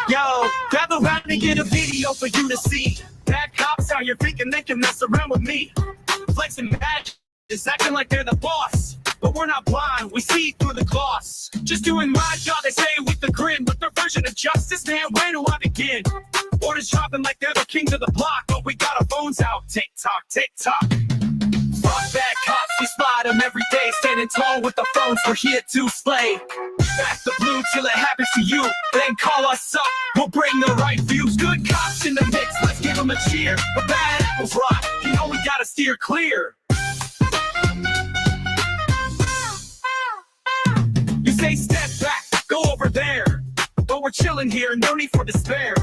Yo, gather round and get a video for you to see. Bad cops out here thinking they can mess around with me. Flexing badges, acting like they're the boss. But we're not blind, we see through the gloss. Just doing my job, they say with the grin. But their version of justice, man, where do I begin? Orders dropping like they're the kings of the block. But we got our phones out, tick-tock, tick-tock. Fuck bad cops, we spot them every day. Standing tall with the phones, we're here to slay. Back the blue till it happens to you. Then call us up, we'll bring the right views. Good cops in the mix, let's give them a cheer. But bad apples rock, you know we gotta steer clear. You say step back, go over there. But we're chilling here, no need for despair.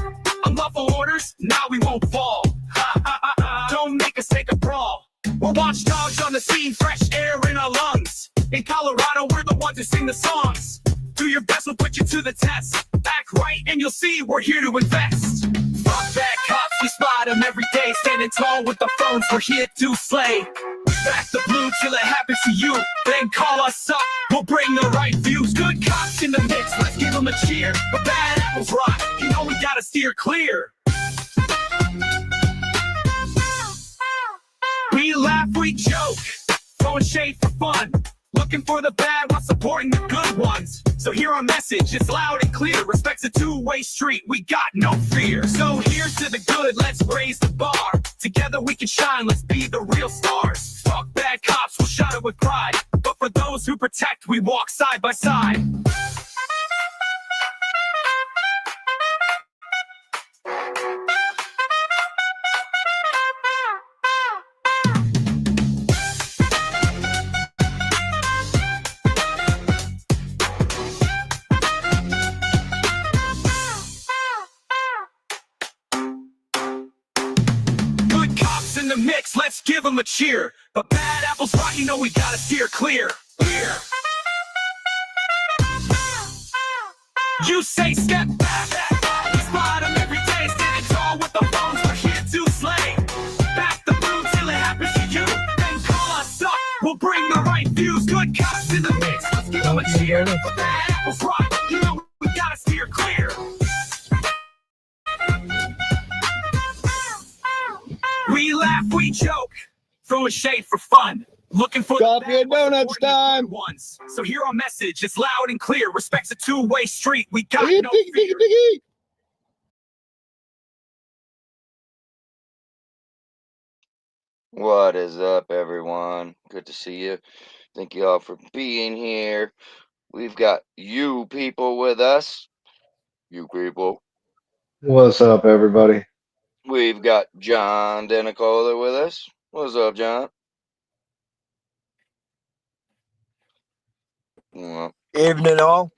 Unlawful orders, now we won't fall. Ha ha ha ha, don't make us take a brawl. We're watchdogs on the scene, fresh air in our lungs. In Colorado, we're the ones who sing the songs. Do your best, we'll put you to the test. Act right and you'll see we're here to invest. Fuck bad cops, we spot them every day. Standing tall with the phones, we're here to slay. Back the blue till it happens to you. Then call us up, we'll bring the right views. Good cops in the mix, let's give them a cheer. But bad apples rock, you know we gotta steer clear. We laugh, we joke, throwing shade for fun. Looking for the bad while supporting the good ones. So hear our message, it's loud and clear. Respect's a two-way street, we got no fear. So here's to the good, let's raise the bar. Together we can shine, let's be the real stars. Fuck bad cops, we'll shout it with pride. But for those who protect, we walk side by side. In the mix, let's give them a cheer. But bad apples rock, you know we gotta steer clear. Here. You say step back, we spot them every day. Standing tall with the phones, we're here to slay. Back the blue till it happens to you. Then call us up, we'll bring the right views. Good cops in the mix, let's give them a cheer. But bad apples rock, you know we gotta steer clear. We laugh, we joke, throwing shade for fun. Looking for coffee and donuts time. Ones. So hear our message, it's loud and clear. Respect's a two-way street, we got no fear. What is up, everyone? Good to see you. Thank you all for being here. We've got you people with us. You people. What's up, everybody? We've got John Denicola with us. What's up, John? Well, evening, all.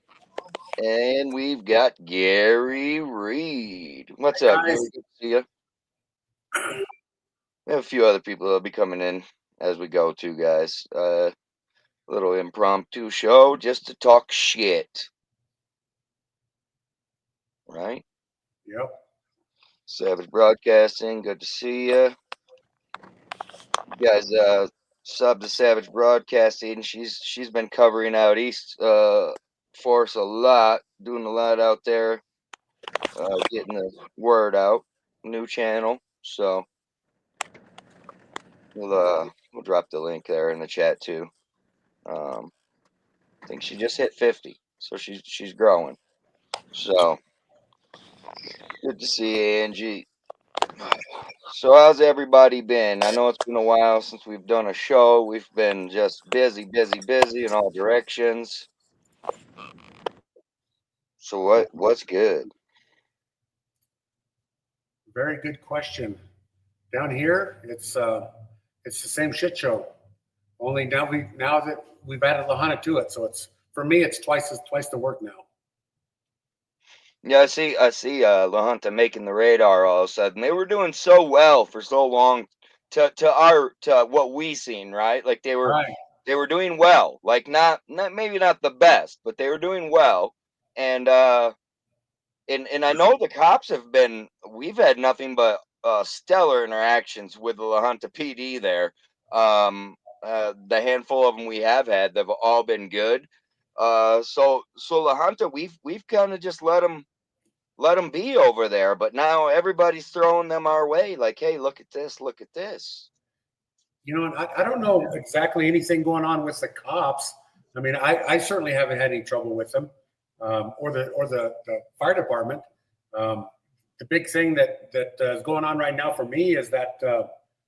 And we've got Gary Reed. What's up, Gary? Good to see you. We have a few other people that'll be coming in as we go, too, guys. A little impromptu show just to talk shit. Right? Yep. Savage Broadcasting, good to see you. You guys sub to Savage Broadcasting. She's been covering out East for us a lot, doing a lot out there, getting the word out. New channel, so we'll drop the link there in the chat too. I think she just hit 50, so she's growing. So good to see you, Angie. So how's everybody been? I know it's been a while since we've done a show. We've been just busy in all directions. So what's good? Very good question. Down here, it's the same shit show. Only now that we've added La Junta to it, so it's for me it's twice the work now. Yeah, I see La Junta making the radar all of a sudden. They were doing so well for so long to what we seen, right? Like they were doing well. Like not maybe not the best, but they were doing well. And I know the cops we've had nothing but stellar interactions with the La Junta PD there. The handful of them we have had, they've all been good. So La Junta, we've kind of just let them let them be over there. But now everybody's throwing them our way. Like, hey, look at this, look at this. You know, and I don't know exactly anything going on with the cops. I mean, I certainly haven't had any trouble with them, or the fire department. The big thing that is going on right now for me is that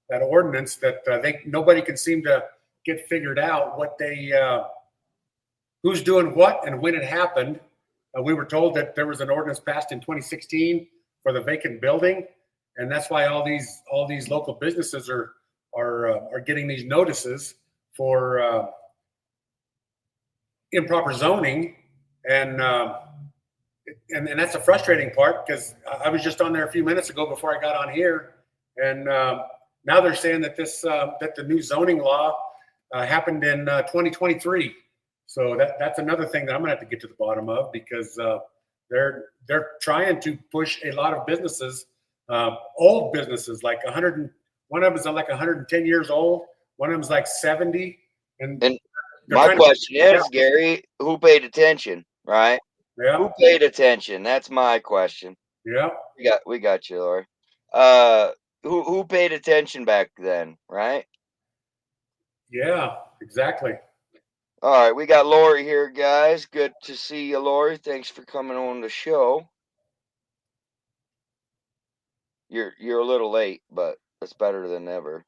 that ordinance that nobody can seem to get figured out what they who's doing what and when it happened. We were told that there was an ordinance passed in 2016 for the vacant building, and that's why all these local businesses are getting these notices for improper zoning, and that's a frustrating part, because I was just on there a few minutes ago before I got on here, and now they're saying that that the new zoning law happened in 2023. So that's another thing that I'm gonna have to get to the bottom of, because they're trying to push a lot of businesses, old businesses, like 100. One of them is like 110 years old. One of them is like 70. And my question is, Gary, who paid attention, right? Yeah. Who paid attention? That's my question. Yeah. We got you, Lori. Who paid attention back then, right? Yeah, exactly. All right, we got Lori here, guys. Good to see you, Lori. Thanks for coming on the show. You're a little late, but that's better than never.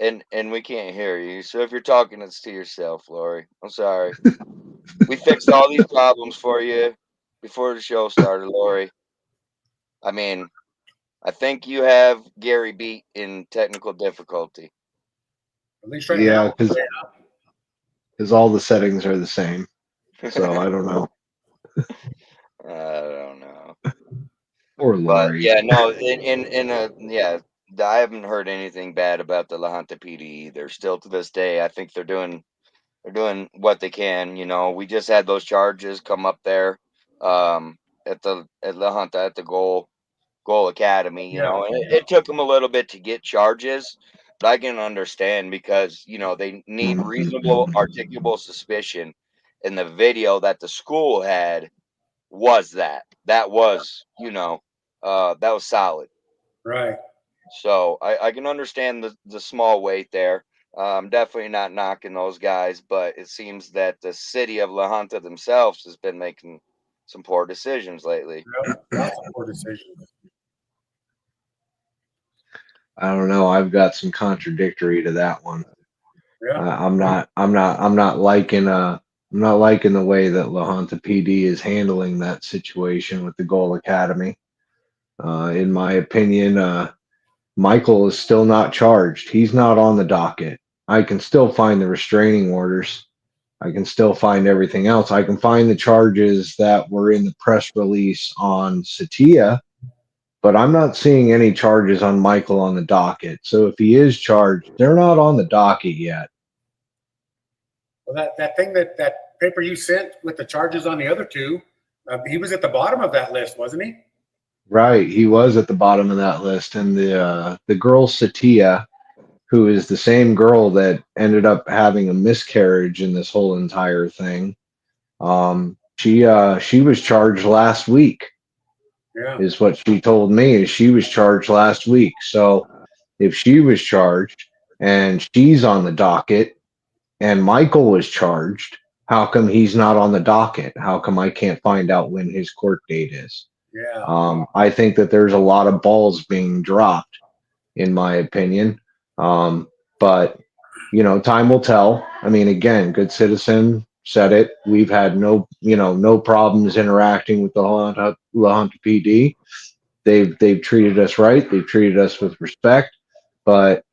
And we can't hear you. So if you're talking, it's to yourself, Lori. I'm sorry. We fixed all these problems for you before the show started, Lori. I mean, I think you have Gary beat in technical difficulty. At least right now. Because all the settings are the same. So I don't know. I don't know. Or Lori. But yeah, no, yeah, I haven't heard anything bad about the La Junta PD either. Still to this day, I think they're doing what they can. You know, we just had those charges come up there, at La Junta at the Goal Academy. You know, and it took them a little bit to get charges, but I can understand, because you know they need reasonable, articulable suspicion, and the video that the school had was that was, you know, that was solid. Right. So I can understand the small weight there. I'm definitely not knocking those guys, but it seems that the city of La Junta themselves has been making some poor decisions lately. Yep, lots of poor decisions. I don't know. I've got some contradictory to that one. Yeah. I'm not liking the way that La Junta PD is handling that situation with the Goal Academy. In my opinion, Michael is still not charged. He's not on the docket. I can still find the restraining orders. I can still find everything else. I can find the charges that were in the press release on Satya, but I'm not seeing any charges on Michael on the docket. So if he is charged, they're not on the docket yet. Well, that thing that paper you sent with the charges on the other two, he was at the bottom of that list, wasn't he? Right, he was at the bottom of that list, and the girl Satya, who is the same girl that ended up having a miscarriage in this whole entire thing, she was charged last week. Yeah. Is what she told me. Is she was charged last week. So if she was charged and she's on the docket, and Michael was charged, how come he's not on the docket? How come I can't find out when his court date is? Yeah. I think that there's a lot of balls being dropped, in my opinion. But you know, time will tell. I mean, again, Good Citizen said it. We've had no problems interacting with the La Junta PD. They've treated us right. They've treated us with respect. But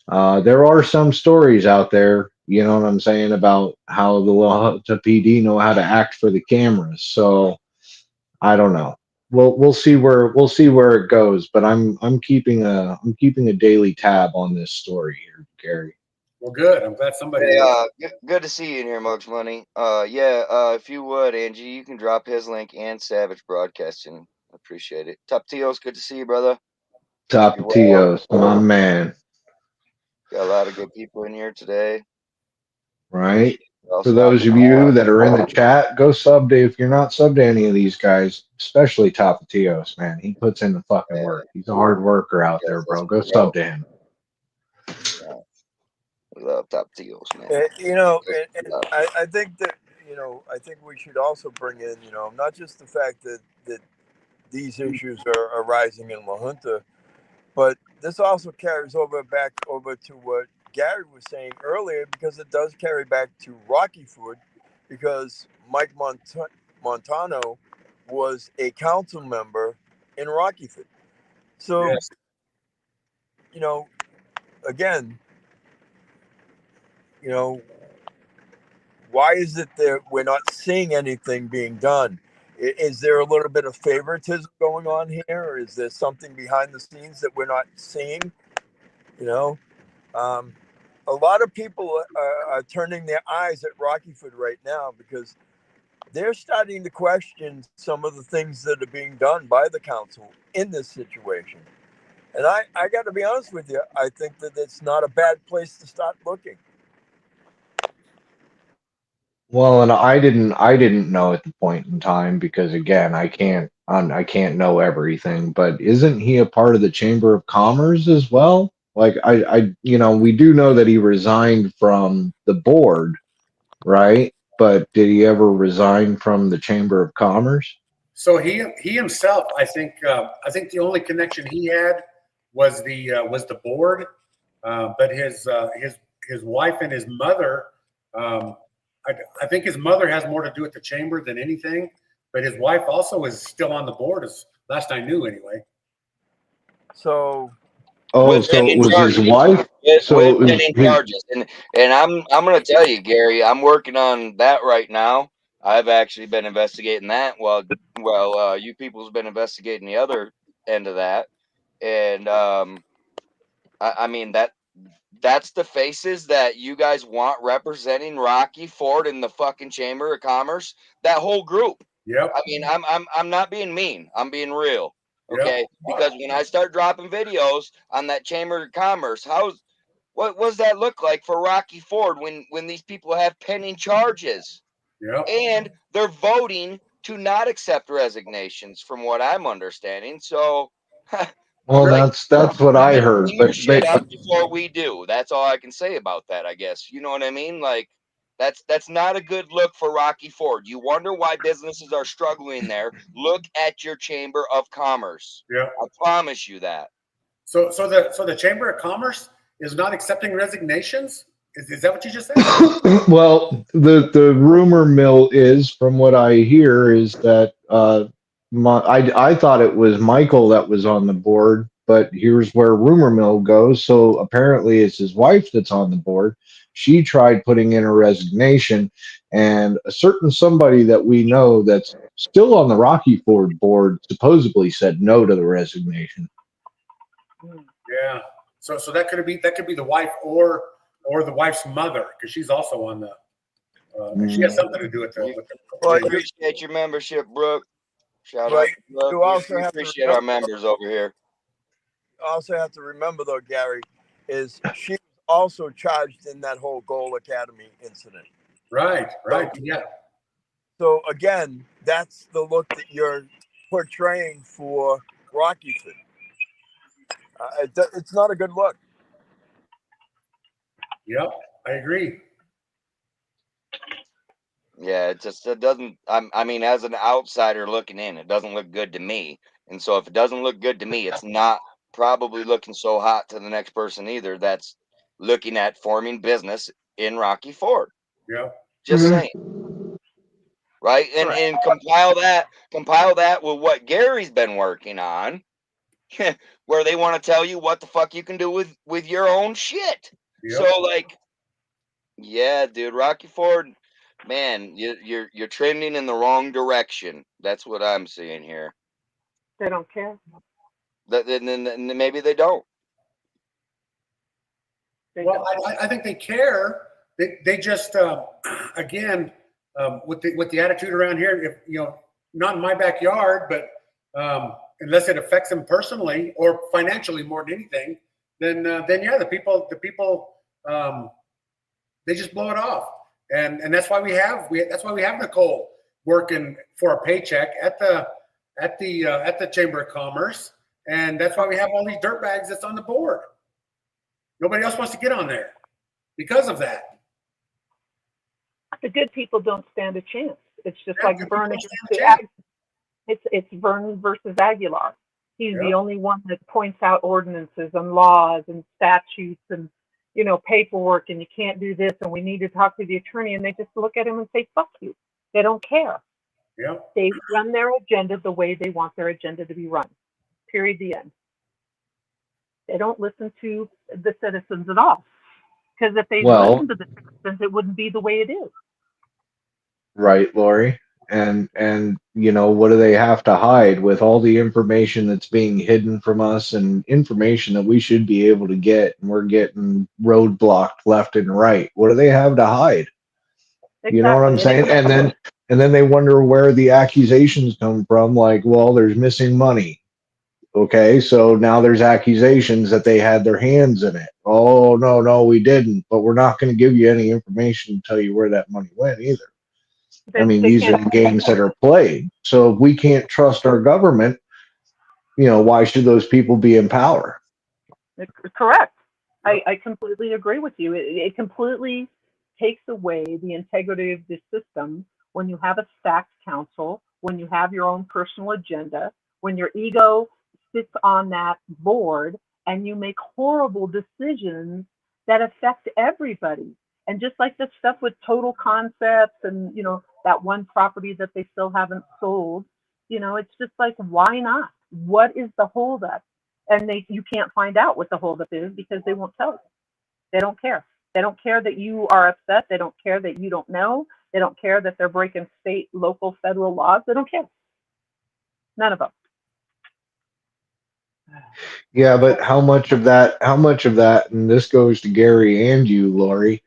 there are some stories out there, you know what I'm saying, about how the La Junta PD know how to act for the cameras. So I don't know. We'll see where it goes. But I'm keeping a daily tab on this story here, Gary. Well, good. I'm glad somebody. Hey, good to see you in here, Mugs Money. If you would, Angie, you can drop his link and Savage Broadcasting. I appreciate it. Top Tios, good to see you, brother. Top Tios, my man. Got a lot of good people in here today. Right. For those of you that are in the chat, go sub to, if you're not subbed to any of these guys, especially Tapatios, man. He puts in the fucking work. He's a hard worker out there, bro. Go sub to him. We love Tapatios, man. And I think that, I think we should also bring in, not just the fact that these issues are arising in La Junta, but this also carries back over to what Gary was saying earlier, because it does carry back to Rocky Ford, because Mike Montano was a council member in Rocky Ford. So, Yes. Again, why is it that we're not seeing anything being done? Is there a little bit of favoritism going on here? Or is there something behind the scenes that we're not seeing? A lot of people are turning their eyes at Rockyford right now, because they're starting to question some of the things that are being done by the council in this situation. And I got to be honest with you, I think that it's not a bad place to start looking. Well, and I didn't know at the point in time, because again, I can't know everything, but isn't he a part of the Chamber of Commerce as well? Like we do know that he resigned from the board, right? But did he ever resign from the Chamber of Commerce? So he himself, I think the only connection he had was the board, but his wife and his mother. I think his mother has more to do with the chamber than anything, but his wife also is still on the board, as last I knew, anyway. So. Oh, so it was his wife. So with pending charges, and I'm going to tell you, Gary, I'm working on that right now. I've actually been investigating that. Well, you people's been investigating the other end of that, and I mean that's the faces that you guys want representing Rocky Ford in the fucking Chamber of Commerce. That whole group. Yep. I mean, I'm not being mean. I'm being real. Okay, Yep. because when I start dropping videos on that Chamber of Commerce, what does that look like for Rocky Ford when these people have pending charges? Yep. And they're voting to not accept resignations, from what I'm understanding. So, well, that's what I heard. Clean your shit up before we do. That's all I can say about that, I guess. You know what I mean? Like, that's not a good look for Rocky Ford. You wonder why businesses are struggling there. Look at your Chamber of Commerce. Yeah, I promise you that. So the Chamber of Commerce is not accepting resignations? Is that what you just said? Well, the rumor mill is, from what I hear, is that I thought it was Michael that was on the board, but here's where rumor mill goes. So apparently it's his wife that's on the board. She tried putting in a resignation, and a certain somebody that we know that's still on the Rocky Ford board supposedly said no to the resignation. Yeah. So that could be the wife or the wife's mother, because she's also on the. She has something to do with the. Well, I appreciate your membership, Brooke. Shout out to Brooke. You also we appreciate our members over here. Also have to remember, though, Gary, is she was also charged in that whole Gold Academy incident. Right. Yeah. So again, that's the look that you're portraying for Rocky Ford. It's not a good look. Yep, I agree. Yeah, it doesn't. I mean, as an outsider looking in, it doesn't look good to me. And so, if it doesn't look good to me, it's not probably looking so hot to the next person either. That's looking at forming business in Rocky Ford. Yeah, just saying. Right, and compile that with what Gary's been working on, where they want to tell you what the fuck you can do with your own shit. Yep. So like, yeah, dude, Rocky Ford, man, you're trending in the wrong direction. That's what I'm seeing here. They don't care. Then maybe they don't. Well, I think they care. They just again with the attitude around here, if not in my backyard, but unless it affects them personally or financially more than anything, then yeah, the people they just blow it off. and that's why we have Nicole working for a paycheck at the Chamber of Commerce, and that's why we have all these dirtbags that's on the board. Nobody else wants to get on there because of that. The good people don't stand a chance. It's just Yeah, like good Vernon. people don't stand a chance. It's Vernon versus Aguilar. He's Yep. the only one that points out ordinances and laws and statutes and, you know, paperwork, and you can't do this, and we need to talk to the attorney, and they just look at him and say, fuck you. They don't care. Yep. They run their agenda the way they want their agenda to be run. Period. The end. They don't listen to the citizens at all. Because if they listened to the citizens, it wouldn't be the way it is. Right, Lori. And you know, what do they have to hide with all the information that's being hidden from us and information that we should be able to get, and we're getting roadblocked left and right? What do they have to hide? Exactly. You know what I'm saying? And then they wonder where the accusations come from, like, well, there's missing money. Okay, so now there's accusations that they had their hands in it. Oh, no, we didn't. But we're not going to give you any information to tell you where that money went either. I mean, these are the games that are played. So if we can't trust our government, you know, why should those people be in power? Correct. I completely agree with you. It completely takes away the integrity of the system when you have a stacked council, when you have your own personal agenda, when your ego sits on that board and you make horrible decisions that affect everybody. And just like the stuff with Total Concepts and, you know, that one property that they still haven't sold, you know, it's just like, why not? What is the holdup? And you can't find out what the holdup is because they won't tell you. They don't care. They don't care that you are upset. They don't care that you don't know. They don't care that they're breaking state, local, federal laws. They don't care. None of them. Yeah, but how much of that, and this goes to Gary and you, Lori,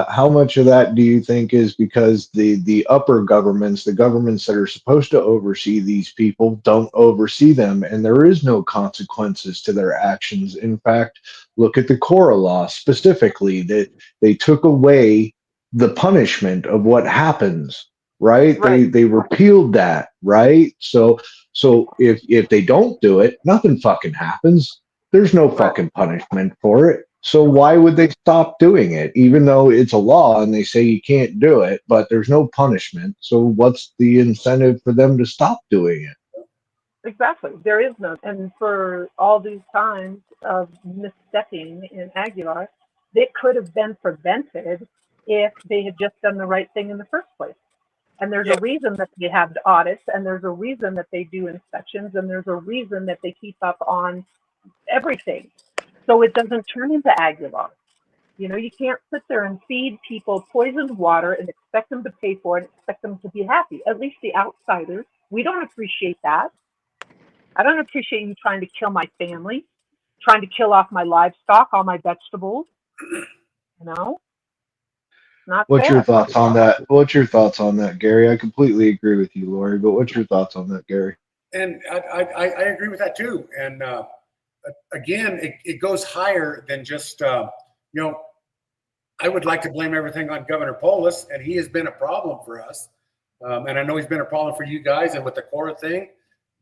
how much of that do you think is because the upper governments, the governments that are supposed to oversee these people, don't oversee them, and there is no consequences to their actions? In fact, look at the Cora law specifically, that they took away the punishment of what happens, right? They repealed that, right? So if they don't do it, nothing fucking happens. There's no fucking punishment for it. So why would they stop doing it? Even though it's a law and they say you can't do it, but there's no punishment. So what's the incentive for them to stop doing it? Exactly. There is none. And for all these times of misstepping in Aguilar, it could have been prevented if they had just done the right thing in the first place. And there's a reason that they have audits, and there's a reason that they do inspections, and there's a reason that they keep up on everything. So it doesn't turn into Aguilar. You know, you can't sit there and feed people poisoned water and expect them to pay for it, expect them to be happy. At least the outsiders. We don't appreciate that. I don't appreciate you trying to kill my family, trying to kill off my livestock, all my vegetables. You know? Not What's fair. your thoughts on that? What's your thoughts on that, Gary? I completely agree with you, Lori, but what's your thoughts on that, Gary? And I agree with that too. And again, it goes higher than just, you know, I would like to blame everything on Governor Polis, and he has been a problem for us. And I know he's been a problem for you guys and with the Cora thing.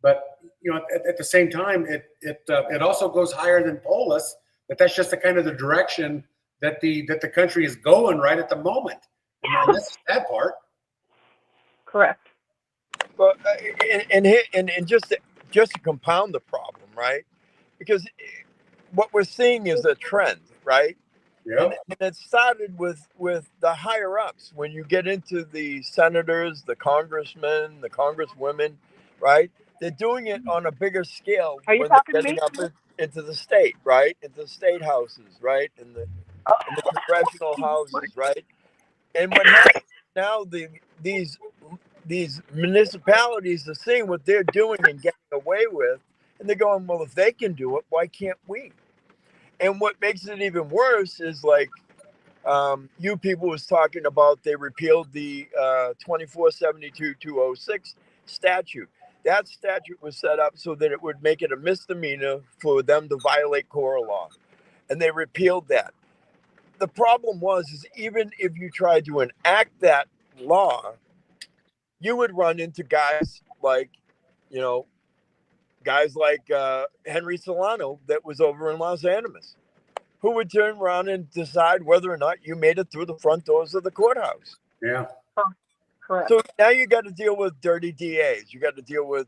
But, you know, at the same time, it also goes higher than Polis, but that's just the kind of the direction that the country is going right at the moment. And that's the sad part. Correct. But and just to compound the problem, right? Because what we're seeing is a trend, right? Yeah. And it started with the higher ups. When you get into the senators, the congressmen, the congresswomen, right? They're doing it on a bigger scale Are you when they're talking to getting me? up into the state, right? Into the state houses, right? In the congressional houses, right? And what happens now, these municipalities are seeing what they're doing and getting away with, and they're going, well, if they can do it, why can't we? And what makes it even worse is, like, you people was talking about, they repealed the 2472-206 statute. That statute was set up so that it would make it a misdemeanor for them to violate Cora law. And they repealed that. the problem is even if you tried to enact that law, you would run into guys like, you know, Henry Solano that was over in Los Angeles, who would turn around and decide whether or not you made it through the front doors of the courthouse. Yeah. Correct. So now you got to deal with dirty DAs. You got to deal with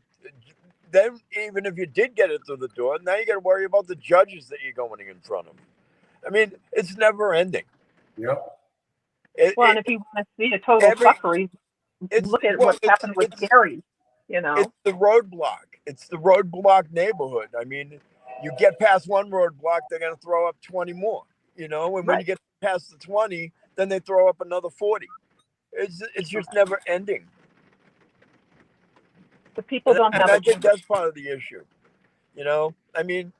then, even if you did get it through the door, now you got to worry about the judges that you're going in front of. I mean, it's never ending. Yep. Well, and if you want to see a total fuckery, look at what's happened with Gary. You know, it's the roadblock. It's the roadblock neighborhood. I mean, you get past one roadblock, they're going to throw up 20 more. You know, and when you get past the 20, then they throw up another 40. It's just never ending. The people don't have. I think that's part of the issue. You know, I mean,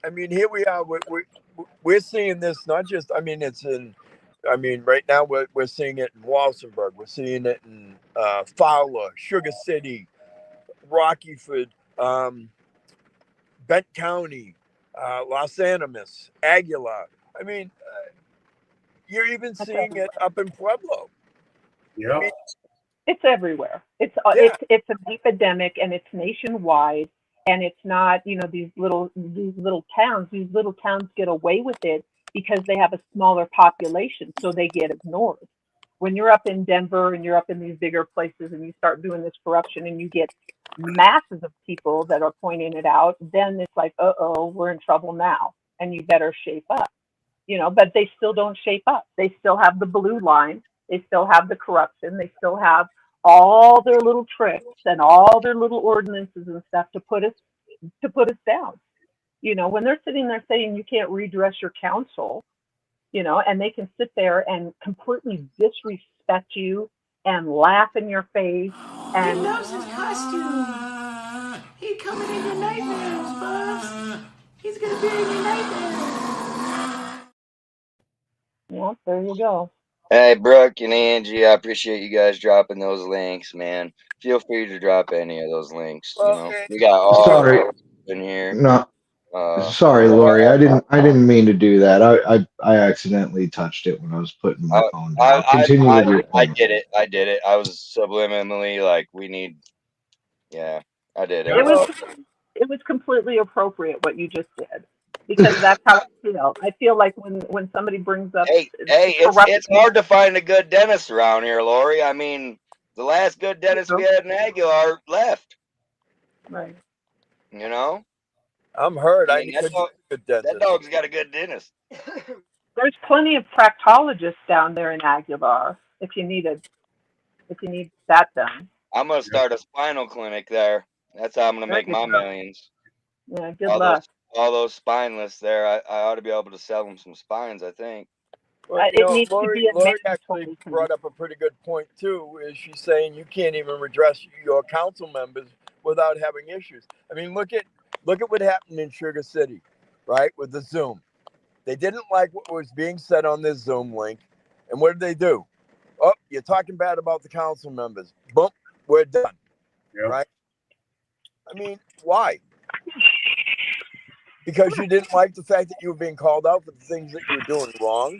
here we are. We're seeing this not just. I mean, it's in. I mean, right now we're seeing it in Walsenburg. We're seeing it in Fowler, Sugar City, Rockyford, Bent County, Los Animas, Aguilar. I mean, you're even seeing it up in Pueblo. Yeah. I mean, it's everywhere. It's an epidemic, and it's nationwide. And it's not, you know, these little towns. These little towns get away with it because they have a smaller population, so they get ignored. When you're up in Denver and you're up in these bigger places and you start doing this corruption and you get masses of people that are pointing it out, then it's like, we're in trouble now, and you better shape up. You know, but they still don't shape up. They still have the blue line. They still have the corruption. They still have all their little tricks and all their little ordinances and stuff to put us down. You know, when they're sitting there saying you can't redress your counsel, you know, and they can sit there and completely disrespect you and laugh in your face. And he loves his costume. He coming in your nightmares, boss. He's gonna be in your nightmares. Yeah, there you go. Hey, Brooke and Angie, I appreciate you guys dropping those links, man. Feel free to drop any of those links. You know, we got all Sorry. in here. No, sorry, Lori. I didn't mean to do that. I accidentally touched it when I was putting my phone down. Continue with your I point. did it. I was subliminally like, we need. Yeah, I did it. It was completely appropriate what you just did, because that's how I feel. I feel like when somebody brings up it's hard to find a good dentist around here, Lori. I mean, the last good dentist we had in Aguilar left. Right. You know? I'm hurt. I mean, that dog's got a good dentist. There's plenty of proctologists down there in Aguilar if you need that done. I'm gonna start a spinal clinic there. That's how I'm gonna make my millions. Yeah, good luck. All those spineless there, I ought to be able to sell them some spines, I think. Well, Lori actually brought up a pretty good point too. Is she's saying you can't even redress your council members without having issues. I mean, look at what happened in Sugar City, right? With the Zoom, they didn't like what was being said on this Zoom link, and what did they do? Oh, you're talking bad about the council members. Boom, we're done. Yep. Right? I mean, why? Because you didn't like the fact that you were being called out for the things that you were doing wrong.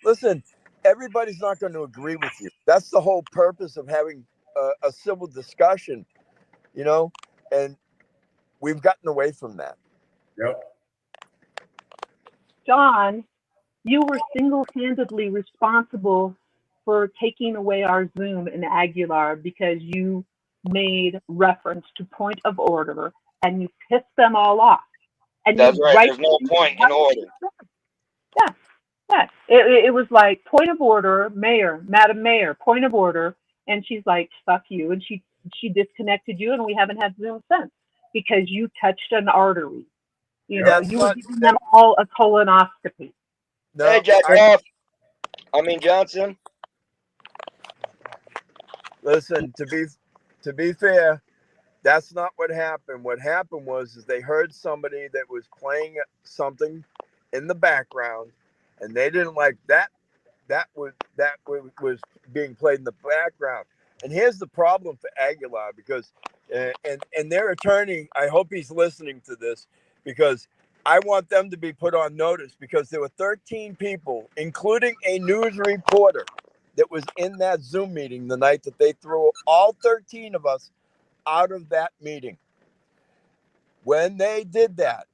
Listen, everybody's not going to agree with you. That's the whole purpose of having a civil discussion, you know, and we've gotten away from that. Yep. John, you were single-handedly responsible for taking away our Zoom in Aguilar because you made reference to point of order and you pissed them all off. And that's right. There's no point in order. Yeah. It was like, point of order, Mayor, Madam Mayor, point of order. And she's like, fuck you. And she disconnected you, and we haven't had Zoom since because you touched an artery. You know, you were giving them all a colonoscopy. No, hey, Johnson. Listen, to be fair, that's not what happened. What happened was they heard somebody that was playing something in the background, and they didn't like that. That was being played in the background. And here's the problem for Aguilar, because and their attorney, I hope he's listening to this, because I want them to be put on notice because there were 13 people, including a news reporter, that was in that Zoom meeting the night that they threw all 13 of us out of that meeting. When they did that,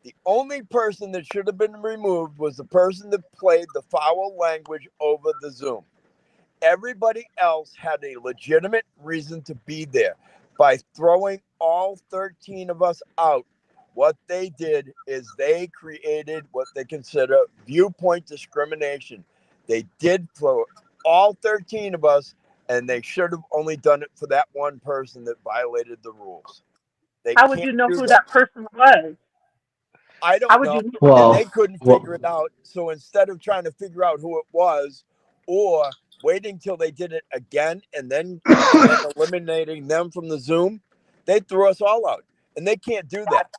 the only person that should have been removed was the person that played the foul language over the Zoom. Everybody else had a legitimate reason to be there. By throwing all 13 of us out, what they did is they created what they consider viewpoint discrimination. They did throw all 13 of us, and they should have only done it for that one person that violated the rules. They How would you can't know do who that. that person was? I How don't would know. you know? Well, And they couldn't figure it out. So instead of trying to figure out who it was, or waiting till they did it again and then eliminating them from the Zoom, they threw us all out. And they can't do that.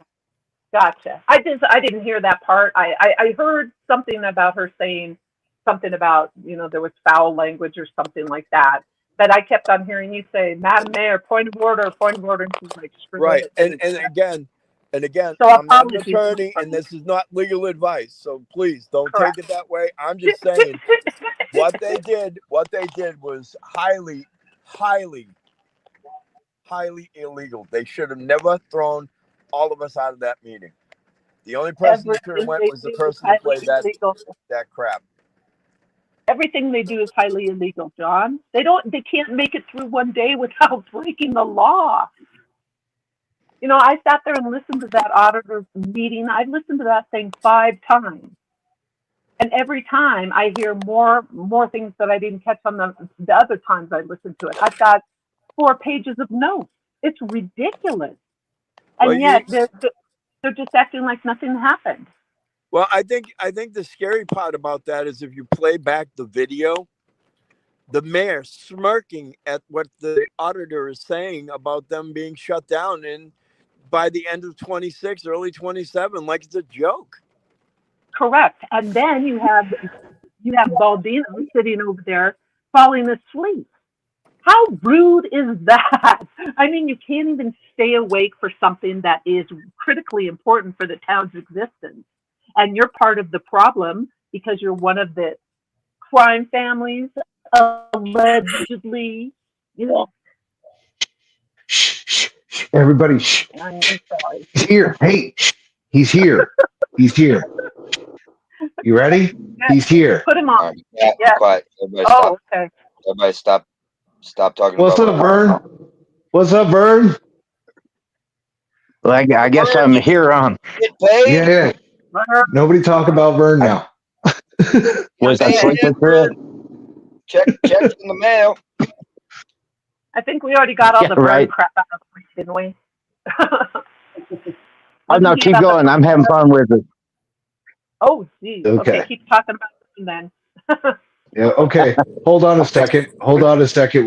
Gotcha. I didn't hear that part. I heard something about her saying something about, there was foul language or something like that. But I kept on hearing you say, Madam Mayor, point of order, and she's like, screw Right. it. And again, So I'm not an apologies. attorney and this is not legal advice. So please don't Correct. take it that way. I'm just saying what they did was highly, highly, highly illegal. They should have never thrown all of us out of that meeting. The only person that should have went was the person that played that crap. Everything they do is highly illegal, John. They can't make it through one day without breaking the law. I sat there and listened to that auditor's meeting. I've listened to that thing 5 times. And every time I hear more things that I didn't catch on the other times I listened to it. I've got 4 pages of notes. It's ridiculous. And yet they're just acting like nothing happened. Well, I think the scary part about that is if you play back the video, the mayor smirking at what the auditor is saying about them being shut down and by the end of 26, early 27, like it's a joke. Correct. And then you have Baldino sitting over there falling asleep. How rude is that? I mean, you can't even stay awake for something that is critically important for the town's existence. And you're part of the problem because you're one of the crime families, allegedly, Everybody, shh. I'm sorry. He's here. Hey, he's here. He's here. You ready? He's here. Put him on. Yeah. Quiet. Everybody stop. Okay. Everybody stop talking. What's up, Vern? What's up, Vern? Well, I guess I'm here on. Get paid. Yeah. Nobody talk about Vern now. Was I sleeping through it? Check in the mail. I think we already got all the right. crap out of the way, didn't we? Oh, no, keep going. I'm having fun with it. Oh, geez. Okay, keep talking about it then. Yeah. Okay. Hold on a second.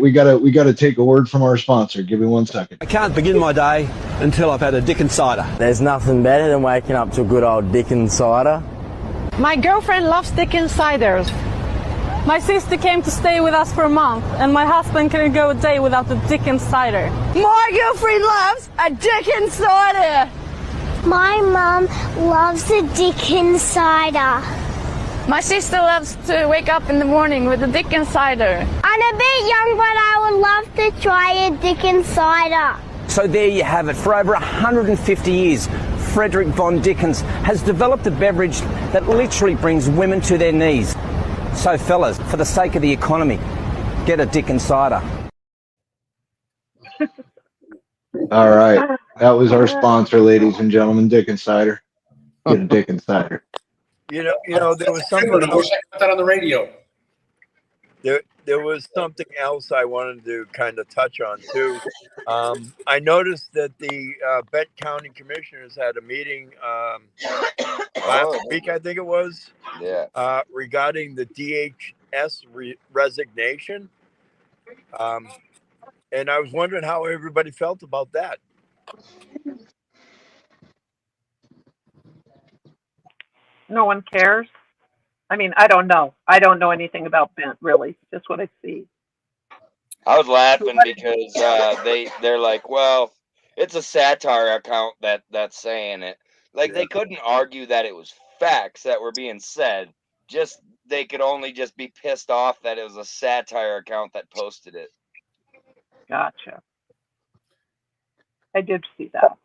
We gotta take a word from our sponsor. Give me 1 second. I can't begin my day until I've had a Dickens cider. There's nothing better than waking up to a good old Dickens cider. My girlfriend loves Dickens ciders. My sister came to stay with us for a month, and my husband couldn't go a day without the Dickens cider. My girlfriend loves a Dickens cider. My mom loves a Dickens cider. My sister loves to wake up in the morning with a Dickens cider. I'm a bit young, but I would love to try a Dickens cider. So there you have it. For over 150 years, Frederick von Dickens has developed a beverage that literally brings women to their knees. So fellas, for the sake of the economy, get a Dickens cider. All right. That was our sponsor, ladies and gentlemen, Dickens cider. Get a Dickens cider. You know, there was something else. That on the radio. There was something else I wanted to kind of touch on too. I noticed that the Benton County Commissioners had a meeting last week, I think it was. Yeah. Regarding the DHS resignation, and I was wondering how everybody felt about that. No one cares. I mean, I don't know. I don't know anything about Bent, really. Just what I see. I was laughing because they're like, well, it's a satire account that's saying it. Like they couldn't argue that it was facts that were being said. Just they could only just be pissed off that it was a satire account that posted it. Gotcha. I did see that.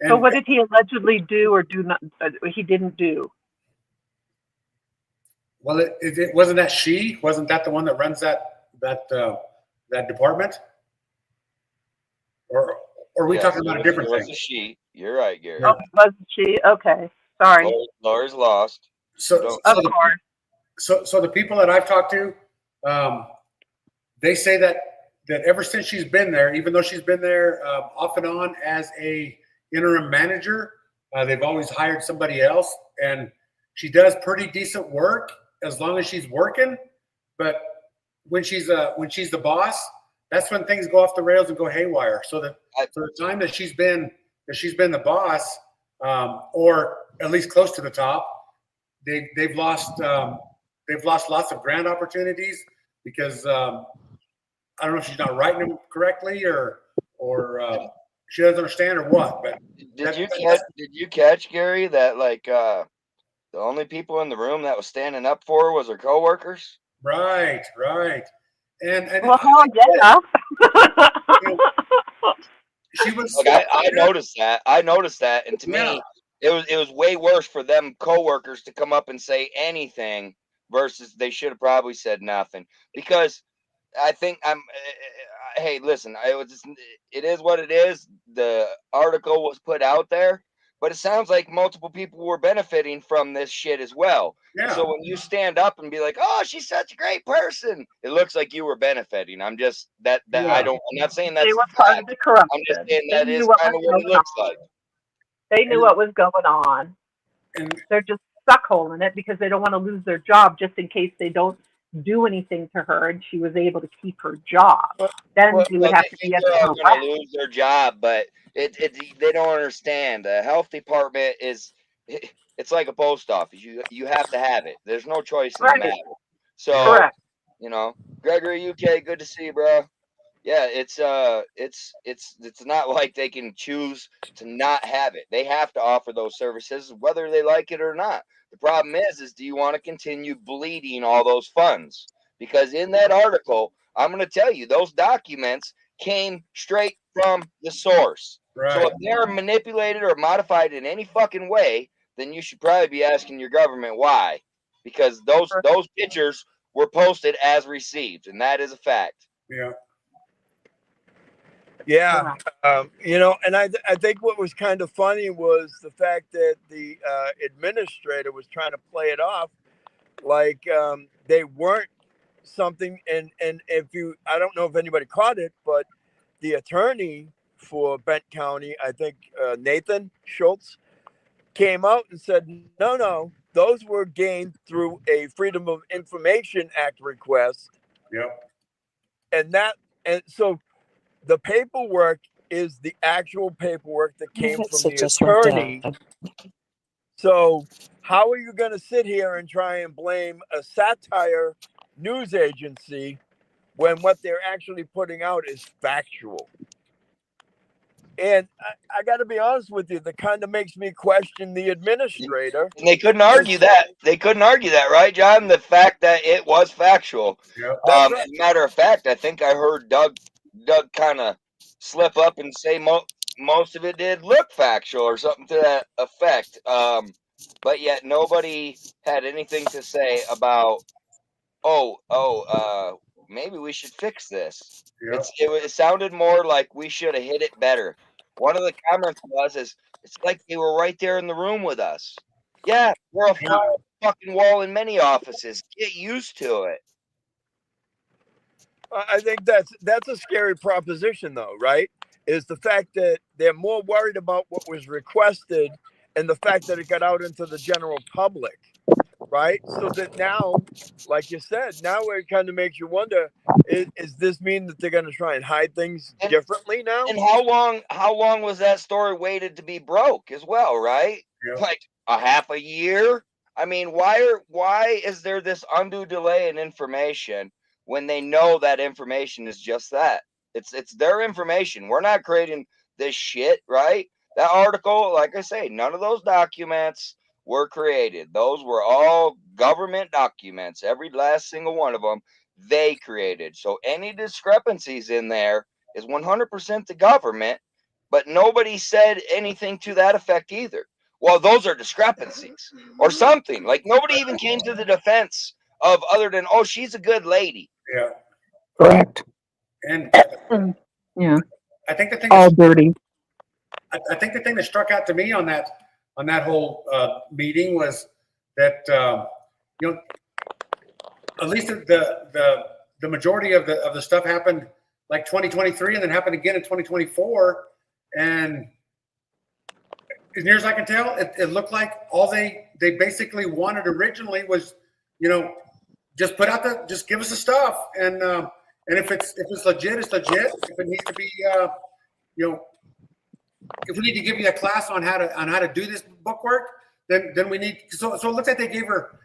So what did he allegedly do or do not? He didn't do. Well, it wasn't that she? Wasn't that the one that runs that department? Or are we talking about a different thing? It was a she. You're right, Gary. Oh, was she? Okay, sorry. Laura's lost. So the people that I've talked to, they say that ever since she's been there, even though she's been there off and on as a interim manager, they've always hired somebody else, and she does pretty decent work as long as she's working. But when she's the boss, that's when things go off the rails and go haywire. So that for the time that she's been the boss, or at least close to the top, they've lost lots of grant opportunities because I don't know if she's not writing them correctly or she doesn't understand or what. But did you catch, Gary, that like the only people in the room that was standing up for her was her coworkers? Right. And well, yeah. She was. Like, I noticed that, and to me, it was way worse for them coworkers to come up and say anything versus they should have probably said nothing, because I think hey, listen, it is what it is. The article was put out there, but it sounds like multiple people were benefiting from this shit as well. Yeah. So when you stand up and be like, "Oh, she's such a great person," it looks like you were benefiting. I'm just I'm not saying that's. They were part of the corruption. I'm just saying that is kind of what it looks like. They knew what was going on. And they're just stuck holding it because they don't want to lose their job, just in case they don't do anything to her and she was able to keep her job. Then you would have to be at the going to lose their job, but they don't understand. The health department it's like a post office. You have to have it. There's no choice in the matter. So, correct. Gregory UK, good to see you, bro. Yeah, it's not like they can choose to not have it. They have to offer those services whether they like it or not. The problem is do you want to continue bleeding all those funds? Because in that article, I'm going to tell you, those documents came straight from the source. Right. So if they're manipulated or modified in any fucking way, then you should probably be asking your government why. Because those pictures were posted as received, and that is a fact. Yeah. Yeah, and I think what was kind of funny was the fact that the administrator was trying to play it off like they weren't something. And if I don't know if anybody caught it, but the attorney for Bent County, I think Nathan Schultz, came out and said, no, those were gained through a Freedom of Information Act request. Yep. And so the paperwork is the actual paperwork that came from the attorney. So how are you going to sit here and try and blame a satire news agency when what they're actually putting out is factual? And I got to be honest with you, that kind of makes me question the administrator. And they couldn't argue that. They couldn't argue that, right, John? The fact that it was factual. Yep. As a matter of fact, I think I heard Doug kind of slip up and say most of it did look factual or something to that effect. But yet nobody had anything to say about, maybe we should fix this. Yep. It sounded more like we should have hit it better. One of the comments it's like they were right there in the room with us. Yeah, we're a fucking wall in many offices. Get used to it. I think that's a scary proposition, though, right? Is the fact that they're more worried about what was requested and the fact that it got out into the general public, right? So that now, like you said, now it kind of makes you wonder, is this mean that they're going to try and hide things differently now? And how long was that story waited to be broke as well, right? Yeah. Like a half a year? I mean, why is there this undue delay in information when they know that information is just that? It's their information. We're not creating this shit, right? That article, like I say, none of those documents were created. Those were all government documents. Every last single one of them they created. So any discrepancies in there is 100% the government, but nobody said anything to that effect either. Well, those are discrepancies or something. Like nobody even came to the defense of other than, oh, she's a good lady. Yeah. Correct. And yeah, I think the thing all dirty. I think the thing that struck out to me on that whole meeting was that you know, at least the majority of the stuff happened like 2023 and then happened again in 2024. And as near as I can tell, it looked like all they basically wanted originally was, you know, just just give us the stuff. And if it's legit, it's legit. If it needs to be, you know, if we need to give you a class on how to do this bookwork, then we need. So it looks like they gave her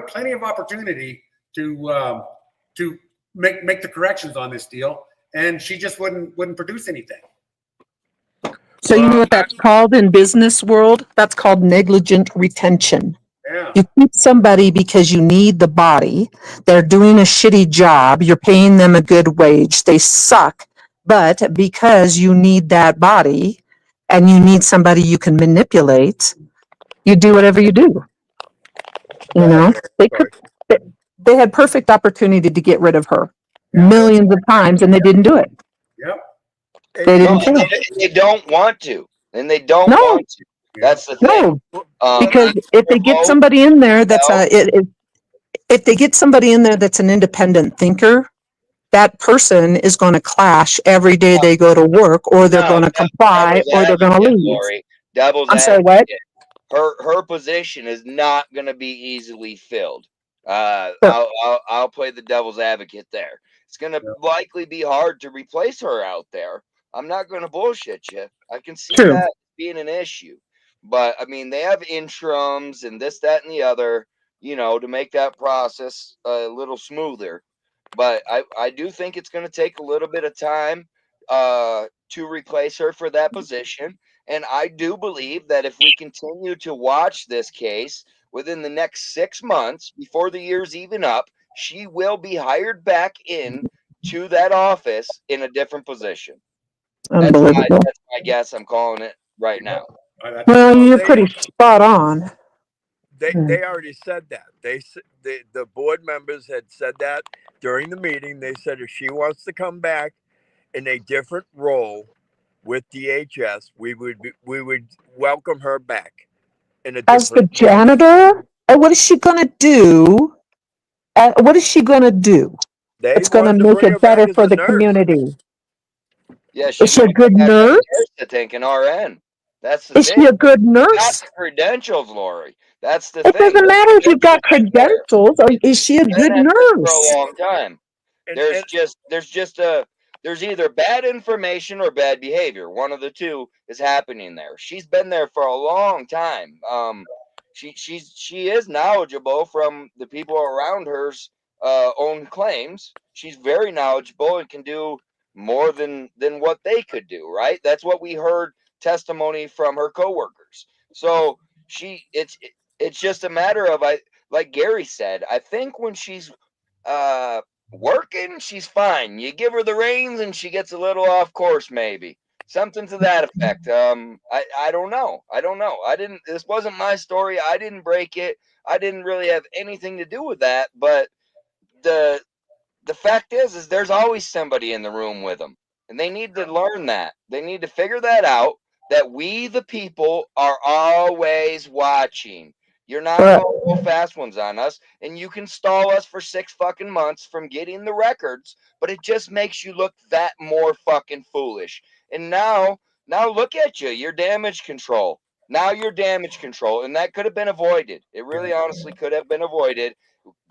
plenty of opportunity to make the corrections on this deal, and she just wouldn't produce anything. So you know what that's called in business world? That's called negligent retention. Yeah. You keep somebody because you need the body. They're doing a shitty job. You're paying them a good wage. They suck. But because you need that body and you need somebody you can manipulate, you do whatever you do. You know, they had perfect opportunity to get rid of her millions of times and they didn't do it. Yep. They didn't. They don't want to, and they don't want to. That's the thing. No, because if they get somebody in there that's if they get somebody in there that's an independent thinker, that person is going to clash every day they go to work, or they're going to comply, or they're going to leave. Lori, I'm sorry, what? Her position is not going to be easily filled. I'll play the devil's advocate there. It's going to likely be hard to replace her out there. I'm not going to bullshit you. I can see that being an issue. But, I mean, they have interims and this, that, and the other, you know, to make that process a little smoother. But I do think it's going to take a little bit of time to replace her for that position. And I do believe that if we continue to watch this case within the next 6 months, before the year's even up, she will be hired back in to that office in a different position. That's my guess. I'm calling it right now. Well, you're pretty spot on. They already said that. The board members had said that during the meeting. They said if she wants to come back in a different role with DHS, we would welcome her back in a as the different janitor. What is she gonna do? What is she gonna do? It's gonna make it better for the community. Yeah, is she a good nurse? I think an RN. That's the is thing. She a good nurse? Not the credentials, Lori. That's the it thing. It doesn't matter if you've got credentials. Or is she a good nurse? For a long time. There's either bad information or bad behavior. One of the two is happening there. She's been there for a long time. She is knowledgeable from the people around her's own claims. She's very knowledgeable and can do more than what they could do, right? That's what we heard testimony from her coworkers. So it's just a matter of, like Gary said, I think when she's working, she's fine. You give her the reins and she gets a little off course, maybe. Something to that effect. I don't know. This wasn't my story. I didn't break it. I didn't really have anything to do with that. But the fact is there's always somebody in the room with them. And they need to learn that. They need to figure that out, that we, the people, are always watching. You're not going to go fast ones on us, and you can stall us for 6 fucking months from getting the records, but it just makes you look that more fucking foolish. And now look at you. You're damage control. Now you're damage control, and that could have been avoided. It really honestly could have been avoided.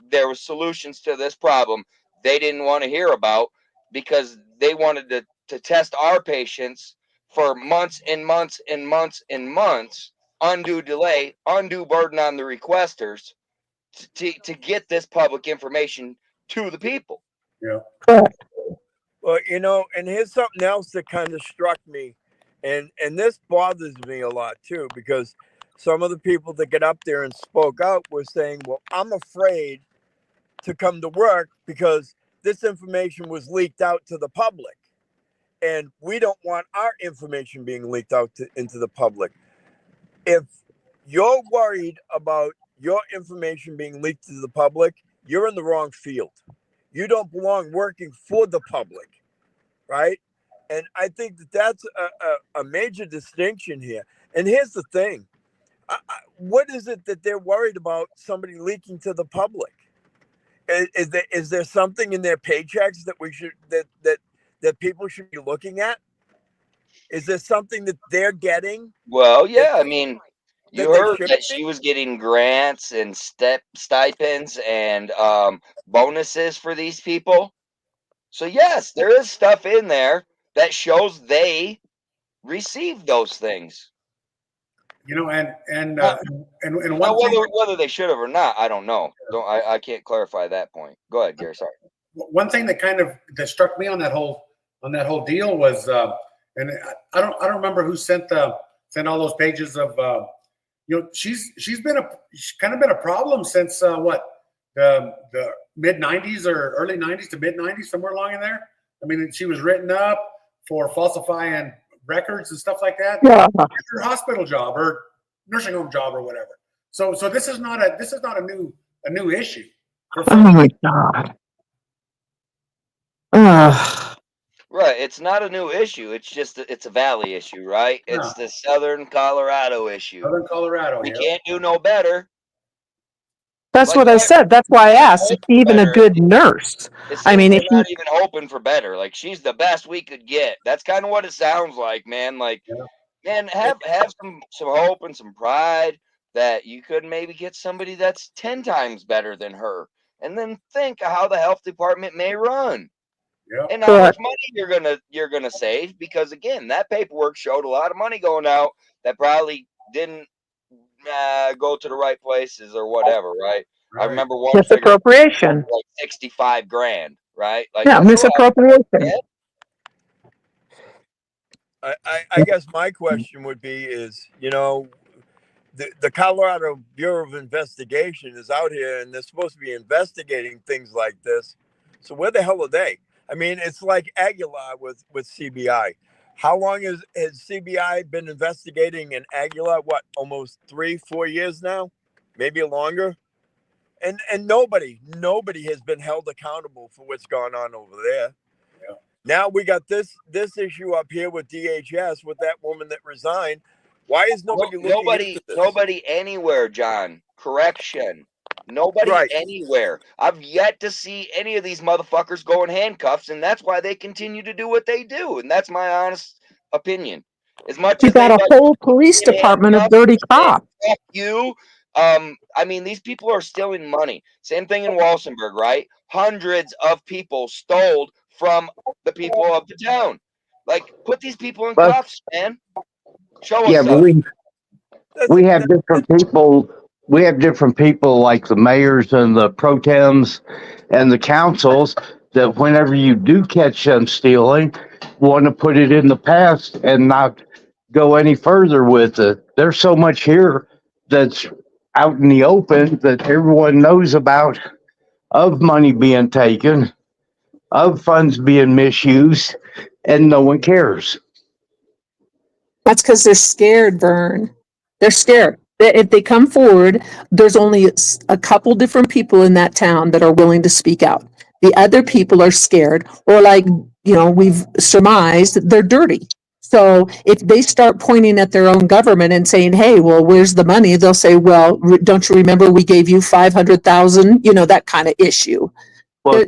There were solutions to this problem they didn't want to hear about because they wanted to test our patients for months and months and months and months. Undue delay, undue burden on the requesters to get this public information to the people. Yeah. Well, you know, and here's something else that kind of struck me And this bothers me a lot too, because some of the people that get up there and spoke out were saying, well, I'm afraid to come to work because this information was leaked out to the public. And we don't want our information being leaked out into the public. If you're worried about your information being leaked to the public, you're in the wrong field. You don't belong working for the public, right? And I think that that's a major distinction here. And here's the thing. What is it that they're worried about somebody leaking to the public? Is there something in their paychecks that we should that people should be looking at? Is there something that they're getting? Well, yeah, I mean, you heard that she was getting grants and stipends and bonuses for these people. So yes, there is stuff in there that shows they received those things. You know, and whether they should have or not, I don't know. I can't clarify that point. Go ahead, Gary. Sorry. One thing that struck me on that whole deal was, and I don't remember who sent all those pages of, she's kind of been a problem since the mid 90s or early 90s to mid 90s, somewhere along in there. I mean, she was written up for falsifying records and stuff like that. Yeah. Her hospital job or nursing home job or whatever. So this is not a new issue. Oh my God. Right, it's not a new issue. It's just it's a valley issue, right? Yeah. It's the Southern Colorado issue. Southern Colorado. We can't do no better. That's what I said. That's why I asked. Is she even a good nurse? I mean, if not even hoping for better. Like, she's the best we could get. That's kind of what it sounds like, man. Like, man, have some hope and some pride that you could maybe get somebody that's 10 times better than her, and then think of how the health department may run. Yeah. And how much money you're gonna save, because again, that paperwork showed a lot of money going out that probably didn't go to the right places or whatever, right? I remember one misappropriation, like 65 grand, right? Like, misappropriation. I guess my question would be is, the Colorado Bureau of Investigation is out here and they're supposed to be investigating things like this. So where the hell are they? I mean, it's like Aguilar with CBI. How long has CBI been investigating in Aguilar? What, almost 3-4 years now? Maybe longer? And nobody has been held accountable for what's gone on over there. Yeah. Now we got this issue up here with DHS with that woman that resigned. Why is nobody looking into this? Nobody anywhere, John. Correction. Nobody anywhere. I've yet to see any of these motherfuckers go in handcuffs, and that's why they continue to do what they do. And that's my honest opinion. As much You as got a whole police department of dirty cops. Fuck you. I mean, these people are stealing money. Same thing in Walsenburg, right? Hundreds of people stole from the people of the town. Like, put these people in cuffs, man. Show us. Yeah, but we have different people. We have different people like the mayors and the pro tems and the councils that whenever you do catch them stealing, want to put it in the past and not go any further with it. There's so much here that's out in the open that everyone knows about, of money being taken, of funds being misused, and no one cares. That's because they're scared, Vern. They're scared. If they come forward, there's only a couple different people in that town that are willing to speak out. The other people are scared, or we've surmised they're dirty. So if they start pointing at their own government and saying, hey, well, where's the money? They'll say, well, don't you remember we gave you 500,000? That kind of issue. Well,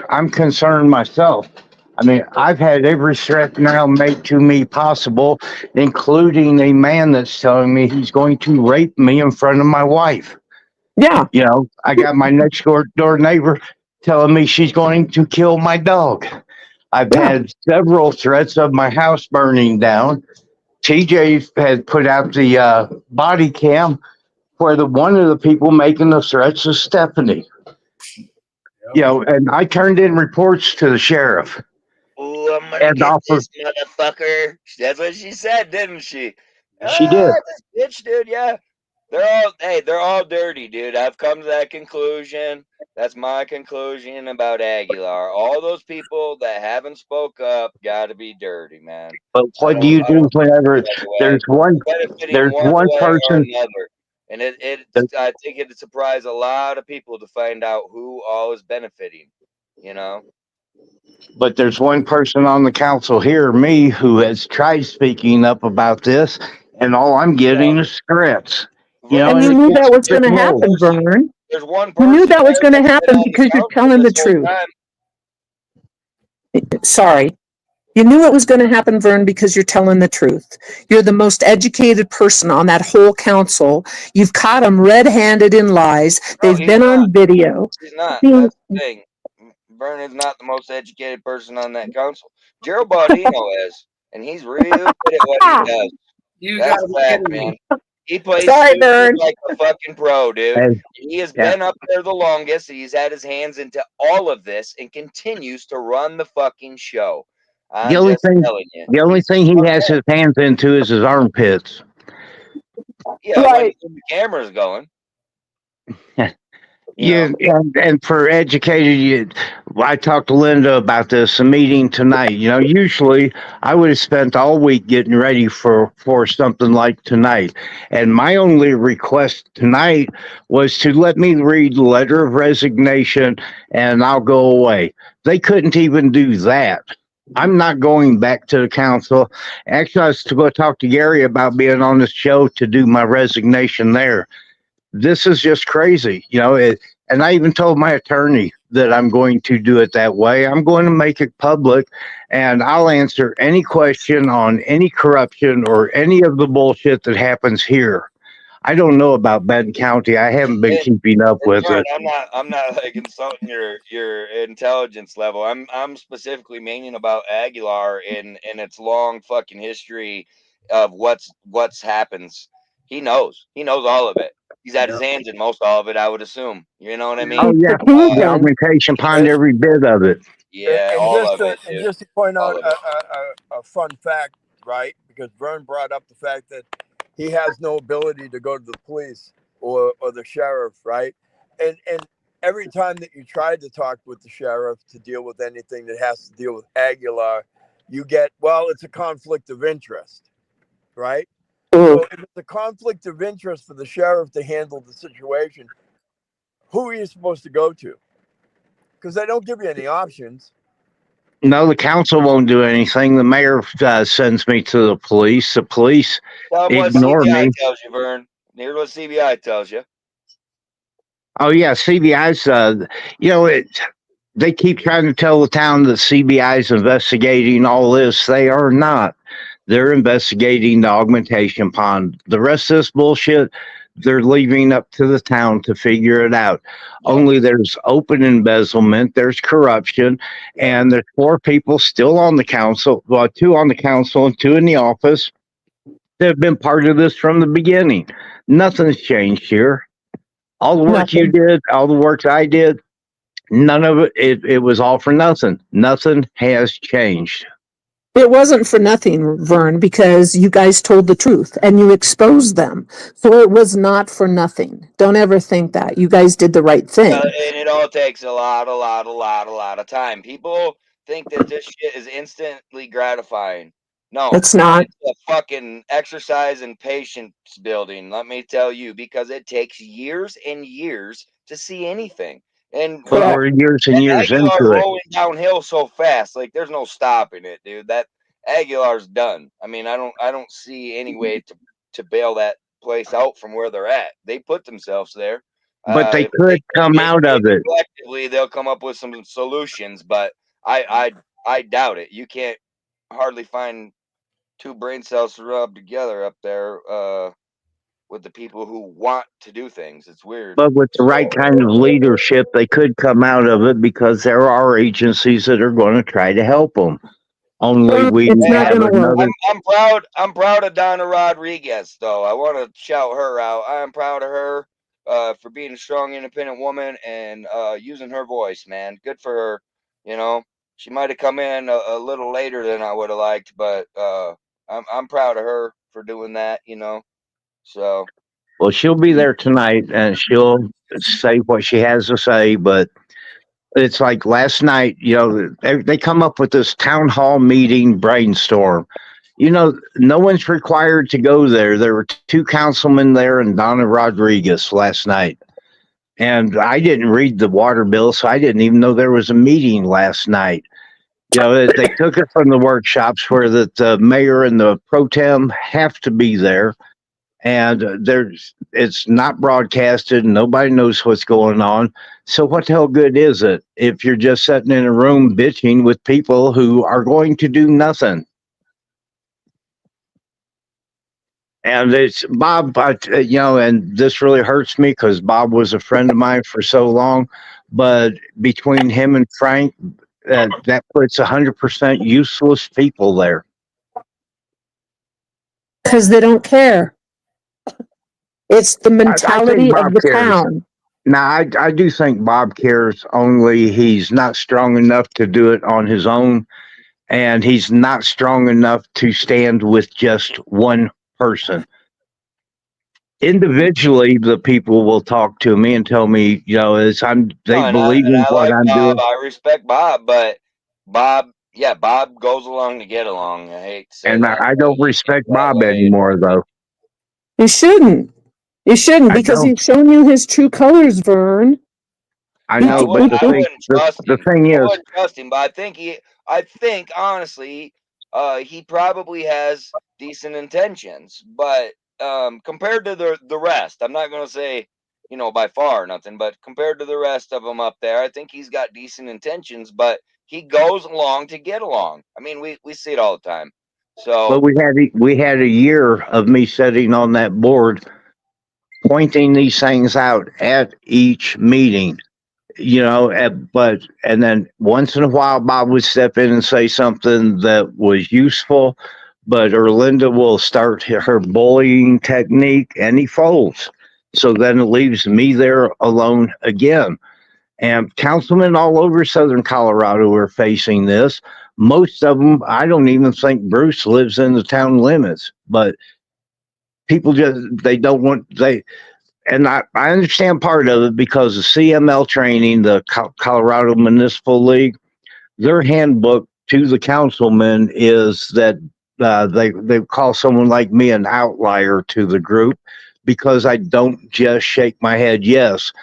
I'm concerned myself. I mean, I've had every threat now made to me possible, including a man that's telling me he's going to rape me in front of my wife. Yeah. I got my next door neighbor telling me she's going to kill my dog. I've had several threats of my house burning down. TJ had put out the body cam where one of the people making the threats is Stephanie. And I turned in reports to the sheriff. I'm gonna and get offer. this motherfucker. That's what she said, didn't she? She did. This bitch, dude. Yeah, they're all dirty, dude. I've come to that conclusion. That's my conclusion about Aguilar. All those people that haven't spoke up got to be dirty, man. But what do you I do don't whenever there's one benefiting one way or person? another. And that- I think it'd surprise a lot of people to find out who all is benefiting, you know? But there's one person on the council here, me, who has tried speaking up about this, and all I'm getting is threats. You know, And and you it knew gets that was going to pretty old. happen, Vern. There's one You person knew that was there going to that's been happen on the because you're council telling the this whole truth. time. Sorry. You knew it was going to happen, Vern, because you're telling the truth. You're the most educated person on that whole council. You've caught them red-handed in lies. No, They've been on video. He's not. I mean, That's the thing. Vern is not the most educated person on that council. Gerald Baudino is, and he's real good at what he does. That's a fact, man. He plays Sorry, stupid Vern. like a fucking pro, dude. Hey, He has yeah. been up there the longest. He's had his hands into all of this and continues to run the fucking show. I'm just telling you. The only thing he has his hands into is his armpits. Yeah, when the camera's going. Yeah, and for educated, I talked to Linda about this, a meeting tonight. You know, usually I would have spent all week getting ready for something like tonight. And my only request tonight was to let me read the letter of resignation and I'll go away. They couldn't even do that. I'm not going back to the council. Actually, I was to go talk to Gary about being on this show to do my resignation there. This is just crazy, you know. And I even told my attorney that I'm going to do it that way. I'm going to make it public, and I'll answer any question on any corruption or any of the bullshit that happens here. I don't know about Benton County. I haven't been keeping up with Vern, it. I'm not like insulting your intelligence level. I'm specifically meaning about Aguilar in its long fucking history of what's happens. He knows all of it. He's had his hands in most all of it, I would assume. You know what I mean? Oh yeah, the augmentation pond, every bit of it. Yeah, And all just of it. and Dude. just to point out All of it. a fun fact, right? Because Vern brought up the fact that he has no ability to go to the police or the sheriff, right? And every time that you tried to talk with the sheriff to deal with anything that has to deal with Aguilar, you get, well, it's a conflict of interest, right? So if it's a conflict of interest for the sheriff to handle the situation, who are you supposed to go to? Because they don't give you any options. No, the council won't do anything. The mayor sends me to the police. The police Tell them what ignore CBI me. tells you, Vern. Here's what CBI tells you. Oh yeah, CBI's. You know, they keep trying to tell the town that CBI's investigating all this. They are not. They're investigating the augmentation pond. The rest of this bullshit, they're leaving up to the town to figure it out. Only there's open embezzlement, there's corruption, and there's 4 people still on the council. Well, 2 on the council and 2 in the office that have been part of this from the beginning. Nothing's changed here. All the work you did, all the work I did, none of it, it was all for nothing. Nothing has changed. It wasn't for nothing, Vern, because you guys told the truth and you exposed them. So it was not for nothing. Don't ever think that. You guys did the right thing. And it all takes a lot of time. People think that this shit is instantly gratifying. No, It's not. It's a fucking exercise in patience building, let me tell you, because it takes years and years to see anything. And But we're years and years Aguilar's into it. rolling downhill so fast, like there's no stopping it, dude. That Aguilar's done. I mean, I don't see any way to bail that place out from where they're at. They put themselves there. But they If could come out of it. collectively, they'll come up with some solutions, but I doubt it. You can't hardly find 2 brain cells to rub together up there with the people who want to do things. It's weird. But with the right kind of leadership, they could come out of it because there are agencies that are going to try to help them. Only we have another. I'm proud of Donna Rodriguez, though. I want to shout her out. I'm proud of her for being a strong, independent woman and using her voice, man. Good for her. You know, She might have come in a little later than I would have liked, but I'm proud of her for doing that, you know. So Well, she'll be there tonight and she'll say what she has to say. But it's like last night, you know, they come up with this town hall meeting brainstorm. You know, no one's required to go there. There were two councilmen there and Donna Rodriguez last night. And I didn't read the water bill, so I didn't even know there was a meeting last night. You know, they took it from the workshops where the mayor and the pro tem have to be there. And it's not broadcasted. Nobody knows what's going on. So what the hell good is it if you're just sitting in a room bitching with people who are going to do nothing? And it's Bob, you know, and this really hurts me because Bob was a friend of mine for so long. But between him and Frank, that puts 100% useless people there. Because they don't care. It's the mentality of the town. Now, I do think Bob cares, only he's not strong enough to do it on his own. And he's not strong enough to stand with just one person. Individually, the people will talk to me and tell me, you know, they believe in what I'm doing. I respect Bob, but Bob goes along to get along. I hate to say that. I don't respect Bob anymore, though. You shouldn't. You shouldn't, because he's shown you his true colors, Vern. I know, but the thing is, I wouldn't trust him, but I think honestly, he probably has decent intentions, but compared to the rest, I'm not going to say, you know, by far or nothing, but compared to the rest of them up there, I think he's got decent intentions, but he goes along to get along. I mean, we see it all the time. So, but we had a year of me sitting on that board, pointing these things out at each meeting. You know, and then once in a while, Bob would step in and say something that was useful, but Erlinda will start her bullying technique and he folds. So then it leaves me there alone again. And councilmen all over Southern Colorado are facing this. Most of them, I don't even think Bruce lives in the town limits, but people and I understand part of it because the CML training, the Colorado Municipal League, their handbook to the councilmen is that they call someone like me an outlier to the group because I don't just shake my head yes.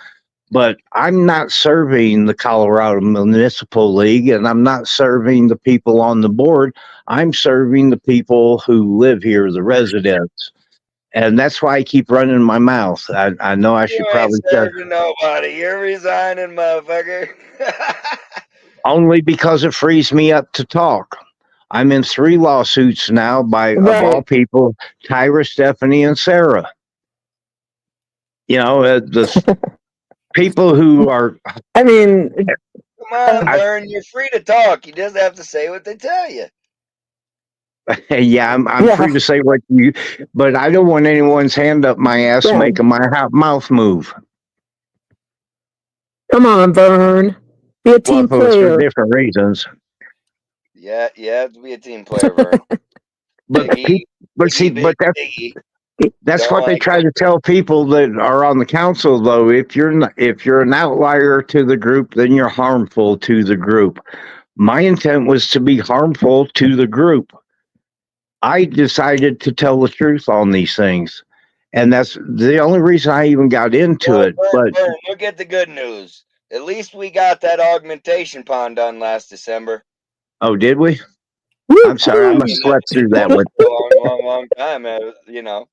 But I'm not serving the Colorado Municipal League and I'm not serving the people on the board. I'm serving the people who live here, the residents. And that's why I keep running my mouth. I know I should probably say nobody. You're resigning, motherfucker. Only because it frees me up to talk. I'm in 3 lawsuits now by, of all people, Tyra, Stephanie, and Sarah. You know, the people who are... I mean... Come on, Vern. You're free to talk. You just have to say what they tell you. Yeah, I'm free to say what but I don't want anyone's hand up my ass making my mouth move. Come on, Vern. Be a team player. For different reasons. Yeah, you have to be a team player, Vern. That's what they try to tell people that are on the council, though. If you're an outlier to the group, then you're harmful to the group. My intent was to be harmful to the group. I decided to tell the truth on these things. And that's the only reason I even got into it. But look at the good news. At least we got that augmentation pond done last December. Oh, did we? I'm sorry, I must have slept through that one. Long time, you know.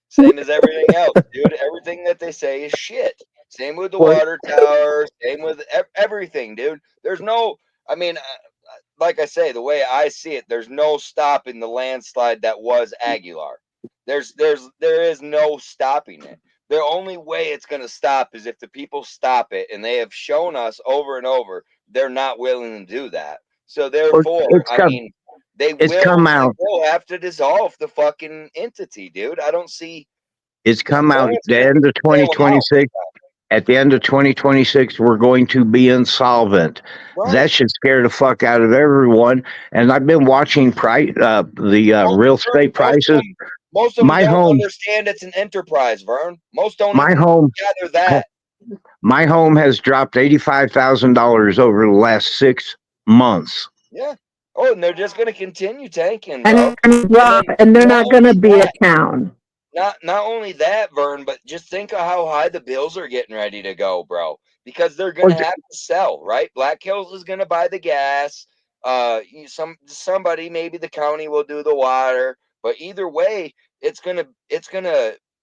Same as everything else, dude. Everything that they say is shit. Same with the water tower. Same with everything, dude. There's no, I mean, like I say, the way I see it, there's no stopping the landslide that was Aguilar. There is no stopping it. The only way it's going to stop is if the people stop it, and they have shown us over and over they're not willing to do that. So therefore, they will have to dissolve the fucking entity, dude. I don't see. It's come out the end of 2026. At the end of 2026, we're going to be insolvent. Right. That should scare the fuck out of everyone. And I've been watching real estate prices. Most of them My don't home, understand it's an enterprise, Vern. Most don't my even home, gather that. my home has dropped $85,000 over the last 6 months. Yeah. Oh, and they're just going to continue tanking, bro. And they're not going to be a town. Not only that, Vern, but just think of how high the bills are getting ready to go, bro. Because they're going to have to sell, right? Black Hills is going to buy the gas. Somebody, maybe the county will do the water. But either way, it's gonna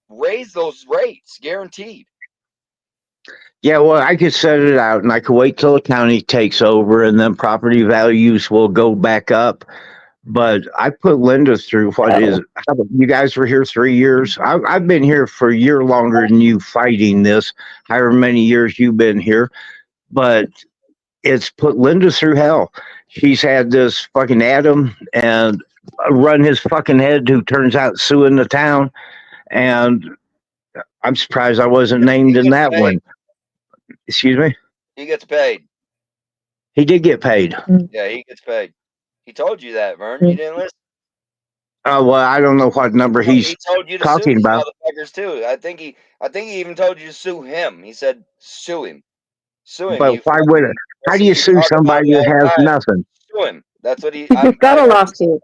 raise those rates, guaranteed. Yeah, well, I could set it out and I could wait till the county takes over and then property values will go back up. But I put Linda through you guys were here 3 years. I've been here for a year longer than you fighting this, however many years you've been here. But it's put Linda through hell. She's had this fucking Adam and run his fucking head who turns out suing the town. And I'm surprised I wasn't named in that one. Excuse me? He gets paid. He did get paid. Yeah, he gets paid. He told you that, Vern. You didn't listen. Oh, well, I don't know what number he's told you to talking sue these about. motherfuckers too. I think he even told you to sue him. He said sue him. Sue him. But how do you sue somebody that has nothing? Sue him. That's what he got a lawsuit.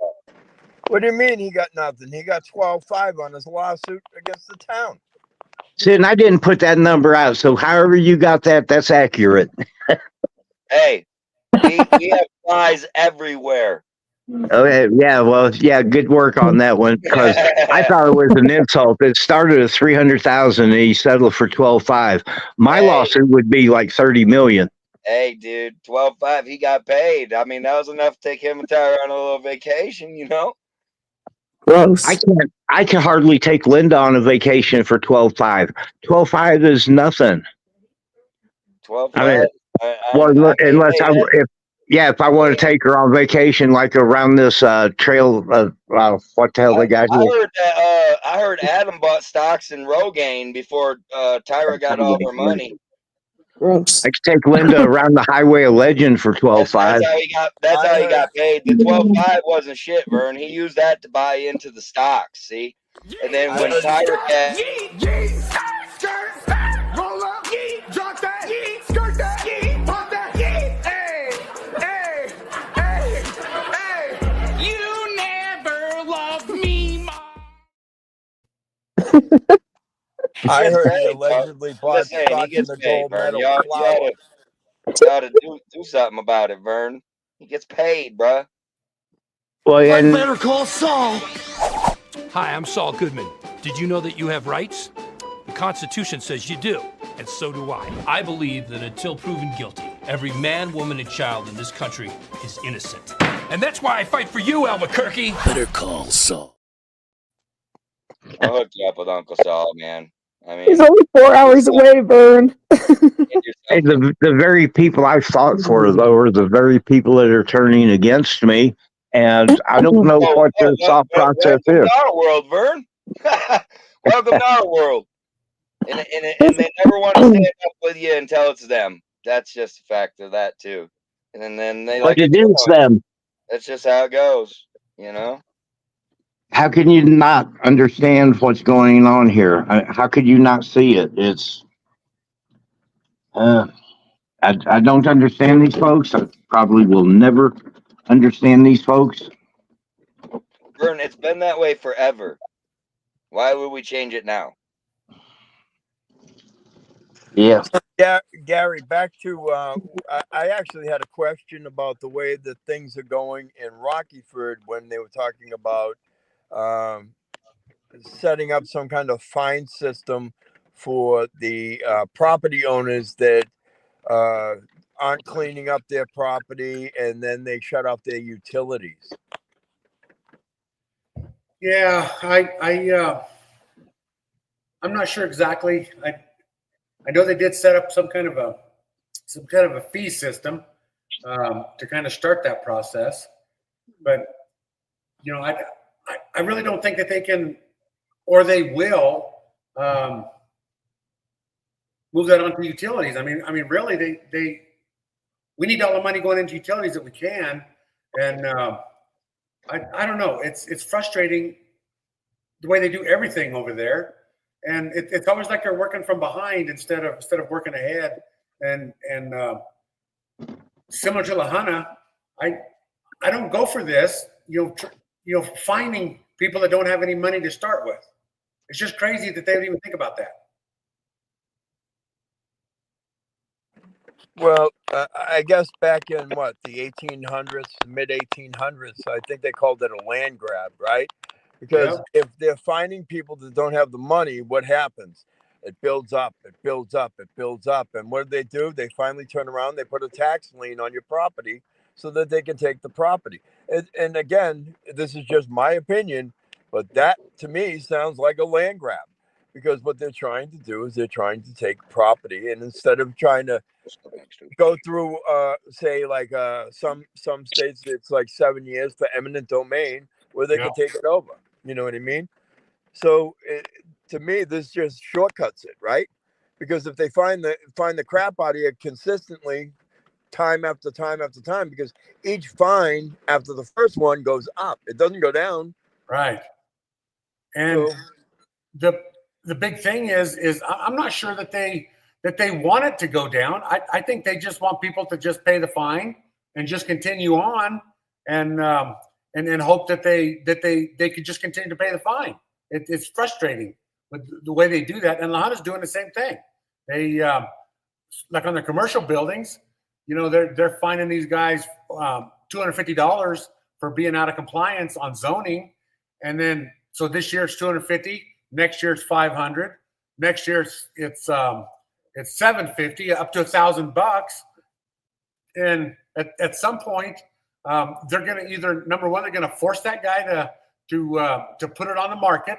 What do you mean he got nothing? He got 12.5 on his lawsuit against the town. See, and I didn't put that number out, so however you got that, that's accurate. Hey, we have flies everywhere. Okay, yeah, well, yeah, good work on that one because I thought it was an insult. It started at 300,000 and he settled for 12.5. My lawsuit would be like 30 million. Hey, dude, 12.5. He got paid. I mean, that was enough to take him and Tyra on a little vacation, you know. Gross. I can hardly take Linda on a vacation for 12.5. 12.5 is nothing. 12.5. I mean, if I want to take her on vacation, like around this trail, what the hell they got here? I heard Adam bought stocks in Rogaine before Tyra got all her money. Gross. I could take Linda around the Highway of Legend for 12.5. That's how he got paid. The 12.5 wasn't shit, Vern. He used that to buy into the stocks, see? And then when Tyra got... Roll up, drop that, skirt that, pop that, hey, you never loved me, Mom. I heard he allegedly bought stock in the gold medal flower. You ought to do something about it, Vern. He gets paid, bruh. Well, and Better call Saul. Hi, I'm Saul Goodman. Did you know that you have rights? The Constitution says you do, and so do I. I believe that until proven guilty, every man, woman, and child in this country is innocent. And that's why I fight for you, Albuquerque. Better call Saul. I'll hook you up with Uncle Saul, man. I mean, he's only 4 hours away, Vern. Hey, the very people I fought for, though, are the very people that are turning against me, and I don't know what their thought process is. Welcome to our world, Vern. Welcome to our world. And they never want to stand up with you until it's them. That's just a fact of that, too. And then they like it is them. That's just how it goes, you know? How can you not understand what's going on here? How could you not see it? It's I don't understand these folks. I probably will never understand these folks. Vern, it's been that way forever. Why would we change it now? Yeah. Yeah, Gary, back to I actually had a question about the way that things are going in Rockyford when they were talking about setting up some kind of fine system for the property owners that aren't cleaning up their property and then they shut off their utilities. Yeah, I'm not sure exactly. I know they did set up some kind of a fee system to kind of start that process, but you know, I really don't think that they can, or they will, move that onto utilities. I mean, really, we need all the money going into utilities that we can, and I don't know. It's frustrating the way they do everything over there, and it's always like they're working from behind instead of working ahead. And similar to Lahana, I don't go for this. Finding people that don't have any money to start with. It's just crazy that they don't even think about that. Well, I guess back in the 1800s, mid 1800s, I think they called it a land grab, right? Because if they're finding people that don't have the money, what happens? It builds up, it builds up, it builds up. And what do? They finally turn around, they put a tax lien on your property so that they can take the property. And again, this is just my opinion, but that to me sounds like a land grab, because what they're trying to do is they're trying to take property, and instead of trying to go through, say, like some states, it's like 7 years for eminent domain where they can take it over. You know what I mean? So to me, this just shortcuts it, right? Because if they find the crap out of you consistently, time after time after time, because each fine after the first one goes up, it doesn't go down. Right. And so, the big thing is I'm not sure that they want it to go down. I think they just want people to just pay the fine and just continue on, and then hope that they could just continue to pay the fine. It's frustrating with the way they do that. And Lahana's doing the same thing. They like on the commercial buildings, they're fining these guys $250 for being out of compliance on zoning, and then so this year it's $250. Next year it's $500. Next year it's $750, up to $1,000. And at some point, they're going to either, number one, they're going to force that guy to put it on the market,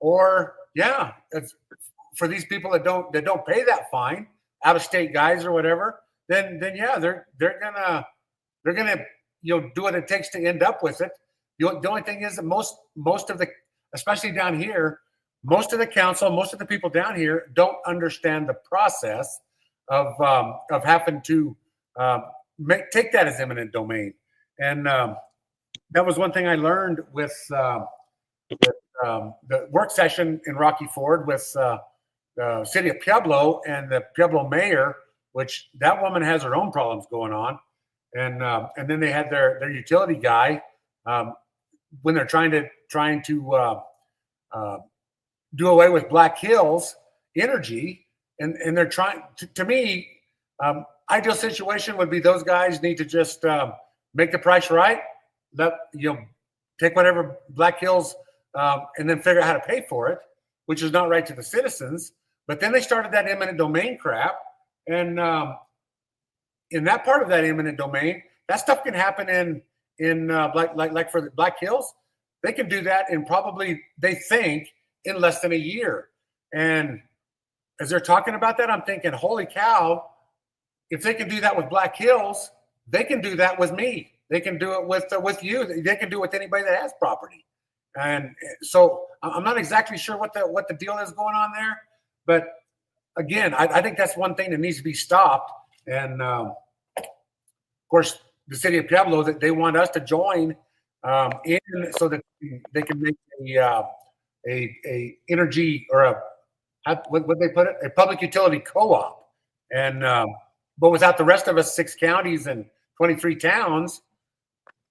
or it's for these people that don't pay that fine, out of state guys or whatever. Then they're gonna do what it takes to end up with it. The only thing is that most of the, especially down here, most of the council, most of the people down here don't understand the process of having to take that as eminent domain. And that was one thing I learned with the work session in Rocky Ford with the city of Pueblo and the Pueblo mayor, which that woman has her own problems going on. And then they had their utility guy when they're trying to do away with Black Hills Energy, and they're trying to me, ideal situation would be those guys need to just make the price right, take whatever Black Hills and then figure out how to pay for it, which is not right to the citizens. But then they started that eminent domain crap, and in that part of that eminent domain, that stuff can happen in like for the Black Hills, they can do that in probably, they think, in less than a year. And as they're talking about that, I'm thinking, holy cow, if they can do that with Black Hills, they can do that with me. They can do it with you. They can do it with anybody that has property. And so I'm not exactly sure what the deal is going on there. But again, I think that's one thing that needs to be stopped. And of course, the city of Pueblo, that they want us to join in so that they can make a energy, or what they put it, a public utility co-op. And but without the rest of us 6 counties and 23 towns,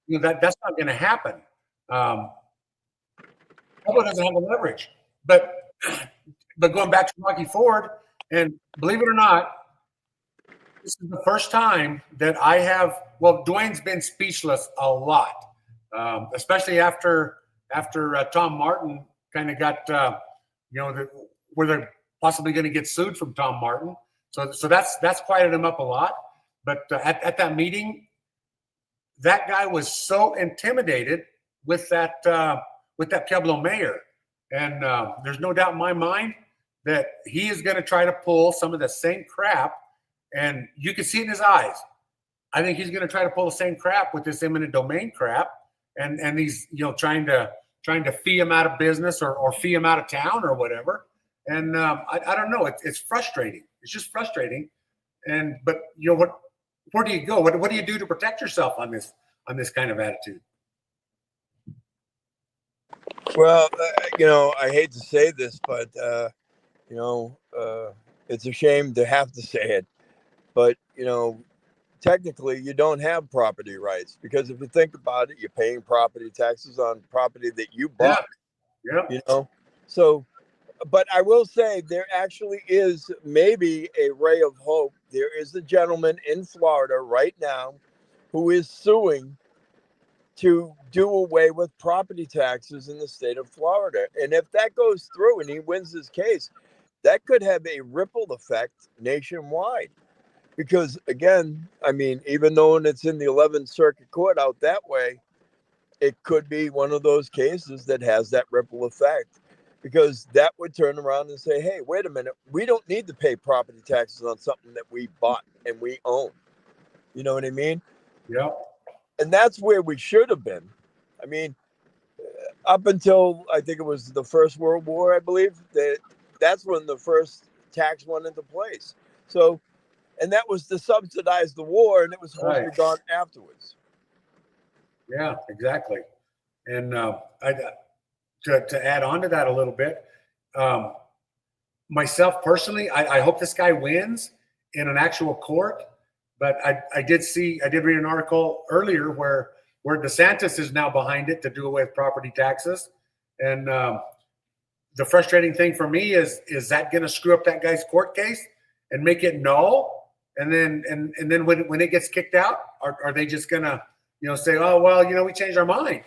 that's not going to happen. Pueblo doesn't have the leverage. But going back to Rocky Ford, and believe it or not, this is the first time that I have. Well, Dwayne's been speechless a lot, especially after Tom Martin kind of got, where they're possibly going to get sued from Tom Martin. So that's quieted him up a lot. But at that meeting, that guy was so intimidated with that Pueblo mayor, and there's no doubt in my mind that he is going to try to pull some of the same crap, and you can see it in his eyes. I think he's going to try to pull the same crap with this eminent domain crap, and he's trying to fee him out of business or fee him out of town or whatever. And I don't know. It's frustrating. It's just frustrating. But you know what? Where do you go? What do you do to protect yourself on this kind of attitude? Well, you know, I hate to say this, but you know, it's a shame to have to say it, but you know, technically you don't have property rights, because if you think about it, you're paying property taxes on property that you bought. Yeah. You know, so, but I will say there actually is maybe a ray of hope. There is a gentleman in Florida right now who is suing to do away with property taxes in the state of Florida. And if that goes through and he wins his case, that could have a ripple effect nationwide. Because again, I mean, even though it's in the 11th Circuit Court out that way, it could be one of those cases that has that ripple effect. Because that would turn around and say, hey, wait a minute, we don't need to pay property taxes on something that we bought and we own. You know what I mean? Yeah. And that's where we should have been. I mean, up until I think it was the First World War, I believe, that's when the first tax went into place. So, and that was to subsidize the war, and it was supposed to be gone afterwards. Yeah, exactly. And to add on to that a little bit, myself personally, I hope this guy wins in an actual court. But I did read an article earlier where DeSantis is now behind it to do away with property taxes. And the frustrating thing for me is that going to screw up that guy's court case and make it null? And then when it gets kicked out, are they just going to, you know, say, oh, well, you know, we changed our mind?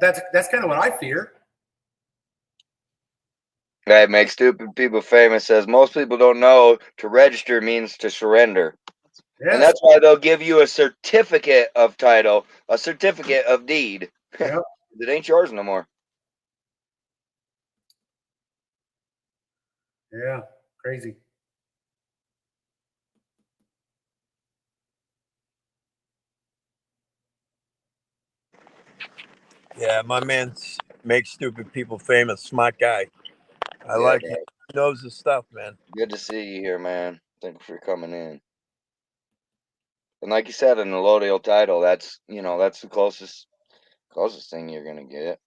That's kind of what I fear. That makes stupid people famous. Says most people don't know to register means to surrender. Yes. And that's why they'll give you a certificate of title, a certificate of deed. Yep. It ain't yours no more. Yeah, crazy. Yeah, my man makes stupid people famous. Smart guy. I like him. He knows his stuff, man. Good to see you here, man. Thank you for coming in. And like you said, an allodial title, that's, you know, that's the closest thing you're gonna get.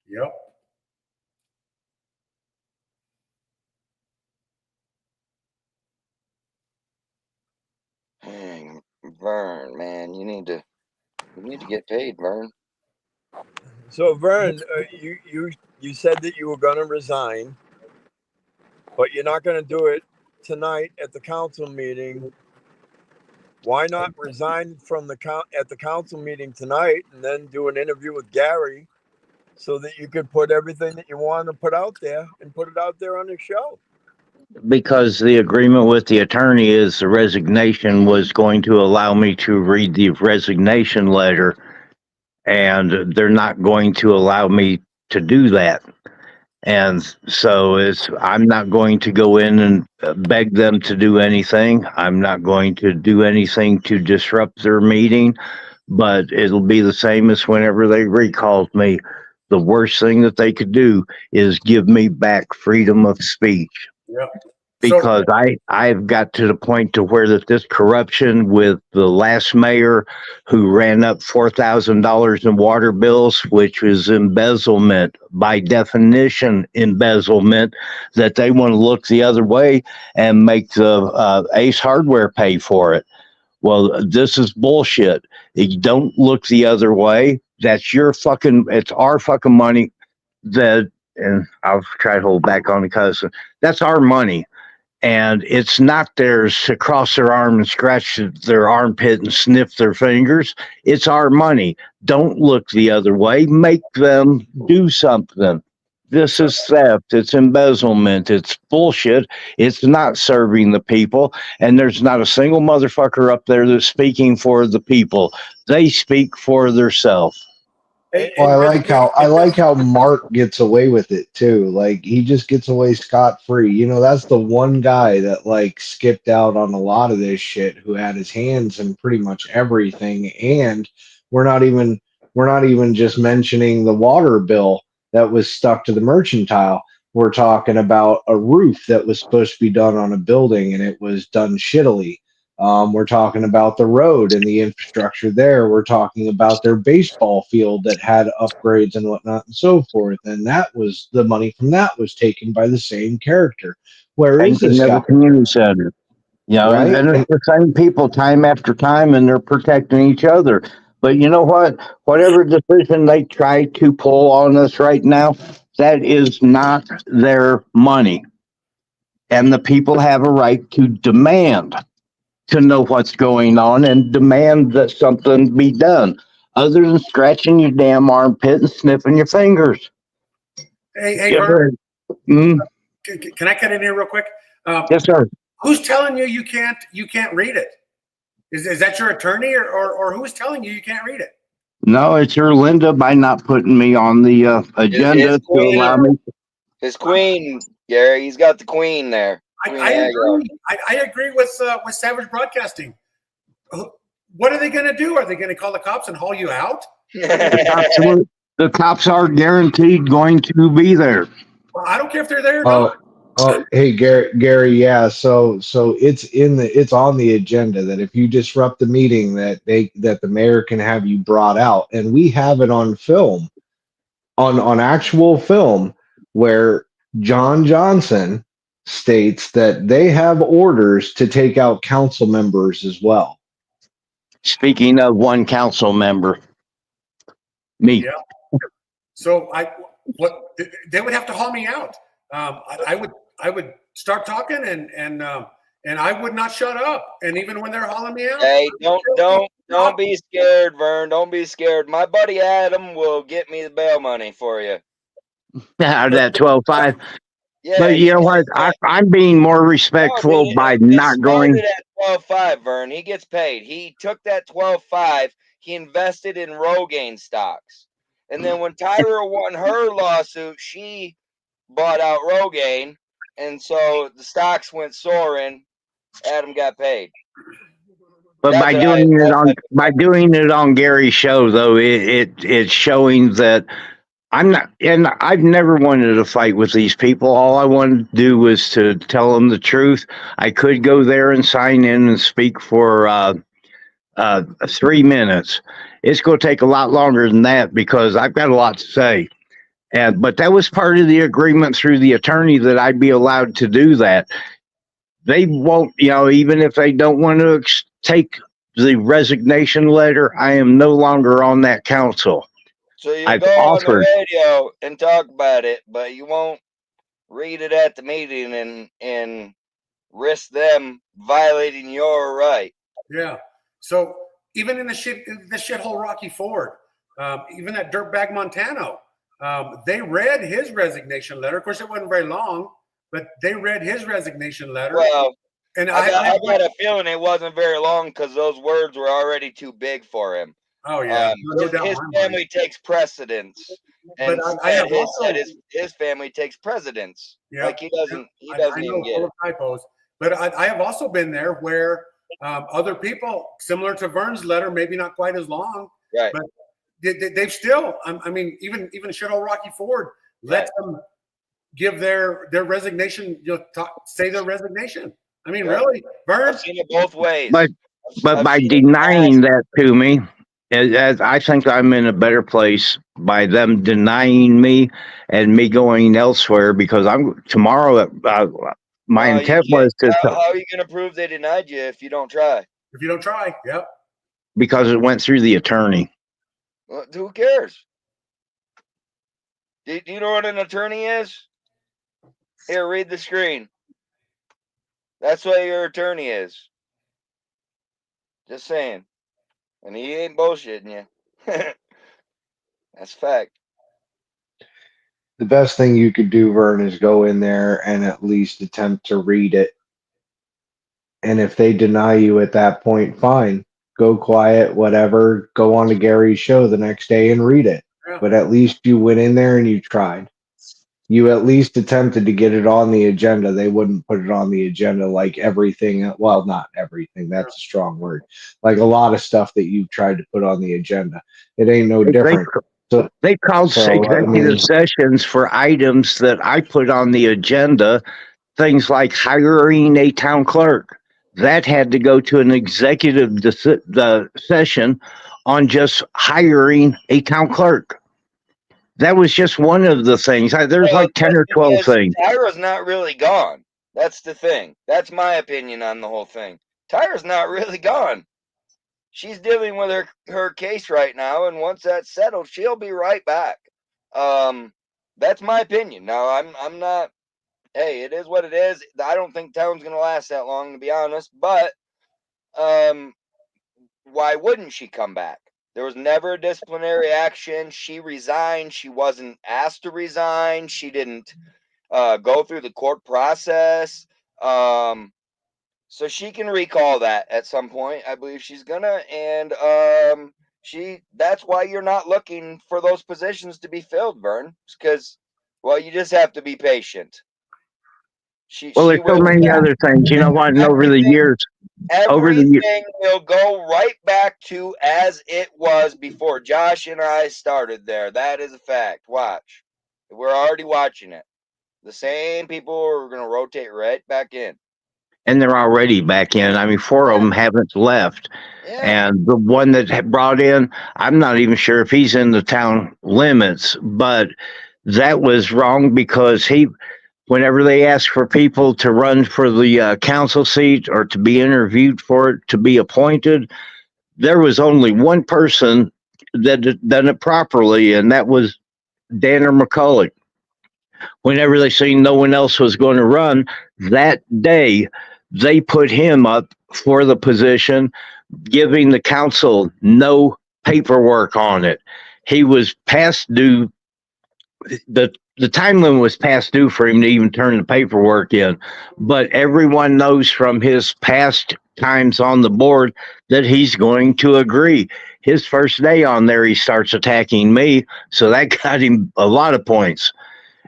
Yep. Dang, Vern, man, you need to get paid, Vern. So Vern, you said that you were going to resign, but you're not going to do it tonight at the council meeting. Why not resign from at the council meeting tonight and then do an interview with Gary so that you could put everything that you want to put out there and put it out there on the show? Because the agreement with the attorney is the resignation was going to allow me to read the resignation letter, and they're not going to allow me to do that. And so I'm not going to go in and beg them to do anything. I'm not going to do anything to disrupt their meeting, but it'll be the same as whenever they recalled me. The worst thing that they could do is give me back freedom of speech. Yep. Because I've got to the point to where that this corruption with the last mayor who ran up $4,000 in water bills, which was embezzlement, by definition embezzlement, that they want to look the other way and make the Ace Hardware pay for it. Well, this is bullshit. You don't look the other way. That's it's our fucking money and I'll try to hold back on because that's our money. And it's not theirs to cross their arm and scratch their armpit and sniff their fingers. It's our money. Don't look the other way. Make them do something. This is theft. It's embezzlement. It's bullshit. It's not serving the people. And there's not a single motherfucker up there that's speaking for the people. They speak for themselves. Well, I like how Mark gets away with it too. Like he just gets away scot-free. You know, that's the one guy that like skipped out on a lot of this shit, who had his hands in pretty much everything. And we're not even just mentioning the water bill that was stuck to the mercantile. we're talking about a roof that was supposed to be done on a building and it was done shittily. We're talking about the road and the infrastructure there. We're talking about their baseball field that had upgrades and whatnot and so forth. And that was the money from that was taken by the same character. Where is this Thinking of guy? the community center. You know, Right? and it's the same people time after time, and they're protecting each other. But you know what? Whatever decision they try to pull on us right now, that is not their money. And the people have a right to demand to know what's going on and demand that something be done, other than scratching your damn armpit and sniffing your fingers. Hey, Yeah, Vern, Mm, can I cut in here real quick? yes, sir. Who's telling you you can't read it? Is that your attorney or who's telling you can't read it? No, it's your Linda by not putting me on the agenda to allow me. His queen, Gary. He's got the queen there. I agree. I agree with Savage Broadcasting. What are they going to do? Are they going to call the cops and haul you out? The cops are guaranteed going to be there. Well, I don't care if they're there or not. Hey, Gary, yeah. So it's on the agenda that if you disrupt the meeting, that the mayor can have you brought out, and we have it on film, on actual film, where John Johnson states that they have orders to take out council members as well. Speaking of one council member, me. Yeah. So they would have to haul me out. I would start talking and I would not shut up. And even when they're hauling me out. Hey, don't be scared, Vern. Don't be scared. My buddy Adam will get me the bail money for you. Out of that 12.5. Yeah, But you know what? I'm being more respectful by not going. At 12.5, Vern. He gets paid. He took that 12.5. He invested in Rogaine stocks. And then when Tyra won her lawsuit, she bought out Rogaine. And so the stocks went soaring. Adam got paid. But by doing it on Gary's show, though, it's showing that I'm not, and I've never wanted to fight with these people. All I wanted to do was to tell them the truth. I could go there and sign in and speak for 3 minutes. It's going to take a lot longer than that because I've got a lot to say. But that was part of the agreement through the attorney that I'd be allowed to do that. They won't, even if they don't want to take the resignation letter, I am no longer on that council. So you go on the radio and talk about it, but you won't read it at the meeting and risk them violating your right. Yeah. So even in the shithole Rocky Ford, even that dirtbag Montano, they read his resignation letter. Of course, it wasn't very long, but they read his resignation letter. Well, and I got a feeling it wasn't very long because those words were already too big for him. Oh yeah, his family takes precedence, and his family takes precedence. Yeah, like he doesn't even get it. Typos. But I have also been there where other people, similar to Vern's letter, maybe not quite as long, right? But they've still. I mean, even shithole Rocky Ford let them give their resignation. Say their resignation. I mean, really, Vern. I've seen it both ways. But by denying that to me, as I think I'm in a better place by them denying me and me going elsewhere because tomorrow. My intent was to. How are you going to prove they denied you if you don't try? If you don't try, yep. Because it went through the attorney. Well, who cares? Do you know what an attorney is? Here, read the screen. That's what your attorney is. Just saying. And he ain't bullshitting you. That's fact. The best thing you could do, Vern, is go in there and at least attempt to read it. And if they deny you at that point, fine. Go quiet, whatever. Go on to Gary's show the next day and read it. Yeah. But at least you went in there and you tried. You at least attempted to get it on the agenda. They wouldn't put it on the agenda like everything. Well, not everything. That's a strong word. Like a lot of stuff that you've tried to put on the agenda. It ain't no different. So They called So, I executive mean- sessions for items that I put on the agenda, things like hiring a town clerk. That had to go to an executive the session on just hiring a town clerk. That was just one of the things. There's like 10 or 12 Because things. Tyra's not really gone. That's the thing. That's my opinion on the whole thing. Tyra's not really gone. She's dealing with her case right now, and once that's settled, she'll be right back. That's my opinion. Now, I'm not. Hey, it is what it is. I don't think town's gonna last that long, to be honest. But why wouldn't she come back? There was never a disciplinary action. She resigned. She wasn't asked to resign. She didn't go through the court process. So she can recall that at some point. I believe she's gonna, and that's why you're not looking for those positions to be filled, Vern. Because, well, you just have to be patient. Well, there's so many other things. You know what? And over the years, everything will go right back to as it was before Josh and I started there. That is a fact. Watch. We're already watching it. The same people are going to rotate right back in. and they're already back in. I mean, 4 of them haven't left. And the one that had brought in, I'm not even sure if he's in the town limits, but that was wrong because whenever they asked for people to run for the council seat or to be interviewed for it, to be appointed, there was only one person that had done it properly, and that was Danner McCulloch. Whenever they seen no one else was going to run, that day they put him up for the position, giving the council no paperwork on it. He was past due. The time limit was past due for him to even turn the paperwork in. But everyone knows from his past times on the board that he's going to agree. His first day on there, he starts attacking me. So that got him a lot of points.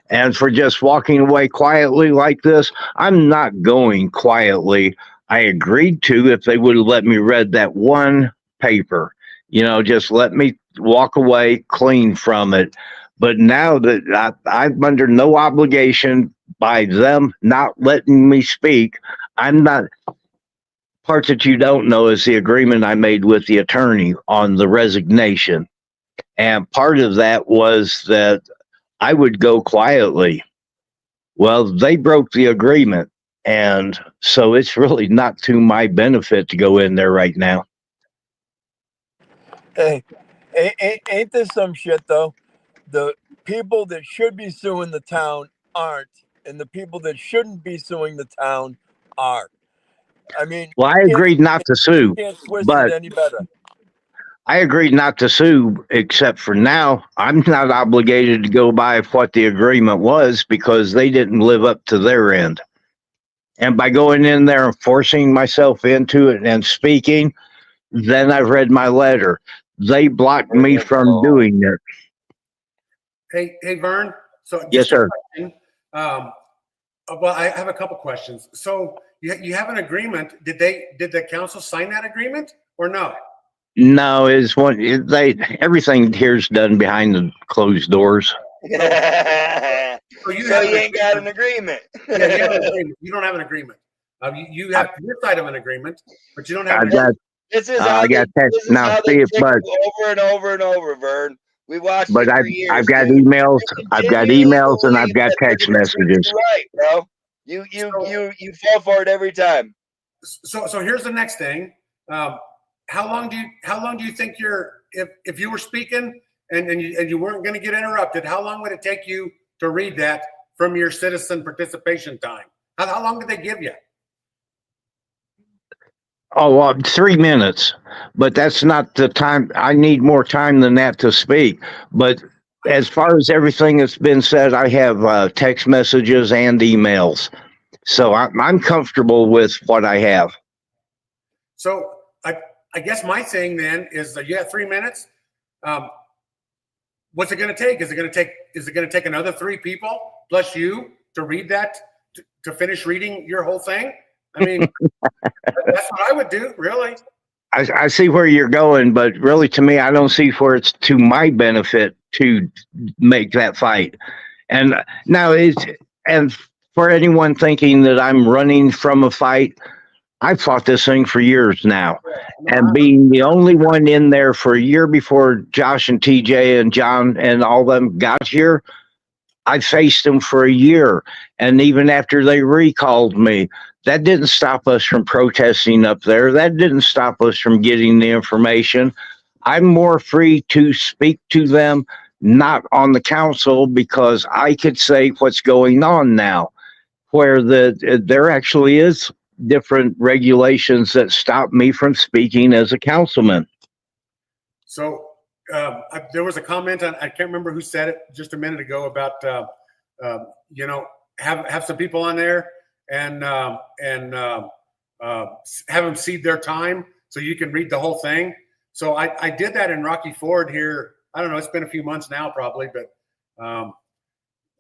And for just walking away quietly like this, I'm not going quietly. I agreed to if they would have let me read that one paper. Just let me walk away clean from it. But now that I'm under no obligation by them not letting me speak, I'm not. Part that you don't know is the agreement I made with the attorney on the resignation. And part of that was that I would go quietly. Well, they broke the agreement. And so it's really not to my benefit to go in there right now. Hey, ain't this some shit though? The people that should be suing the town aren't, and the people that shouldn't be suing the town are. I mean, well, I agreed not to sue, can't twist but it any better. I agreed not to sue, except for now. I'm not obligated to go by what the agreement was because they didn't live up to their end. And by going in there and forcing myself into it and speaking, then I've read my letter. They blocked me from doing it. Hey, Vern. So Yes, sir. Well, I have a couple questions. So you have an agreement. Did the council sign that agreement or no? No, everything here's done behind the closed doors. So you ain't got an agreement. Yeah, you have an agreement. You don't have an agreement. You have your side of an agreement, but you don't have. This is how I got text now. See it, but over and over and over, Vern. We watched. But it for years, I've got dude. emails. I've got emails, and I've got text messages. Right, bro. You fall for it every time. So here's the next thing. How long do you think if you were speaking and you weren't going to get interrupted, how long would it take you to read that from your citizen participation time? How long did they give you? Oh, 3 minutes, but that's not the time. I need more time than that to speak. But as far as everything that's been said, I have text messages and emails. So I'm comfortable with what I have. So I guess my thing then is that you have 3 minutes. What's it going to take? Is it going to take another 3 people plus you to read that, to finish reading your whole thing? I mean, that's what I would do, really. I see where you're going, but really to me, I don't see where it's to my benefit to make that fight. And now and for anyone thinking that I'm running from a fight, I've fought this thing for years now. And being the only one in there for a year before Josh and TJ and John and all them got here, I faced them for a year. And even after they recalled me, that didn't stop us from protesting up there. That didn't stop us from getting the information. I'm more free to speak to them, not on the council, because I could say what's going on now, where there actually is different regulations that stop me from speaking as a councilman. So there was a comment on, I can't remember who said it just a minute ago about, have some people on there and have them cede their time so you can read the whole thing. So I did that in Rocky Ford here. I don't know, it's been a few months now probably, but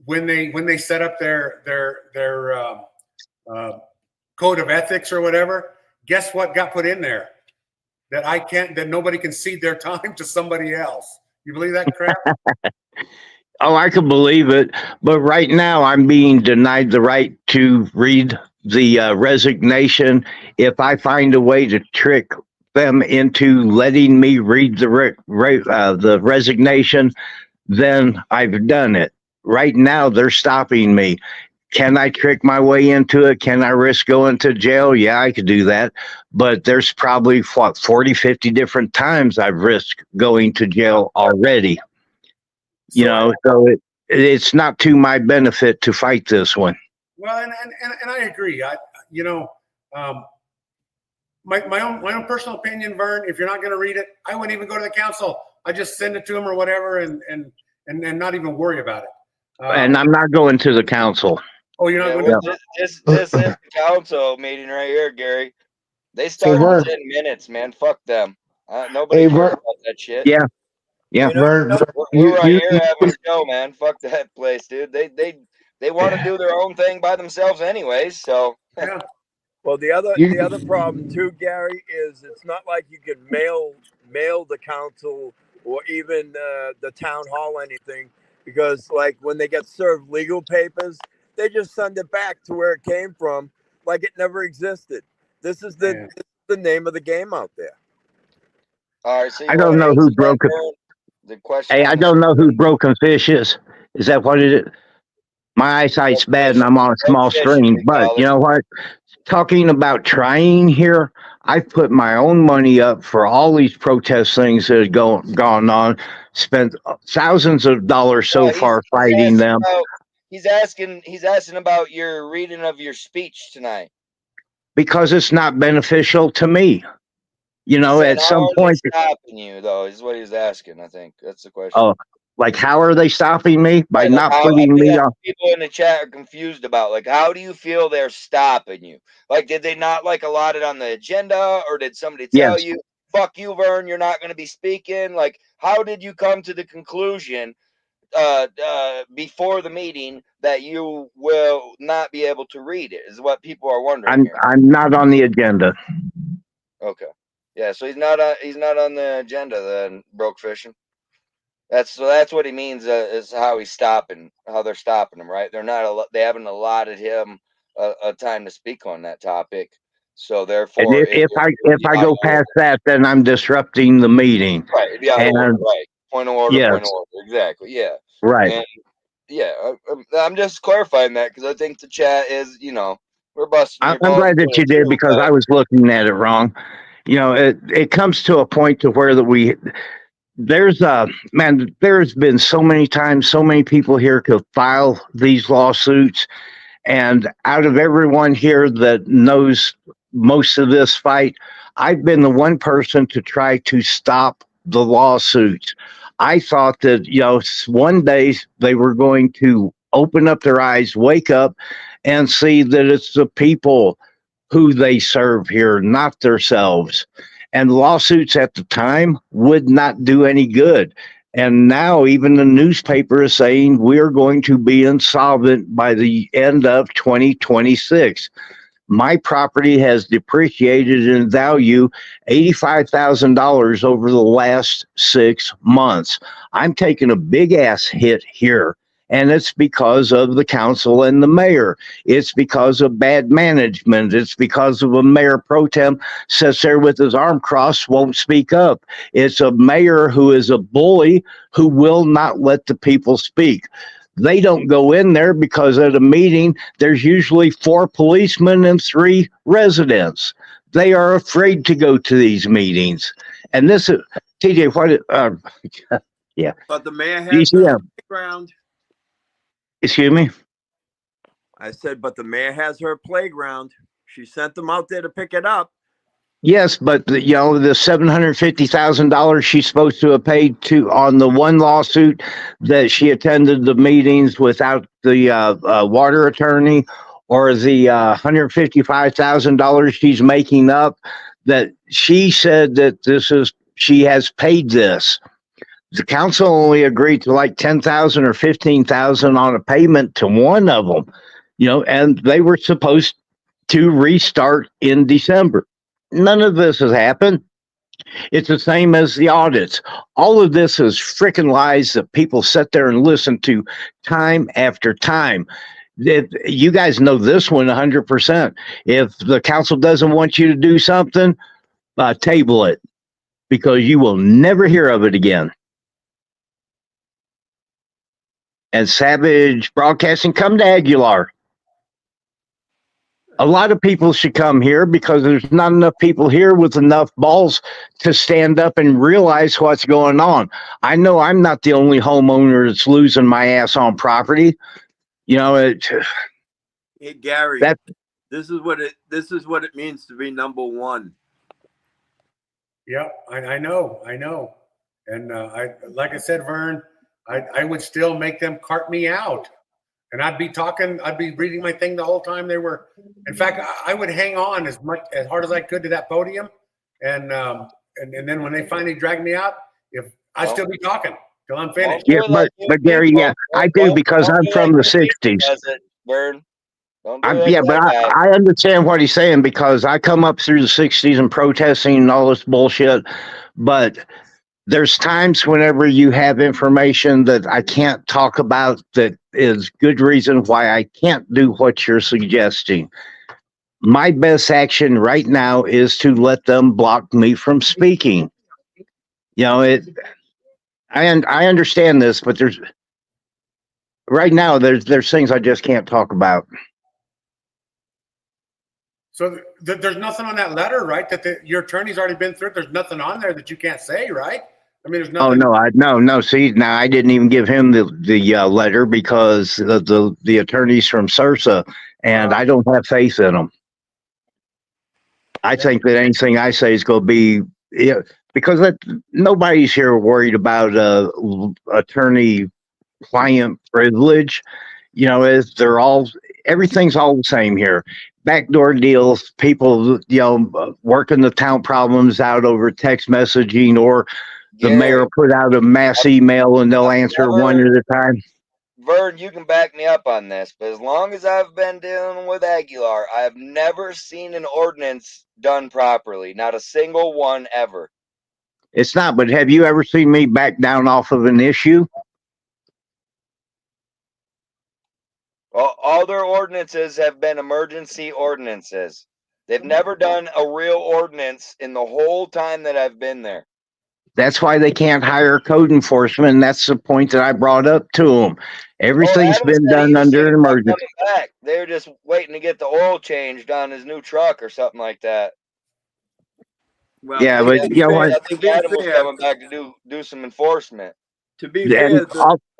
when they set up their code of ethics or whatever, guess what got put in there? That nobody can cede their time to somebody else. You believe that crap? Oh, I can believe it. But right now I'm being denied the right to read the resignation. If I find a way to trick them into letting me read the resignation, then I've done it. Right now they're stopping me. Can I trick my way into it? Can I risk going to jail? Yeah, I could do that. But there's probably 40, 50 different times I've risked going to jail already. So it's not to my benefit to fight this one. Well, and I agree. My own personal opinion, Vern, if you're not going to read it, I wouldn't even go to the council. I just send it to them or whatever and not even worry about it. And I'm not going to the council. Oh, you're not going to this is the council meeting right here, Gary. They started in 10 minutes, man. Fuck them. Nobody cares about that shit. Yeah. Yeah. We're right here having a show, man. Fuck that place, dude. They want to do their own thing by themselves anyways, so yeah. Well, the other problem too, Gary, is it's not like you can mail the council or even the town hall anything, because like when they get served legal papers, they just send it back to where it came from, like it never existed. This is the name of the game out there. All right, so I don't know who broke it. The question. Hey, I don't know who Broken Fish is. Is that what it is? My eyesight's bad and I'm on a small screen, but you know what? Talking about trying here, I put my own money up for all these protest things that have gone on, spent thousands of dollars so far fighting them. He's asking about your reading of your speech tonight. Because it's not beneficial to me. At some point. Stopping you, though, is what he's asking, I think. That's the question. Oh, like how are they stopping me? By not putting me on. People in the chat are confused about, like, how do you feel they're stopping you? Like, did they not, allot it on the agenda? Or did somebody tell you, fuck you, Vern, you're not going to be speaking? Like, how did you come to the conclusion before the meeting that you will not be able to read it, is what people are wondering. I'm not on the agenda. Okay. Yeah, so he's not on the agenda then, Broke Fishing. That's what he means is how they're stopping him, right? They haven't allotted him a time to speak on that topic. So therefore, and if I go past that, then I'm disrupting the meeting. Right. Yeah. Right. Point of order. Yes. Point of order. Exactly. Yeah. Right. And yeah, I'm just clarifying that because I think the chat is, we're busting. I'm glad that you did, because I was looking at it wrong. It comes to a point to where there's been so many times, so many people here to file these lawsuits, and out of everyone here that knows most of this fight, I've been the one person to try to stop the lawsuits. I thought that, one day they were going to open up their eyes, wake up, and see that it's the people who they serve here, not themselves. And lawsuits at the time would not do any good. And now even the newspaper is saying we're going to be insolvent by the end of 2026. My property has depreciated in value $85,000 over the last 6 months. I'm taking a big ass hit here. And it's because of the council and the mayor. It's because of bad management. It's because of a mayor pro tem sits there with his arm crossed, won't speak up. It's a mayor who is a bully who will not let the people speak. They don't go in there because at a meeting, there's usually 4 policemen and 3 residents. They are afraid to go to these meetings. And this is, TJ, what, yeah. But the mayor has DCM. her playground. Excuse me? I said, but the mayor has her playground. She sent them out there to pick it up. Yes, but the $750,000 she's supposed to have paid to on the one lawsuit that she attended the meetings without the water attorney, or the $155,000 she's making up, that she said that she has paid this. The council only agreed to like $10,000 or $15,000 on a payment to one of them, and they were supposed to restart in December. None of this has happened. It's the same as the audits. All of this is freaking lies that people sit there and listen to time after time. You guys know this one 100%. If the council doesn't want you to do something, table it, because you will never hear of it again. And Savage Broadcasting, come to Aguilar. A lot of people should come here because there's not enough people here with enough balls to stand up and realize what's going on. I know I'm not the only homeowner that's losing my ass on property. Hey Gary, this is what it means to be number one. Yep, I know. And like I said, Vern, I would still make them cart me out. And I'd be reading my thing the whole time they were. In fact, I would hang on as hard as I could to that podium. And then when they finally dragged me out, I'd still be talking till I'm finished. Yeah, but Gary, I do, because I'm from the 60s. I understand what he's saying, because I come up through the 60s and protesting and all this bullshit. But there's times whenever you have information that I can't talk about that is good reason why I can't do what you're suggesting. My best action right now is to let them block me from speaking. I understand this, but there's things I just can't talk about. So there's nothing on that letter, right? That your attorney's already been through it. There's nothing on there that you can't say, right? I mean, there's nothing. Oh no! See, now I didn't even give him the letter because the attorney's from Sursa, and I don't have faith in them. I think that anything I say is going to be, because nobody's here worried about attorney-client privilege. Everything's all the same here. Backdoor deals, people working the town problems out over text messaging, or the mayor put out a mass email and they'll answer one at a time. Vern, you can back me up on this, but as long as I've been dealing with Aguilar, I have never seen an ordinance done properly. Not a single one ever. It's not, but have you ever seen me back down off of an issue? All their ordinances have been emergency ordinances. They've never done a real ordinance in the whole time that I've been there. That's why they can't hire code enforcement. And that's the point that I brought up to them. Everything's been done under an emergency. They were just waiting to get the oil changed on his new truck or something like that. Well, yeah, but you know what? I think Adam was coming back to do some enforcement. To be fair,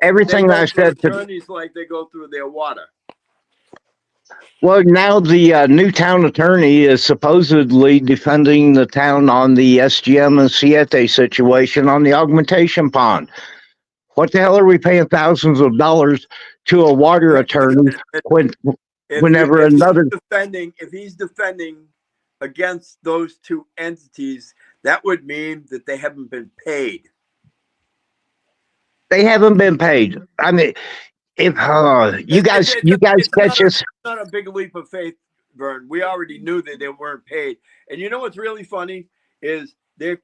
everything that I said to attorneys, like they go through their water. Well, now the new town attorney is supposedly defending the town on the SGM and Siete situation on the augmentation pond. What the hell are we paying thousands of dollars to a water attorney if he's defending against those two entities, that would mean that they haven't been paid. They haven't been paid. I mean, if you guys catch us. It's not a big leap of faith Vern, we already knew that they weren't paid. And you know what's really funny is they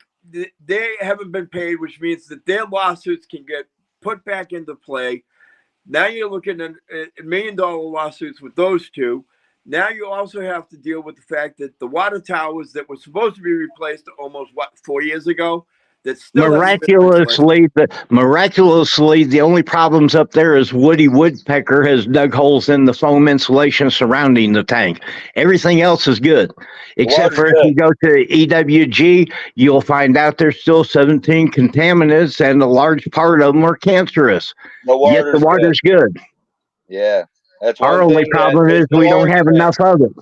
haven't been paid, which means that their lawsuits can get put back into play. Now you're looking at $1 million lawsuits with those two. Now you also have to deal with the fact that the water towers that were supposed to be replaced almost 4 years ago, that still Miraculously, the only problems up there is Woody Woodpecker has dug holes in the foam insulation surrounding the tank. Everything else is good, except for if you go to EWG, you'll find out there's still 17 contaminants, and a large part of them are cancerous. Yet the water's good. Yeah, that's our only problem is we don't have enough of it.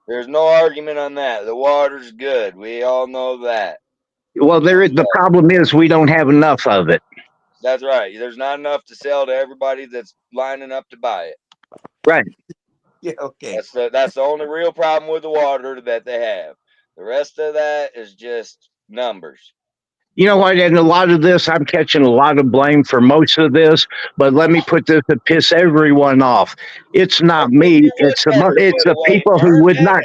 There's no argument on that. The water's good. We all know that. Well, the problem is we don't have enough of it. That's right. There's not enough to sell to everybody that's lining up to buy it. Right. Yeah. Okay. That's the only real problem with the water that they have. The rest of that is just numbers. You know what? And a lot of this, I'm catching a lot of blame for most of this. But let me put this to piss everyone off. It's not me. It's the people who would not.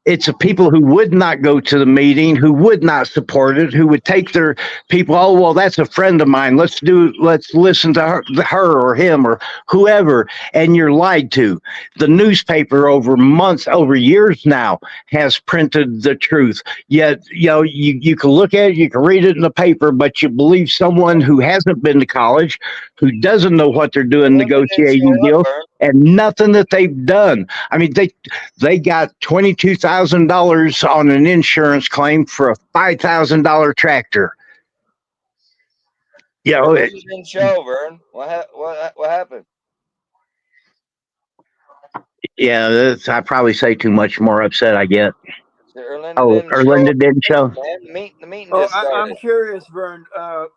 It's the people who would not go to the meeting, who would not support it, who would take their people. Oh, well, that's a friend of mine. Let's listen to her or him or whoever. And you're lied to. The newspaper over months, over years now has printed the truth. Yet, you can look at it, you can read it in the paper, but you believe someone who hasn't been to college, who doesn't know what they're doing negotiating deals, and nothing that they've done. I mean, they got $22,000 on an insurance claim for a $5,000 tractor. You didn't show, Vern. What happened? Yeah, I probably say too much, more upset I get. Erlinda didn't show. The meeting I'm curious, Vern.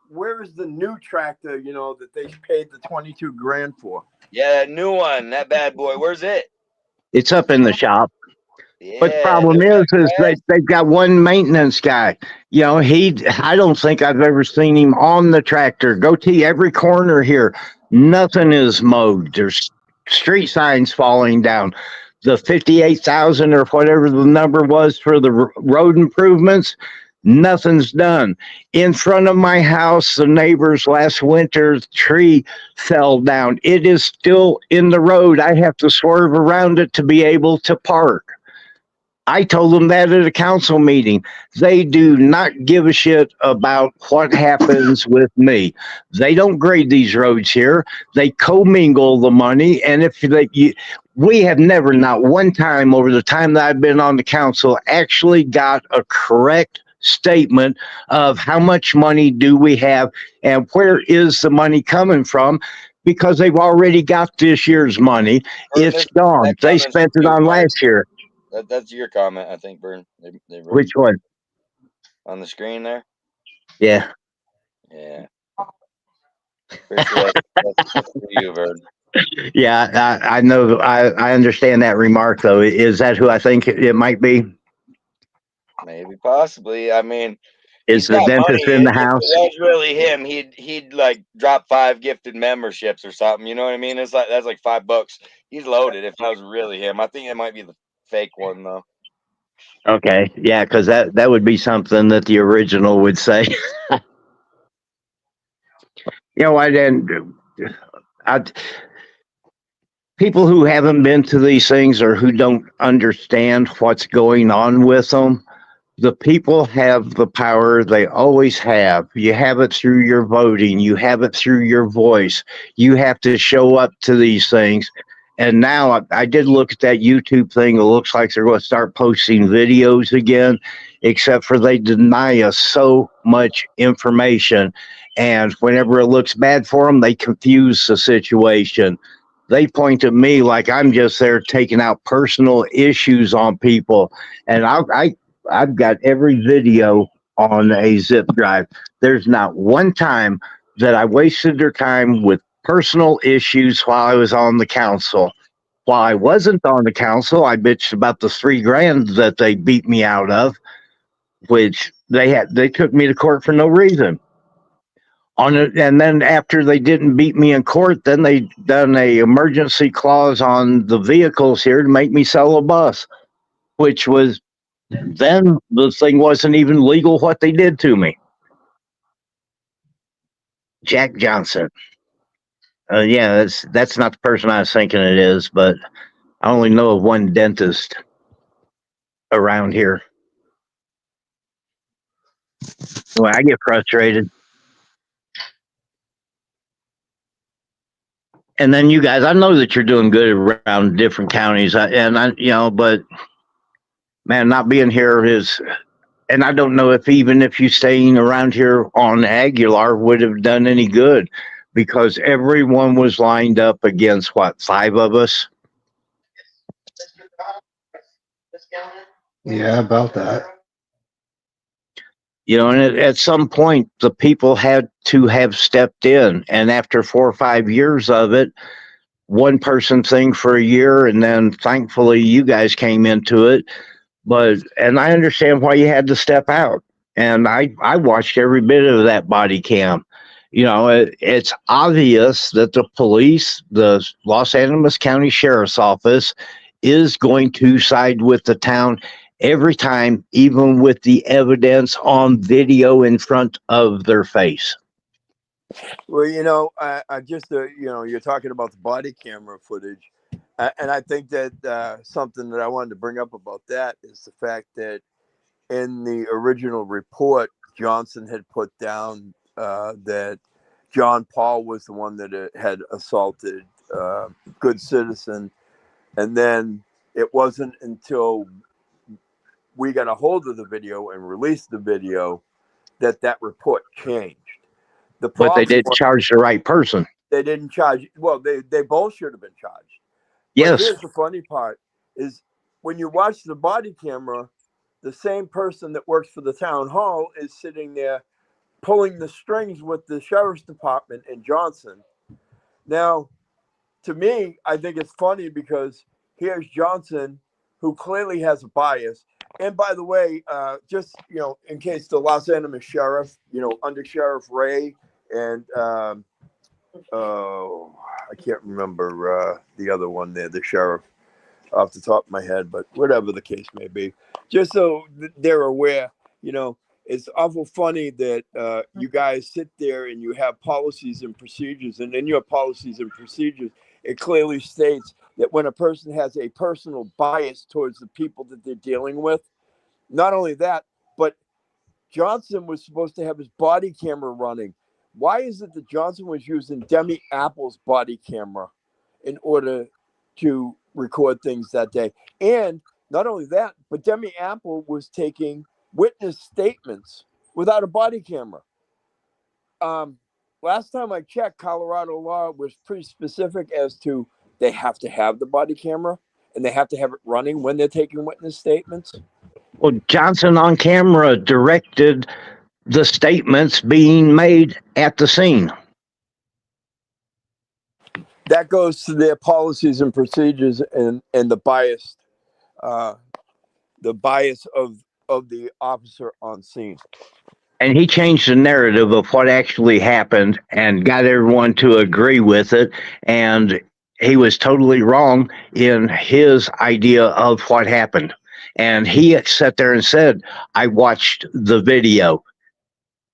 Where is the new tractor? That they paid the $22,000 for. Yeah, that new one, that bad boy. Where's it? It's up in the shop. Yeah, but the problem is they've got one maintenance guy. I don't think I've ever seen him on the tractor. Go to every corner here. Nothing is mowed. There's street signs falling down. The 58,000 or whatever the number was for the road improvements, nothing's done. In front of my house, the neighbor's last winter tree fell down. It is still in the road. I have to swerve around it to be able to park. I told them that at a council meeting. They do not give a shit about what happens with me. They don't grade these roads here. They commingle the money. And we have never, not one time over the time that I've been on the council, actually got a correct statement of how much money do we have and where is the money coming from, because they've already got this year's money. It's gone. They spent it on last year. That's your comment, I think, Vern. They Which one? On the screen there? Yeah. Yeah. Pretty sure that's for you, Vern. Yeah, I know. I understand that remark, though. Is that who I think it might be? Maybe, possibly. I mean, is the dentist in the house? If that's really him. He'd like drop 5 gifted memberships or something. You know what I mean? That's like $5. He's loaded. If that was really him, I think it might be the fake one though. Okay, yeah, because that would be something that the original would say. People who haven't been to these things or who don't understand what's going on with them, the people have the power. They always have. You have it through your voting. You have it through your voice. You have to show up to these things. And now I did look at that YouTube thing. It looks like they're going to start posting videos again, except for they deny us so much information. And whenever it looks bad for them, they confuse the situation. They point at me like I'm just there taking out personal issues on people. And I've got every video on a zip drive. There's not one time that I wasted their time with personal issues while I was on the council. While I wasn't on the council, I bitched about the $3,000 that they beat me out of, which they took me to court for no reason. And then after they didn't beat me in court, then they done a emergency clause on the vehicles here to make me sell a bus. which was then the thing wasn't even legal what they did to me. Jack Johnson. Yeah, that's not the person I was thinking it is, but I only know of one dentist around here. Well, I get frustrated. And then you guys, I know that you're doing good around different counties, but man, not being here is, and I don't know if even if you staying around here on Aguilar would have done any good, because everyone was lined up against what, 5 of us? Yeah, about that. You know, and at some point, the people had to have stepped in. And after 4 or 5 years of it, one person thing for a year, and then thankfully you guys came into it. And I understand why you had to step out. And I watched every bit of that body cam. You know, it's obvious that the police, the Los Angeles County Sheriff's Office, is going to side with the town every time, even with the evidence on video in front of their face. Well, you know, I just, you're talking about the body camera footage. And I think that something that I wanted to bring up about that is the fact that in the original report, Johnson had put down that John Paul was the one that had assaulted Good Citizen. And then it wasn't until we got a hold of the video and released the video that report changed. But they didn't charge the right person. They didn't charge. Well, they both should have been charged. Yes. But here's the funny part is when you watch the body camera, the same person that works for the town hall is sitting there pulling the strings with the sheriff's department in Johnson. Now, to me, I think it's funny because here's Johnson, who clearly has a bias. And by the way, just, in case the Los Angeles sheriff, Under Sheriff Ray and, I can't remember the other one there, the sheriff off the top of my head, but whatever the case may be, just so they're aware, it's awful funny that you guys sit there and you have policies and procedures, and in your policies and procedures, it clearly states that when a person has a personal bias towards the people that they're dealing with, not only that, but Johnson was supposed to have his body camera running. Why is it that Johnson was using Demi Apple's body camera in order to record things that day? And not only that, but Demi Apple was taking witness statements without a body camera. Last time I checked, Colorado law was pretty specific as to they have to have the body camera and they have to have it running when they're taking witness statements. Well, Johnson on camera directed the statements being made at the scene. That goes to their policies and procedures and the bias of the officer on scene. And he changed the narrative of what actually happened and got everyone to agree with it. And he was totally wrong in his idea of what happened. And he sat there and said, I watched the video.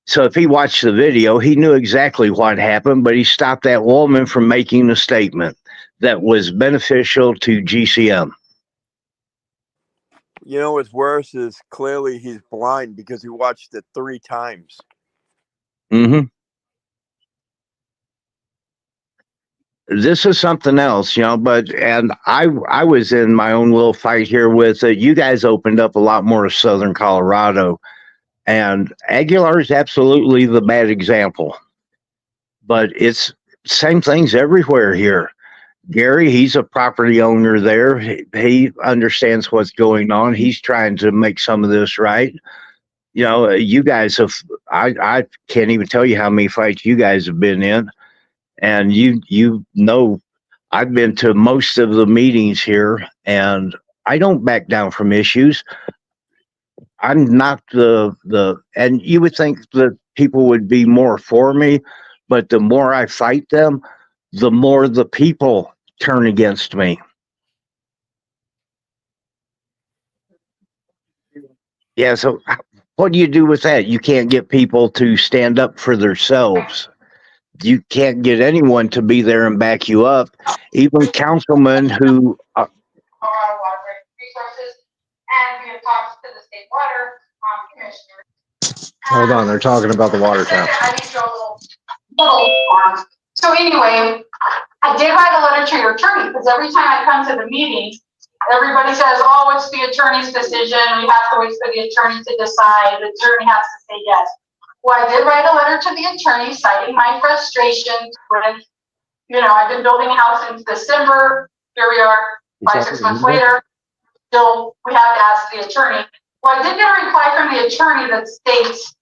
So if he watched the video, he knew exactly what happened, but he stopped that woman from making a statement that was beneficial to GCM. You know what's worse is clearly he's blind because he watched it 3 times. Mm-hmm. This is something else, and I was in my own little fight here with it. You guys opened up a lot more of Southern Colorado, and Aguilar is absolutely the bad example. But it's same things everywhere here. Gary, he's a property owner there. He understands what's going on. He's trying to make some of this right. You guys have, I can't even tell you how many fights you guys have been in. And I've been to most of the meetings here, and I don't back down from issues. I'm not and you would think that people would be more for me, but the more I fight them, the more the people turn against me. Yeah, so what do you do with that? You can't get people to stand up for themselves. You can't get anyone to be there and back you up. Even councilmen who resources, and we have talked to the state water commissioner. Hold on, they're talking about the water tap. I need to show a little. So anyway, I did write a letter to your attorney, because every time I come to the meeting, everybody says, oh, it's the attorney's decision. We have to wait for the attorney to decide. The attorney has to say yes. Well, I did write a letter to the attorney citing my frustrations with, I've been building a house since December. Here we are, 5-6 months later. Still, we have to ask the attorney. Well, I did get a reply from the attorney that states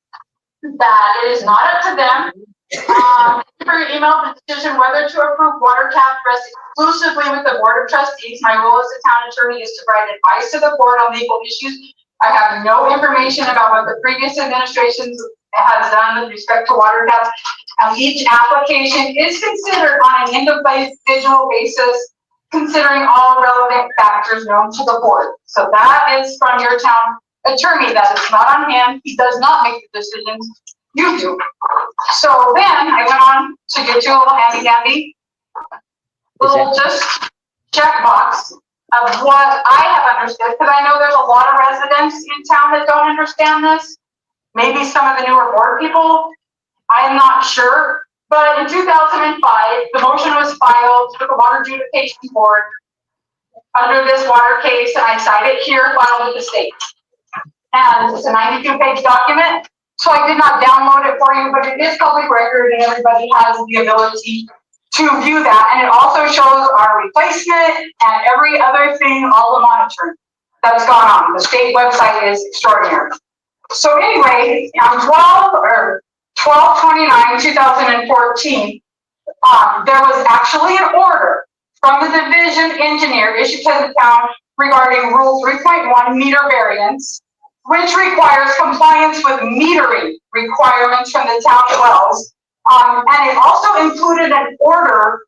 that it is not up to them. For your email, the decision whether to approve water tap rests exclusively with the Board of Trustees. My role as a town attorney is to provide advice to the board on legal issues. I have no information about what the previous administration has done with respect to water taps. And each application is considered on an individual basis, considering all relevant factors known to the board. So that is from your town attorney. That is not on him. He does not make the decisions. You do. So then I went on to get you a little handy dandy little just checkbox of what I have understood, because I know there's a lot of residents in town that don't understand this. Maybe some of the newer board people, I'm not sure. But in 2005, the motion was filed with the Water Adjudication Board under this water case, and I cite it here, filed with the state. And it's a 92-page document. So I did not download it for you, but it is public record and everybody has the ability to view that. And it also shows our replacement and every other thing, all the monitoring that's gone on. The state website is extraordinary. So anyway, on 12/29/2014, there was actually an order from the division engineer issued to the town regarding Rule 3.1 meter variance, which requires compliance with metering requirements from the town wells. And it also included an order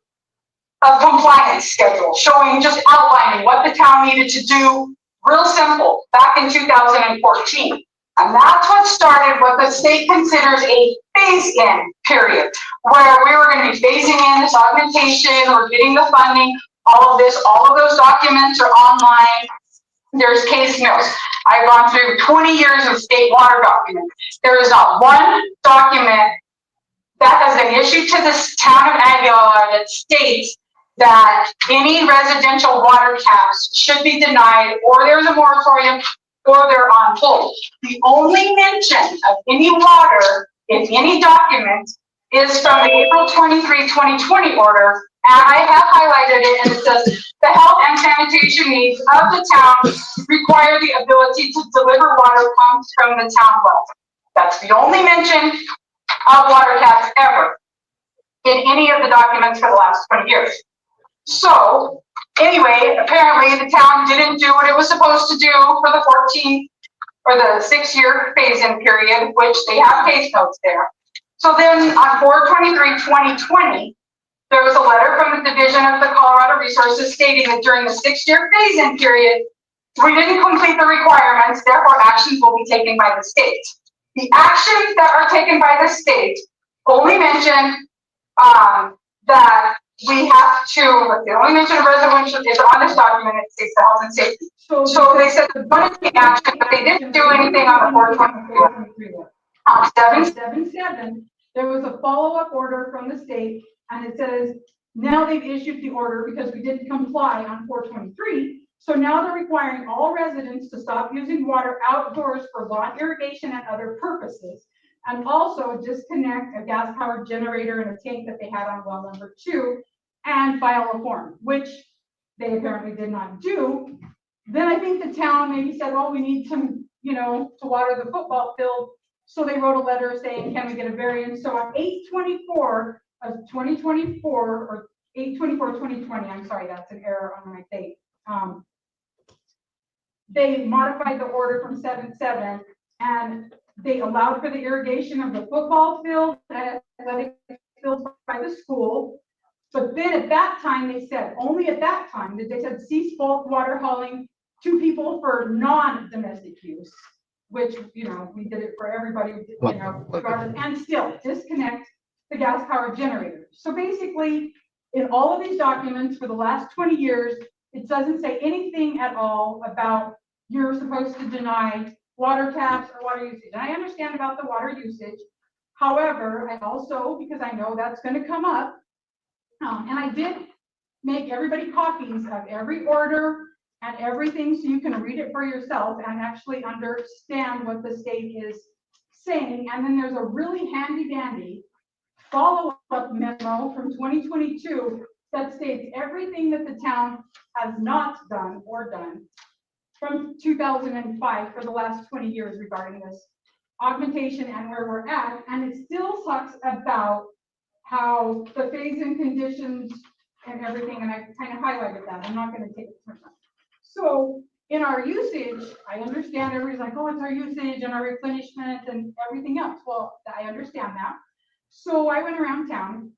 of compliance schedule showing, just outlining what the town needed to do, real simple, back in 2014. And that's what started what the state considers a phase-in period, where we were going to be phasing in this augmentation or getting the funding, all of those documents are online. There's case notes. I've gone through 20 years of state water documents. There is not one document that has been issued to the town of Aguilar that states that any residential water taps should be denied, or there's a moratorium, or they're on hold. The only mention of any water in any document is from the April 23, 2020 order, and I have highlighted it, and it says, the health and sanitation needs of the town require the ability to deliver water pumped from the town well. That's the only mention of water taps ever in any of the documents for the last 20 years. So anyway, apparently the town didn't do what it was supposed to do for the the 6-year phase-in period, which they have case notes there. So then on 4/23/2020, there was a letter from the Division of the Colorado Resources stating that during the 6-year phase-in period, we didn't complete the requirements, therefore actions will be taken by the state. The actions that are taken by the state only mention that we have to, the only mention of residential is on this document, it states the health and safety. So they said the one action, but they didn't do anything on the 4/23. 7/7, there was a follow-up order from the state, and it says, now they've issued the order because we didn't comply on 4/23. So now they're requiring all residents to stop using water outdoors for lawn irrigation and other purposes, and also disconnect a gas-powered generator and a tank that they had on well number 2 and file a form, which they apparently did not do. Then I think the town maybe said, well, we need some, to water the football field. So they wrote a letter saying, can we get a variance? So on 8/24 of 2024, or 8/24/2020, I'm sorry, that's an error on my date. They modified the order from 7/7, and they allowed for the irrigation of the football field and athletic fields by the school. But then at that time, they said, only at that time, that they said cease bulk water hauling to people for non-domestic use. which, you know, we did it for everybody, you know, regardless, and still disconnect the gas powered generator. So basically, in all of these documents for the last 20 years, it doesn't say anything at all about you're supposed to deny water taps or water usage. And I understand about the water usage. However, I also, because I know that's going to come up, and I did make everybody copies of every order and everything so you can read it for yourself and actually understand what the state is saying. And then there's a really handy dandy follow-up memo from 2022 that states everything that the town has not done or done from 2005 for the last 20 years regarding this augmentation and where we're at. And it still talks about how the phase-in conditions and everything, and I kind of highlighted that. I'm not going to take it from that. So in our usage, I understand everybody's like, oh, it's our usage and our replenishment and everything else. Well, I understand that. So I went around town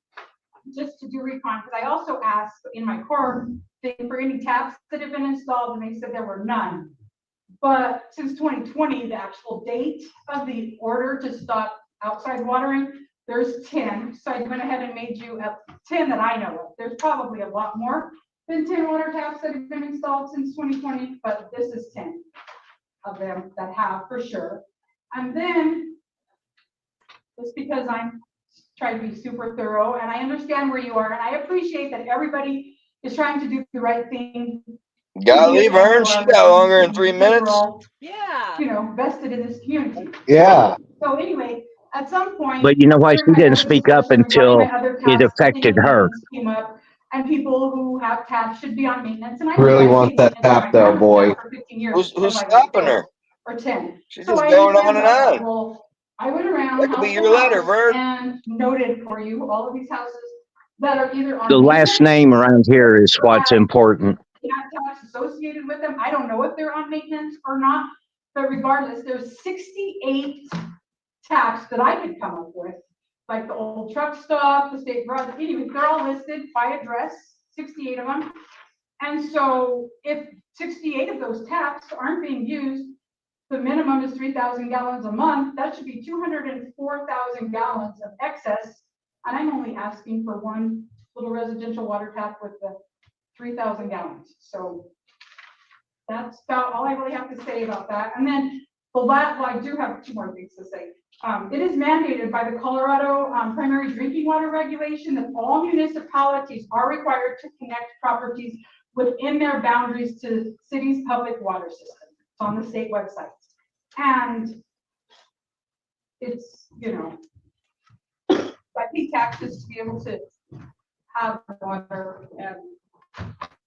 just to do recon, because I also asked in my core thing for any taps that have been installed, and they said there were none. But since 2020, the actual date of the order to stop outside watering, there's 10. So I went ahead and made you 10 that I know of. There's probably a lot more than 10 water taps that have been installed since 2020, but this is 10 of them that have for sure. And then, just because I'm trying to be super thorough, and I understand where you are, and I appreciate that everybody is trying to do the right thing. Gotta leave her. She got longer than 3 minutes. Yeah. You know, vested in this community. Yeah. So anyway, at some point. But you know why she didn't speak up until it affected her. Came up, and people who have taps should be on maintenance. And I Really want that tap though, boy. Who's stopping her? Or 10. She's just going on and on. Well, I went around. That could be your letter, Vern. And noted for you all of these houses that are either on The last name around here is what's important. Taps associated with them. I don't know if they're on maintenance or not, but regardless, there's 68 taps that I could come up with, like the old truck stop, the state garage. Anyway, they're all listed by address, 68 of them. And so if 68 of those taps aren't being used, the minimum is 3,000 gallons a month. That should be 204,000 gallons of excess. And I'm only asking for one little residential water tap with the 3,000 gallons. So that's about all I really have to say about that. And then well, I do have two more things to say. It is mandated by the Colorado primary drinking water regulation that all municipalities are required to connect properties within their boundaries to city's public water system. It's on the state website. And it's, you know, I pay taxes to be able to have water. And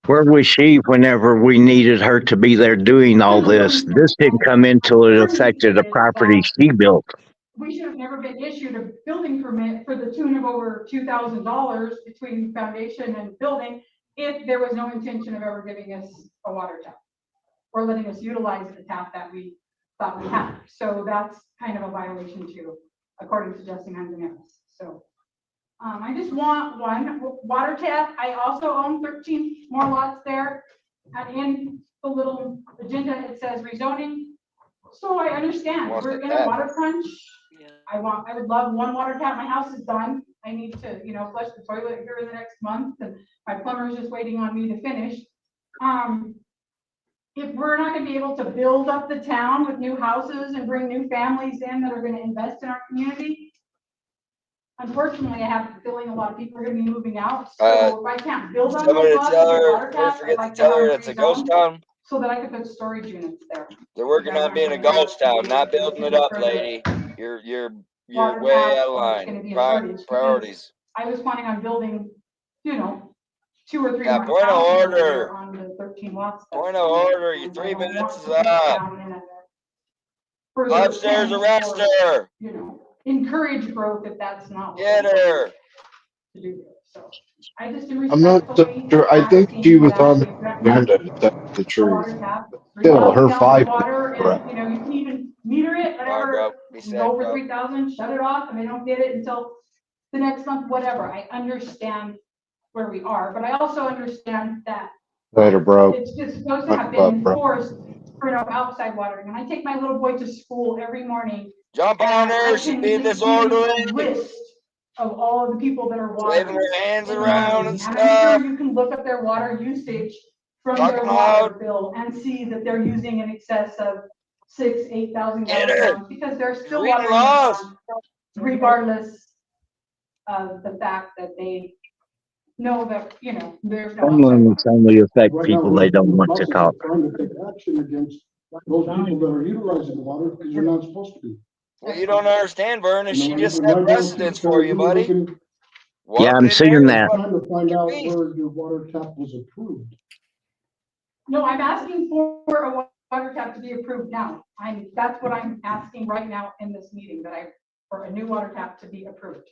where was she whenever we needed her to be there doing all this? This didn't come in till it affected the property she built. We should have never been issued a building permit for the tune of over $2,000 between foundation and building if there was no intention of ever giving us a water tap or letting us utilize the tap that we thought we had. So that's kind of a violation too, according to Justin Antonelis. So I just want one water tap. I also own 13 more lots there. And in the little agenda, it says rezoning. So I understand we're in a water crunch. I would love one water tap. My house is done. I need to, you know, flush the toilet here in the next month, and my plumber is just waiting on me to finish. If we're not going to be able to build up the town with new houses and bring new families in that are going to invest in our community, unfortunately, I have a feeling a lot of people are going to be moving out. So if I can't build up Somebody forget to tell her it's a ghost town. So that I could put storage units there. They're working on being a ghost town, not building it up, lady. You're way out of line. Priorities. I was planning on building, you know, 2 or 3 yeah, more point of order. on the 13 lots. Point of order. Your 3 minutes is up. Upstairs, arrest her. You know, encourage growth if that's not. Get her. To do this. So I just I'm not so sure. I think she was on the agenda to tell the truth. Still, her 5. You know, you can even meter it, whatever. Go over 3,000, shut it off, and they don't get it until the next month, whatever. I understand where we are, but I also understand that Later, bro. it's just supposed to have been enforced for no outside watering. And I take my little boy to school every morning. Jump on her, she being disorderly. List of all of the people that are watering. Waving her hands in around the and morning. stuff. I'm sure you can look up their water usage from Talk their 'em water out. bill and see that they're using in excess of 8,000 Get gallons her. a month because they're still Read watering laws. the lawn, regardless of the fact that they know that, you know, there's no Home outside limits only affect people they don't want to talk. Trying to take action against those people that are utilizing the water because they're not supposed to be. Well, you don't understand, Vernon. She just And set right now, precedence people for are you, buddy. looking- Yeah, I'm Walking in seeing there, that. Trying to find out where your water tap was approved. No, I'm asking for a water tap to be approved now. That's what I'm asking right now in this meeting, for a new water tap to be approved.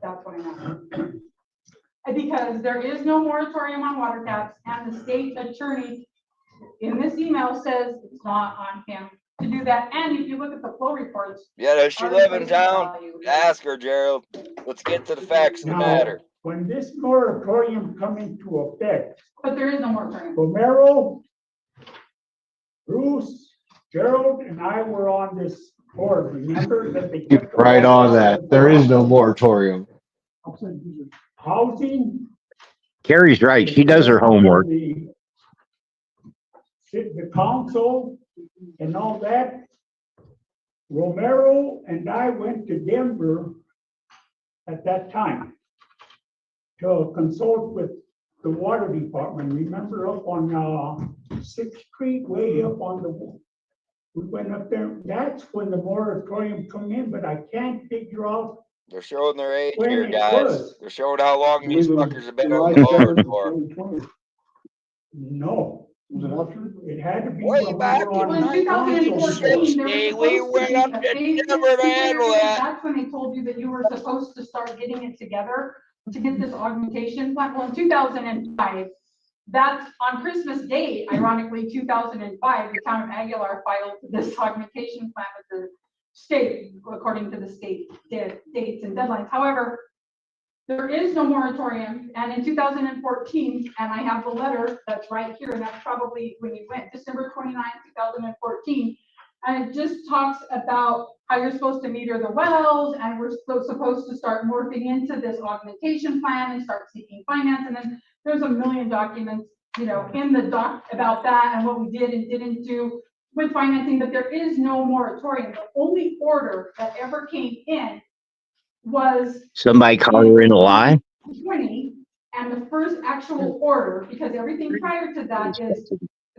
That's what I'm asking. Because there is no moratorium on water taps, and the state attorney in this email says it's not on him to do that. And if you look at the flow reports. Yeah, does she our live in replacement town? value is- Ask her, Gerald. Let's get to the facts of the Now, matter. when this moratorium come into effect, But there is no moratorium. Romero, Bruce, Gerald, and I were on this board. Remember that they kept the Right on water that. There is no moratorium. housing. Carrie's right. She does her homework. The council and all that. Romero and I went to Denver at that time to consult with the water department. Remember up on 6th Street, way up on the, we went up there. That's when the moratorium come in, but I can't figure out. They're showing their age When here, it guys. was. They're showing how long these fuckers have been on July the board 7th, for. 2020. No. Was it after? It had to be. Way when we back were on Well, in night council. 2014, there Hey, was we supposed went to up be a to phase Denver to handle period. that. That's when they told you that you were supposed to start getting it together to get this augmentation plan. Well, in 2005, that's on Christmas Day, ironically, 2005, the town of Aguilar filed this augmentation plan with the state, according to the state dates and deadlines. However, there is no moratorium, and in 2014, and I have the letter that's right here, and that's probably when you went, December 29, 2014, and it just talks about how you're supposed to meter the wells, and we're supposed to start morphing into this augmentation plan and start seeking finance, and then there's a million documents, you know, in the doc about that and what we did and didn't do with financing, but there is no moratorium. The only order that ever came in was Somebody caught her in a lie. 20, and the first actual order, because everything prior to that is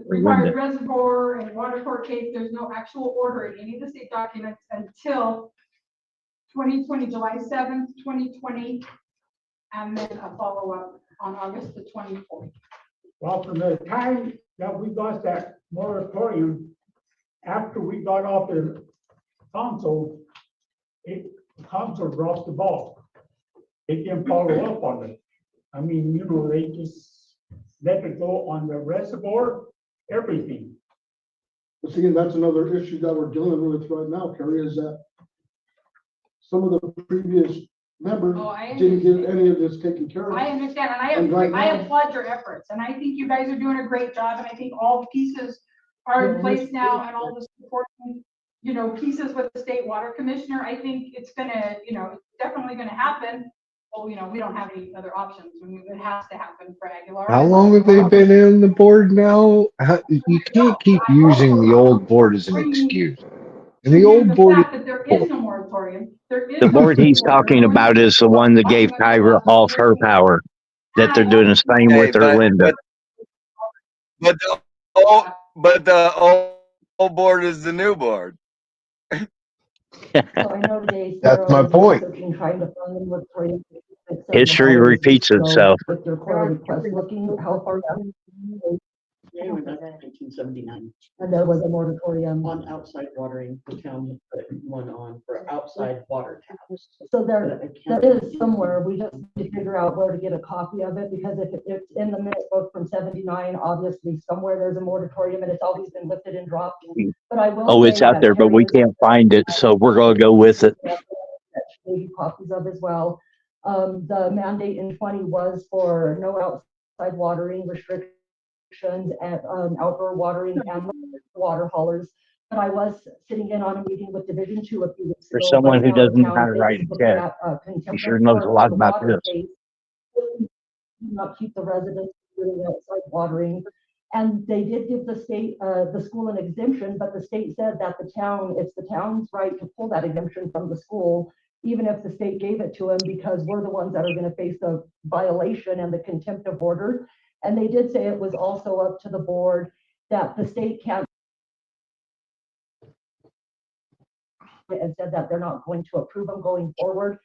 required reservoir and water court case. There's no actual order in any of the state documents until 2020, July 7th, 2020, and then a follow-up on August the 24th. Well, from the time that we got that moratorium, after we got off the council, the council dropped the ball. They didn't follow up on it. I mean, you know, they just let it go on the reservoir, everything. But see, that's another issue that we're dealing with right now, Carrie, is that some of the previous members didn't get any of this taken care of. I understand, And right I now- applaud your efforts, and I think you guys are doing a great job, and I think all the pieces are in place now, and all the supporting, you know, pieces with the state water commissioner. I think it's gonna, you know, it's definitely gonna happen. Well, you know, we don't have any other options. I mean, it has to happen for Aguilar. How long have they been in the board now? You can't keep using the old board as an excuse. And the old board, fact that there is no moratorium, there is The no board he's order. talking about is the one that gave Kyra off her power, that they're doing the same with Hey, her Linda. But the old board is the new board. that's my point. History repeats itself. With their core request, looking how far down. January 1979. And there was a moratorium. On outside watering, the town put one on for outside water taps. So there is somewhere, we just need to figure out where to get a copy of it, because if it's in the minute book from 79, obviously somewhere there's a moratorium and it's always been lifted and dropped. But I will. Oh, it's say out that there, but we Terry can't find it, so we're gonna go with it. maybe copies of as well. The mandate in 20 was for no outside watering restriction and outdoor watering and water haulers. But I was sitting in on a meeting with Division 2 a few weeks For ago. someone Right who now, the doesn't know town how to is write a looking check, at he contempt sure of knows a court lot for the about water this. case. Do not keep the residents doing outside watering. And they did give the state, the school an exemption, but the state said that it's the town's right to pull that exemption from the school, even if the state gave it to them, because we're the ones that are gonna face the violation and the contempt of order. And they did say it was also up to the board that the state can't, and said that they're not going to approve them going forward.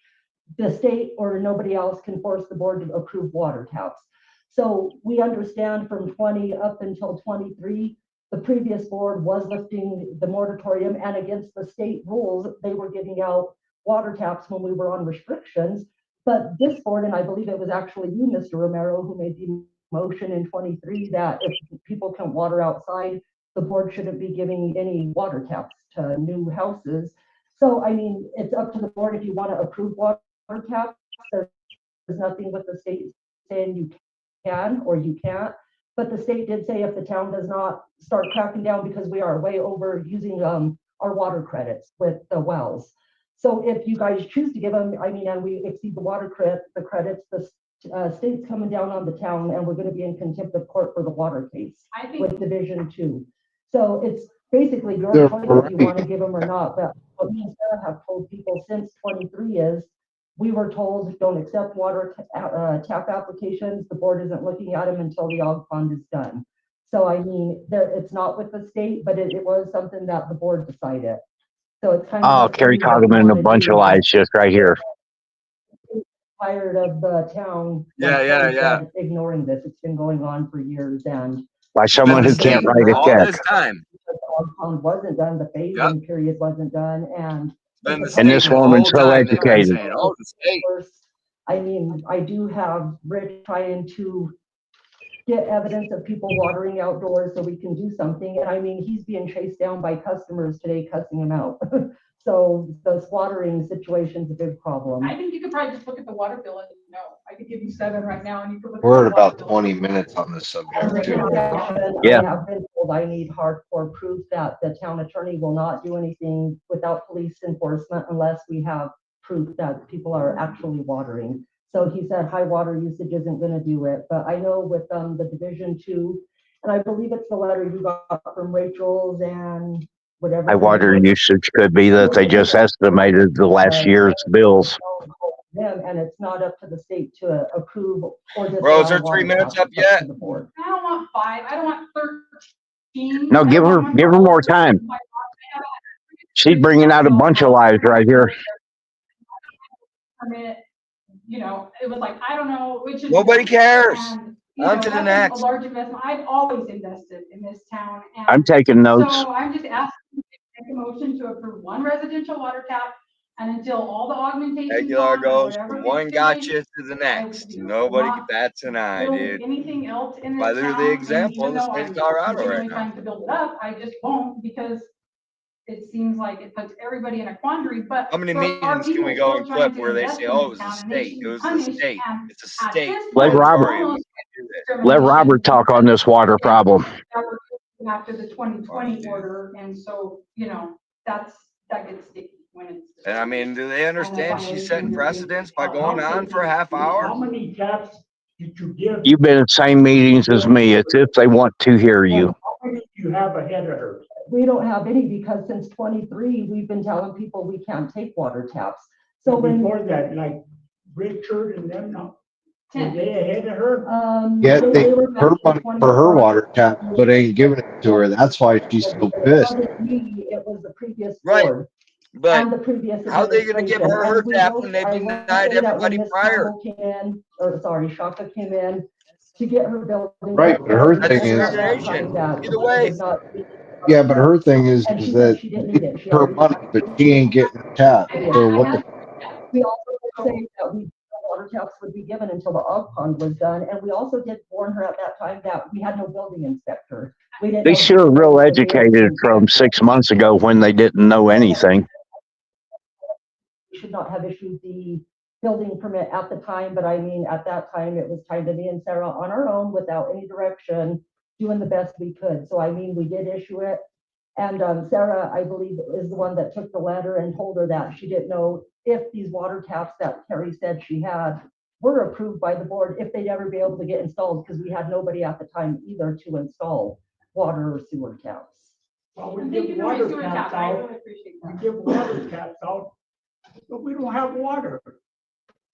The state or nobody else can force the board to approve water taps. So we understand from 20 up until 23, the previous board was lifting the moratorium, and against the state rules, they were giving out water taps when we were on restrictions. But this board, and I believe it was actually you, Mr. Romero, who made the motion in 23 that if people can water outside, the board shouldn't be giving any water taps to new houses. So, I mean, it's up to the board if you want to approve water taps. There's nothing with the state saying you can or you can't. But the state did say if the town does not start cracking down, because we are way over using our water credits with the wells. So if you guys choose to give them, I mean, and we exceed the water credits, the state's coming down on the town, and we're going to be in contempt of court for the water case with Division 2. So it's basically your choice if you want to give them or not. But what me and Sarah have told people since 23 is, we were told don't accept water tap applications. The board isn't looking at them until the Og Pond is done. So I mean, it's not with the state, but it was something that the board decided. So it's kind of. Oh, Kerry Cogman and a bunch of lies just right here. Tired of the town. Ignoring this. It's been going on for years, and by someone who can't write a check. This time. The Og Pond wasn't done. The phase-in period wasn't done, and this woman's so educated. I mean, I do have Rick trying to get evidence of people watering outdoors so we can do something. And I mean, he's being chased down by customers today, cussing him out. So the watering situation's a big problem. I think you could probably just look at the water bill and know. I could give you 7 right now and you could look. We're at about 20 minutes on this subject too. Yeah. I have been told I need hardcore proof that the town attorney will not do anything without police enforcement unless we have proof that people are actually watering. So he said high water usage isn't going to do it. But I know with the Division 2, and I believe it's the letter you got from Rachel's and whatever. High water usage could be that they just estimated the last year's bills. And it's not up to the state to approve or just. Rose, are 3 minutes up yet? I don't want 5. I don't want 13. No, give her more time. She's bringing out a bunch of lies right here. Permit, you know, it was like, I don't know, which is. Nobody cares. And, on to the next. A large investment. I've always invested in this town. And I'm taking notes. So I'm just asking you to make a motion to approve 1 residential water tap, and until all the augmentation. Regular goes from one gotcha to the next. Nobody bats an eye, dude. Anything else in this By the example, the state of Colorado right now. Trying to build it up, I just won't, because it seems like it puts everybody in a quandary. But how many meetings can we go and clip where they say, "Oh, it was the state. It was the state. It's a state." Let Robert talk on this water problem. After the 2020 order, and so you know that gets sticky when it's. And I mean, do they understand she's setting precedents by going on for a half hour? How many taps did you give? You've been at the same meetings as me. It's if they want to hear you. How many do you have ahead of her? We don't have any, because since 23, we've been telling people we can't take water taps. So before that, like Richard and them, were they ahead of her? Yeah, her money for her water tap, but ain't giving it to her. That's why she's so pissed. It was the previous right. board. But the previous how are they going to give her tap when they denied everybody prior? Shaka came in to get her building. Right, but her thing is. Either way. Yeah, but her thing is that it's her money, but she ain't getting a tap. So what the? We also did say that water taps would be given until the Og Pond was done, and we also did warn her at that time that we had no building inspector. They sure real educated from 6 months ago when they didn't know anything. We should not have issued the building permit at the time, but I mean, at that time, it was time to me and Sarah on our own without any direction doing the best we could. So I mean, we did issue it. And Sarah, I believe, is the one that took the letter and told her that she didn't know if these water taps that Carrie said she had were approved by the board, if they'd ever be able to get installed, because we had nobody at the time either to install water or sewer taps. Well, we give water taps out, we give water taps out, but we don't have water.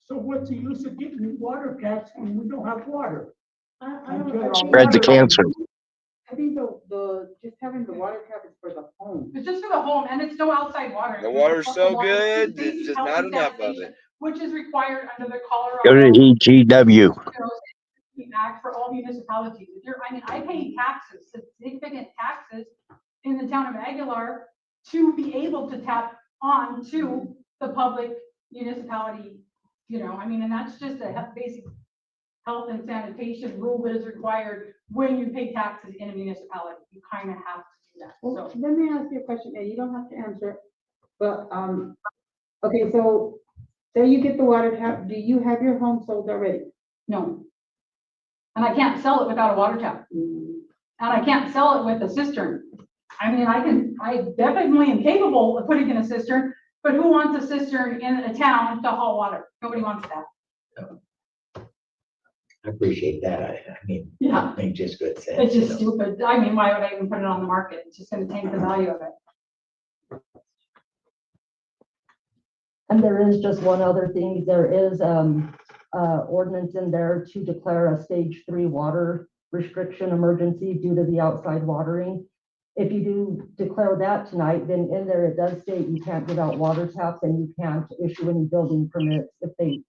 So what's the use of getting water taps when we don't have water? Spread the cancer. I think the just having the water tap is for the home. It's just for the home, and it's no outside water. The water's so good, there's just not enough of it. Which is required under the Colorado. Go to EGW. Act for all municipalities. If you're, I mean, I pay taxes, significant taxes in the town of Aguilar to be able to tap on to the public municipality, you know, I mean, and that's just a basic health and sanitation rule that is required when you pay taxes in a municipality. You kind of have to do that. Well, So let me ask you a question, and you don't have to answer, but, okay, so say you get the water tap, do you have your home sold already? no. And I can't sell it without a water tap. And I can't sell it with a cistern. I mean, I definitely am capable of putting in a cistern, but who wants a cistern in a town to haul water? Nobody wants that. I appreciate that. I mean, Yeah. it makes just good sense. It's just you know. stupid. I mean, why would I even put it on the market? It's just gonna tank the value of it. And there is just one other thing, there is ordinance in there to declare a stage 3 water restriction emergency due to the outside watering. If you do declare that tonight, then in there it does state you can't give out water taps and you can't issue any building permits if they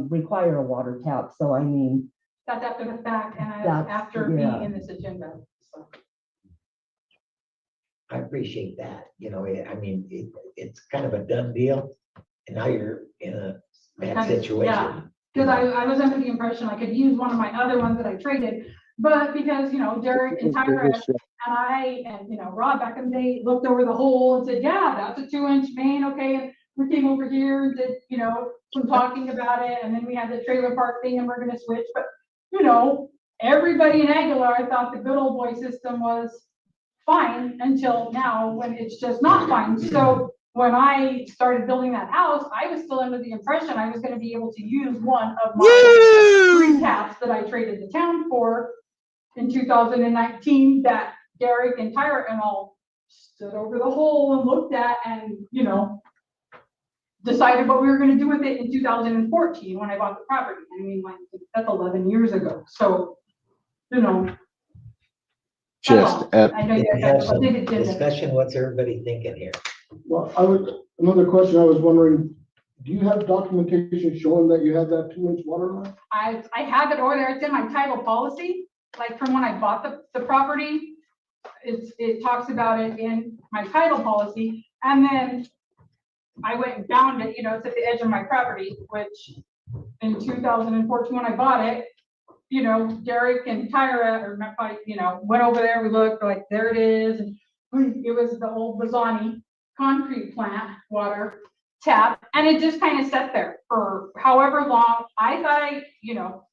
require a water tap. So I mean, That's after the fact and That's- after yeah. being in this agenda. So I appreciate that. You know, I mean, it's kind of a done deal. And now you're in a bad Kind of, situation. yeah. Because I was under the impression I could use one of my other ones that I traded, but because, you know, Derek and Tyra and I and, you know, Rob back in the day looked over the hole and said, yeah, that's a 2-inch main, okay, and we came over here and did, you know, some talking about it, and then we had the trailer park thing and we're gonna switch, but, you know, everybody in Aguilar thought the good old boy system was fine until now when it's just not fine. So when I started building that house, I was still under the impression I was gonna be able to use one of my 3 taps that I traded the town for in 2019 that Derek and Tyra and all stood over the hole and looked at and, you know, decided what we were gonna do with it in 2014 when I bought the property. I mean, like, that's 11 years ago. So, you know. Just at, I know you Have guys have a some big agenda. discussion. What's everybody thinking here? Well, another question I was wondering, do you have documentation showing that you have that 2-inch water line? I have it over there. It's in my title policy, like from when I bought the property. It talks about it in my title policy. And then I went and found it, you know, it's at the edge of my property, which in 2014, when I bought it, you know, Derek and Tyra, or not quite, you know, went over there, we looked, like, there it is. And it was the old Bazzani concrete plant water tap. And it just kind of sat there for however long. I thought I, you know,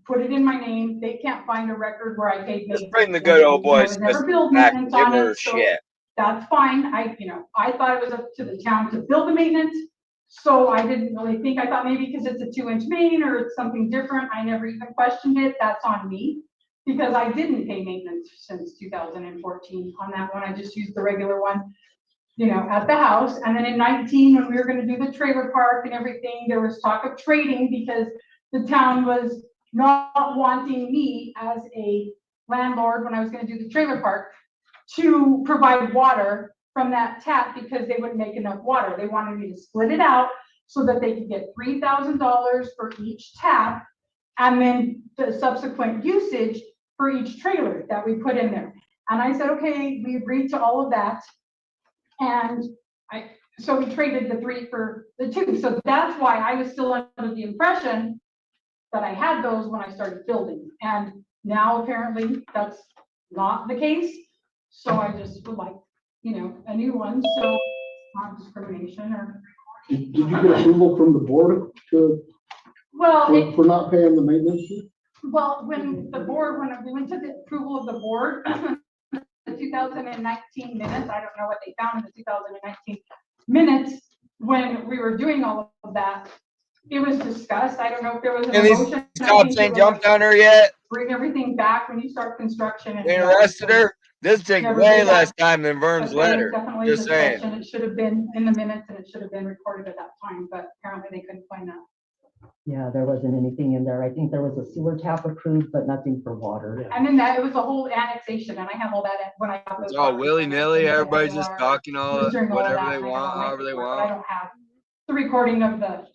put it in my name. They can't find a record where I paid. Just bring the good old boy Never billed back and maintenance give on her it, so shit. that's fine. I thought it was up to the town to bill the maintenance. So I didn't really think, I thought maybe because it's a 2-inch main or it's something different. I never even questioned it. That's on me. Because I didn't pay maintenance since 2014 on that one. I just used the regular one, you know, at the house. And then in 19, when we were gonna do the trailer park and everything, there was talk of trading because the town was not wanting me as a landlord when I was gonna do the trailer park to provide water from that tap because they wouldn't make enough water. They wanted me to split it out so that they could get $3,000 for each tap and then the subsequent usage for each trailer that we put in there. And I said, okay, we agreed to all of that. And so we traded the 3 for the 2. So that's why I was still under the impression that I had those when I started building. And now apparently that's not the case. So I just would like, you know, a new one, so not discrimination or. Did you get approval from the board Well, for not paying the maintenance fee? Well, when we went to the approval of the board, the 2019 minutes, I don't know what they found in the 2019 minutes, when we were doing all of that, it was discussed. I don't know if there was an And these emotion. cops ain't jumped on her yet. Bring everything back when you start construction. They arrested her. This took Never way did less that. time than Vern's But there was letter. definitely a Just saying. discussion. It should have been in the minutes and it should have been recorded at that time, but apparently they couldn't find that. Yeah, there wasn't anything in there. I think there was a sewer tap approved, but nothing for water. And then that, it was a whole annexation, and I have all that when I got those. It's all documents. willy nilly. And Everybody's just talking all Doing all whatever that, they and I want, have all my however they paperwork, but I want. don't have the recording of the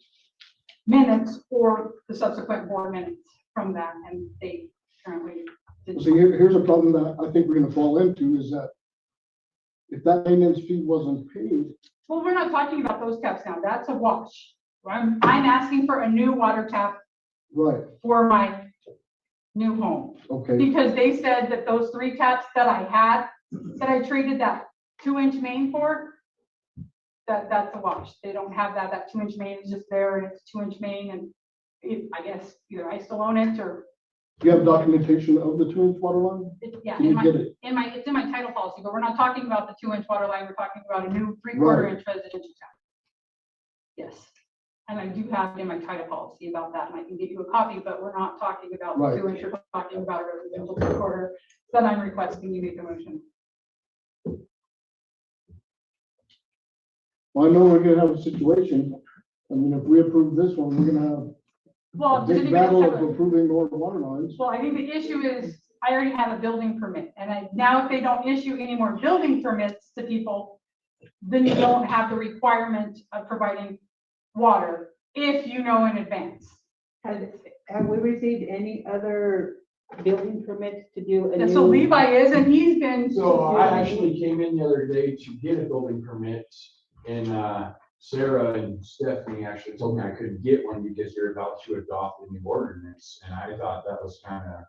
minutes or the subsequent board minutes from that, and they currently didn't. See, here's a problem that I think we're gonna fall into is that if that maintenance fee wasn't paid, Well, we're not talking about those taps now. That's a wash. I'm asking for a new water tap right, for my new home. okay, Because they said that those 3 taps that I had, that I traded that 2-inch main for, that's a wash. They don't have that 2-inch main is just there and it's a 2-inch main and I guess either I still own it or. do you have documentation of the 2-inch water line? Yeah, Can you get it? it's in my title policy, but we're not talking about the 2-inch water line. We're talking about a new 3/4 inch residential tap. Yes. And I do have it in my title policy about that, and I can give you a copy, but we're not talking about the Right. 2-inch, we're talking about a residential 3/4 that I'm requesting you make a motion. Well, I know we're gonna have a situation, I mean, if we approve this one, we're gonna have Well, a big battle of approving more water lines. Well, I think the issue is I already have a building permit, and now if they don't issue any more building permits to people, then you don't have the requirement of providing water if you know in advance. Have we received any other building permits to do? And so Levi is, and he's been. So I actually came in the other day to get a building permit, and Sarah and Stephanie actually told me I couldn't get one because you're about to adopt a new ordinance, and I thought that was kind of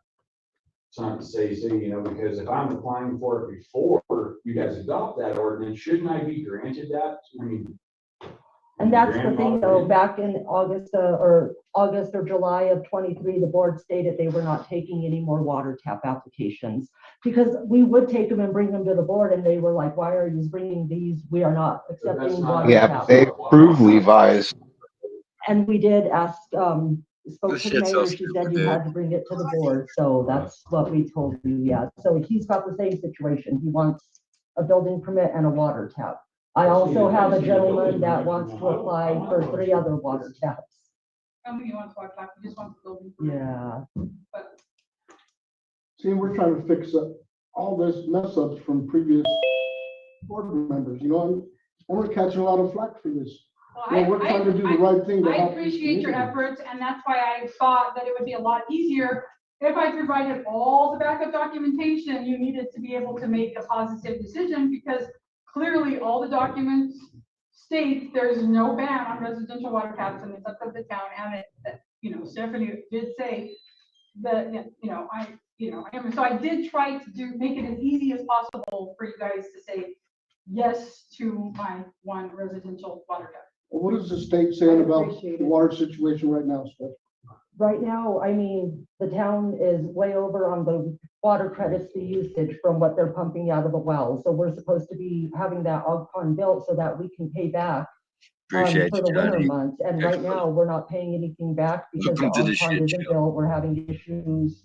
something to say, because if I'm applying for it before you guys adopt that ordinance, shouldn't I be granted that? I mean. And that's the thing though, back in August or July of 23, the board stated they were not taking any more water tap applications. Because we would take them and bring them to the board and they were like, why are you bringing these? We are not accepting water Yeah, taps. they approved Levi's. And we did ask, spoke This to the shit's so mayor, she said you had to bring it to the board, so that's what we told you, yeah. So he's got the same situation, he wants a building permit and a water tap. I also have a gentleman that wants to apply for 3 other water taps. I don't think he wants water tap, he just wants the building permit. Yeah. But See, we're trying to fix up all this mess ups from previous board members, and we're catching a lot of flack for this. We're trying to do the right thing. to I help this appreciate your community. efforts, and that's why I thought that it would be a lot easier if I provided all the backup documentation you needed to be able to make a positive decision, because clearly all the documents state there's no ban on residential water taps, and it's up to the town, and Stephanie did say that, so I did try to make it as easy as possible for you guys to say yes to my one residential water tap. Well, what is the state saying about the water situation right now, Steph? Right now, I mean, the town is way over on the water credits, the usage from what they're pumping out of the well. So we're supposed to be having that Og Pond built so that we can pay back for Appreciate the you, winter Johnny. months. And right now, we're not paying anything back because the Welcome to Og the Pond shit isn't show. built. We're having issues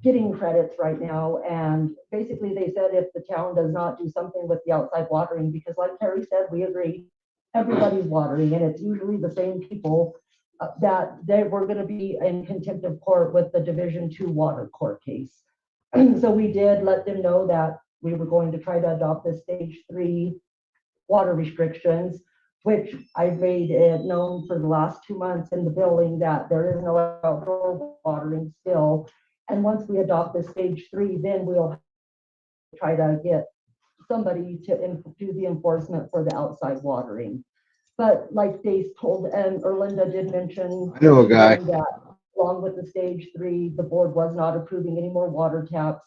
getting credits right now. And basically they said if the town does not do something with the outside watering, because like Terry said, we agree, everybody's watering and it's usually the same people that they were going to be in contempt of court with the Division 2 water court case. So we did let them know that we were going to try to adopt the stage 3 water restrictions, which I've made it known for the last 2 months in the building that there is no outdoor watering still. And once we adopt the stage 3, then we'll try to get somebody to do the enforcement for the outside watering. But like Dave told, and Erlinda did mention. I know a guy. That along with the stage 3, the board was not approving any more water taps.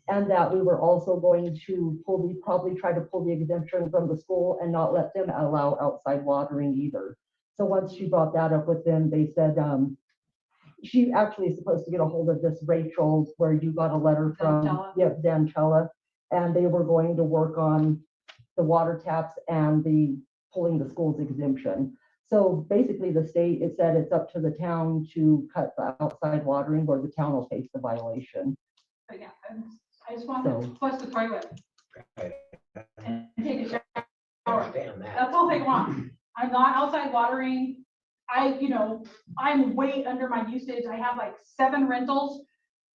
And that we were also going to probably try to pull the exemption from the school and not let them allow outside watering either. So once she brought that up with them, they said, she actually is supposed to get a hold of this Rachel, where you got a letter from, Dancella. Dancella, and they were going to work on the water taps and the pulling the school's exemption. So basically the state, it said it's up to the town to cut the outside watering, or the town will face the violation. But yeah, I just want to flush the toilet and take a shower. That's all they want. I'm not outside watering. I'm way under my usage. I have like 7 rentals,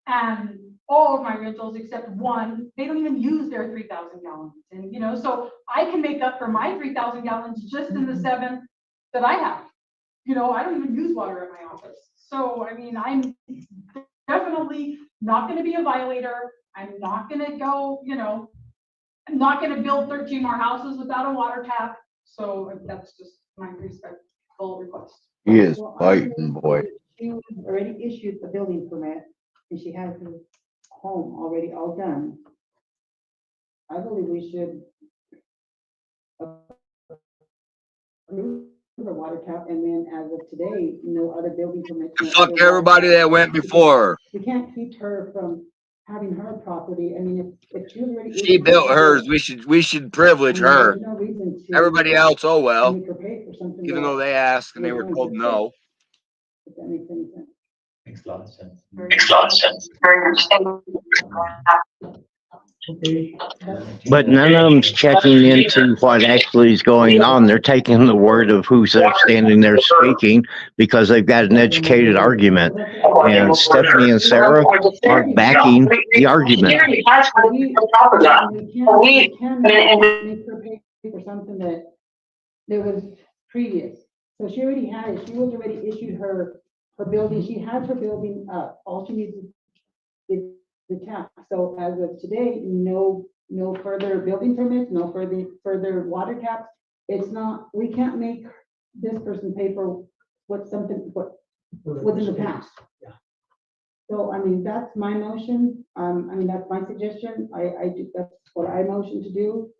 and all of my rentals except one, they don't even use their 3,000 gallons. And, so I can make up for my 3,000 gallons just in the 7 that I have. I don't even use water at my office. So, I mean, I'm definitely not going to be a violator. I'm not going to go, I'm not going to build 13 more houses without a water tap. So that's just my respectful request. He is fighting, boy. She already issued the building permit, and she has her home already all done. I believe we should approve the water tap, and then as of today, no other building permits. no Fuck other everybody water that went tap. before her. We can't keep her from having her property. I mean, if she was already. She built hers. We should privilege her. There's no reason to. Everybody else, oh well. Make her pay for something. Even that though they asked and they we're were going told to no. fix, If that makes any sense. Makes a lot of sense. Makes a lot of sense. Very much. But none of them's checking into what actually is going on. They're taking the word of who's there standing there speaking because they've got an educated argument. And Stephanie and Sarah aren't backing the argument. We can make her pay for something that was previous. So she already had it. She was already issued her building. She has her building up. All she needs is the tap. So as of today, no further building permits, no further water taps. It's not, we can't make this person pay for what was in the past. Yeah. So, I mean, that's my motion. That's my suggestion. That's what I motion to do.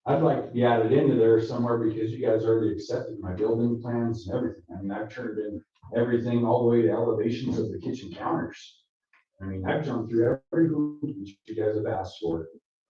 I'd like to be added into there somewhere because you guys already accepted my building plans and everything. I mean, I've turned in everything all the way to elevations of the kitchen counters. I mean, I've jumped through every hoop you guys have asked for.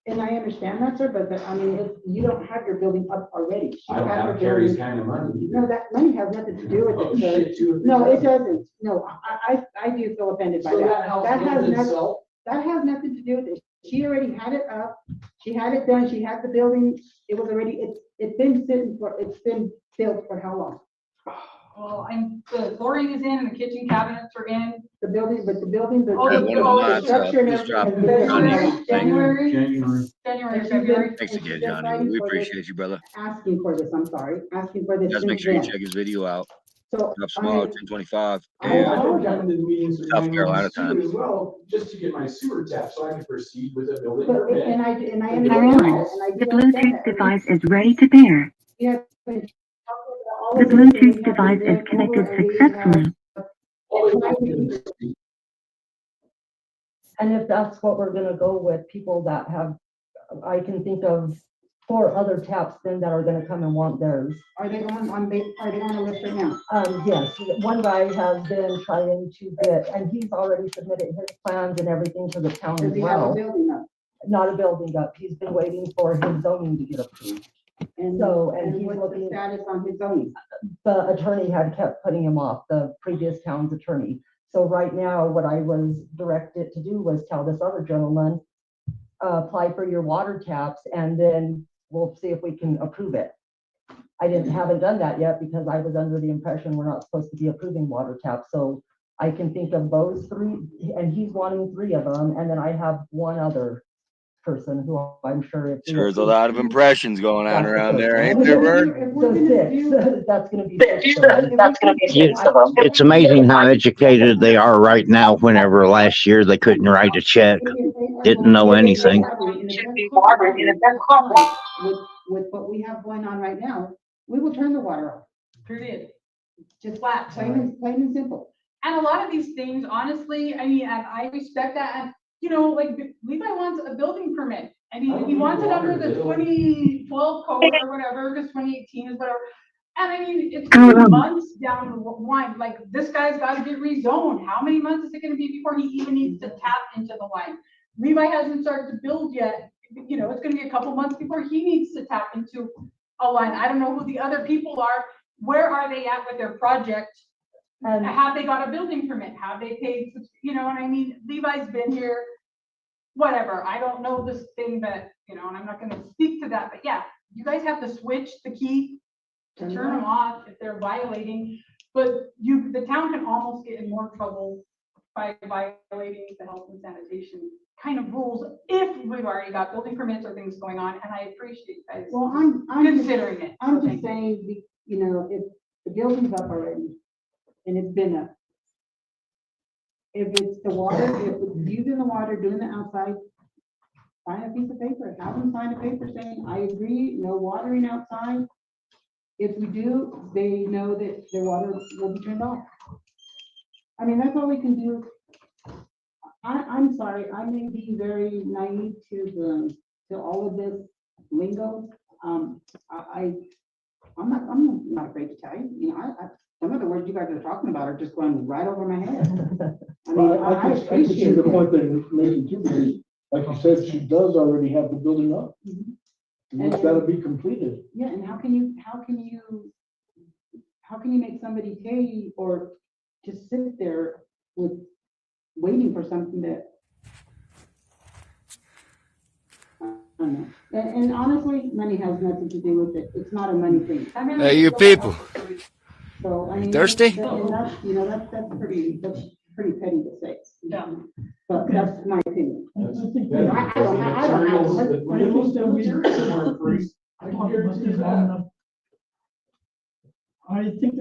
And I understand that, sir, but if you don't have your building up already. She I don't had her have Carrie's building- kind of money. No, that money has nothing to do with Oh, it, sir. shit, too. No, it doesn't. No, I do feel offended by So that. that house That has built nothing, itself? that has nothing to do with it. She already had it up. She had it done. She had the building. It was already, it's been built for how long? Well, the flooring is in and the kitchen cabinets are in. The building, Oh, the structure and Please drop everything. it. January, January. February. Thanks again, Johnny. We appreciate you, brother. Asking for this, I'm sorry, asking for this. Guys, make since sure you then. check his video out. So, Up small, 1025. And I don't come to the meetings with South 911 Carolina sewer time. as well, just to get my sewer tap so I can proceed with a building But, permit. and I understand that, and I The do understand Bluetooth that. device is ready to pair. We have been talking about all The of this, and we Bluetooth have device been is connected going over, and we successfully. And if that's what we're gonna go with, people that have, I can think of 4 other taps then that are gonna come and want theirs. Are they on the list right now? Yes, one guy has been trying to get, and he's already submitted his plans and everything to the town as Does he have a well. building up? Not a building up, he's been waiting for his zoning to get approved. And he's what's the looking. status on his zoning? The attorney had kept putting him off, the previous town's attorney. So right now, what I was directed to do was tell this other gentleman, apply for your water taps and then we'll see if we can approve it. Haven't done that yet because I was under the impression we're not supposed to be approving water taps. So I can think of those 3, and he's wanting 3 of them. And then I have one other person who I'm sure if. Sure, there's a lot of impressions going on around there, ain't there, Vern? So 6, that's gonna be 6 of them. That's gonna be 6 of them. It's amazing how educated they are right now. Whenever last year they couldn't write a check, didn't know anything. Should be watered in a bed complex. With what we have going on right now, we will turn the water off. Period. Just flat, plain and simple. And a lot of these things, honestly, I mean, and I respect that. And, like Levi wants a building permit and he wants it under the 2012 code or whatever, because 2018 is whatever. And I mean, it's gonna be months down the line, like, this guy's gotta get rezoned. How many months is it gonna be before he even needs to tap into the line? Levi hasn't started to build yet, you know, it's gonna be a couple months before he needs to tap into a line. I don't know who the other people are. Where are they at with their project? Have they got a building permit? Have they paid, you know what I mean? Levi's been here, whatever. I don't know this thing, but, you know, and I'm not gonna speak to that, but yeah, you guys have to switch the key to turn them off if they're violating, but the town can almost get in more trouble by violating the health and sanitation kind of rules if we've already got building permits or things going on, and I appreciate you guys Well, I'm considering it. I'm just saying, you know, if the building's up already and it's been up. If it's the water, if it's using the water, doing the outside, sign a piece of paper, have them sign a paper saying, I agree, no watering outside. If we do, they know that their water will be turned off. I mean, that's all we can do. I'm sorry, I may be very naive to all of this lingo. I'm not afraid to tell you, you know, some of the words you guys are talking about are just going right over my head. I mean, Well, I can see appreciate the it. point that you're making too, because like you said, she does already have the building up. And it's gotta be completed. Yeah, and how can you make somebody pay or just sit there with waiting for something that I don't know. And honestly, money has nothing to do with it. It's not a money thing. Hey, you people. So I mean, Thirsty? That's, you know, that's pretty petty to say. Yeah. But that's my opinion. I think that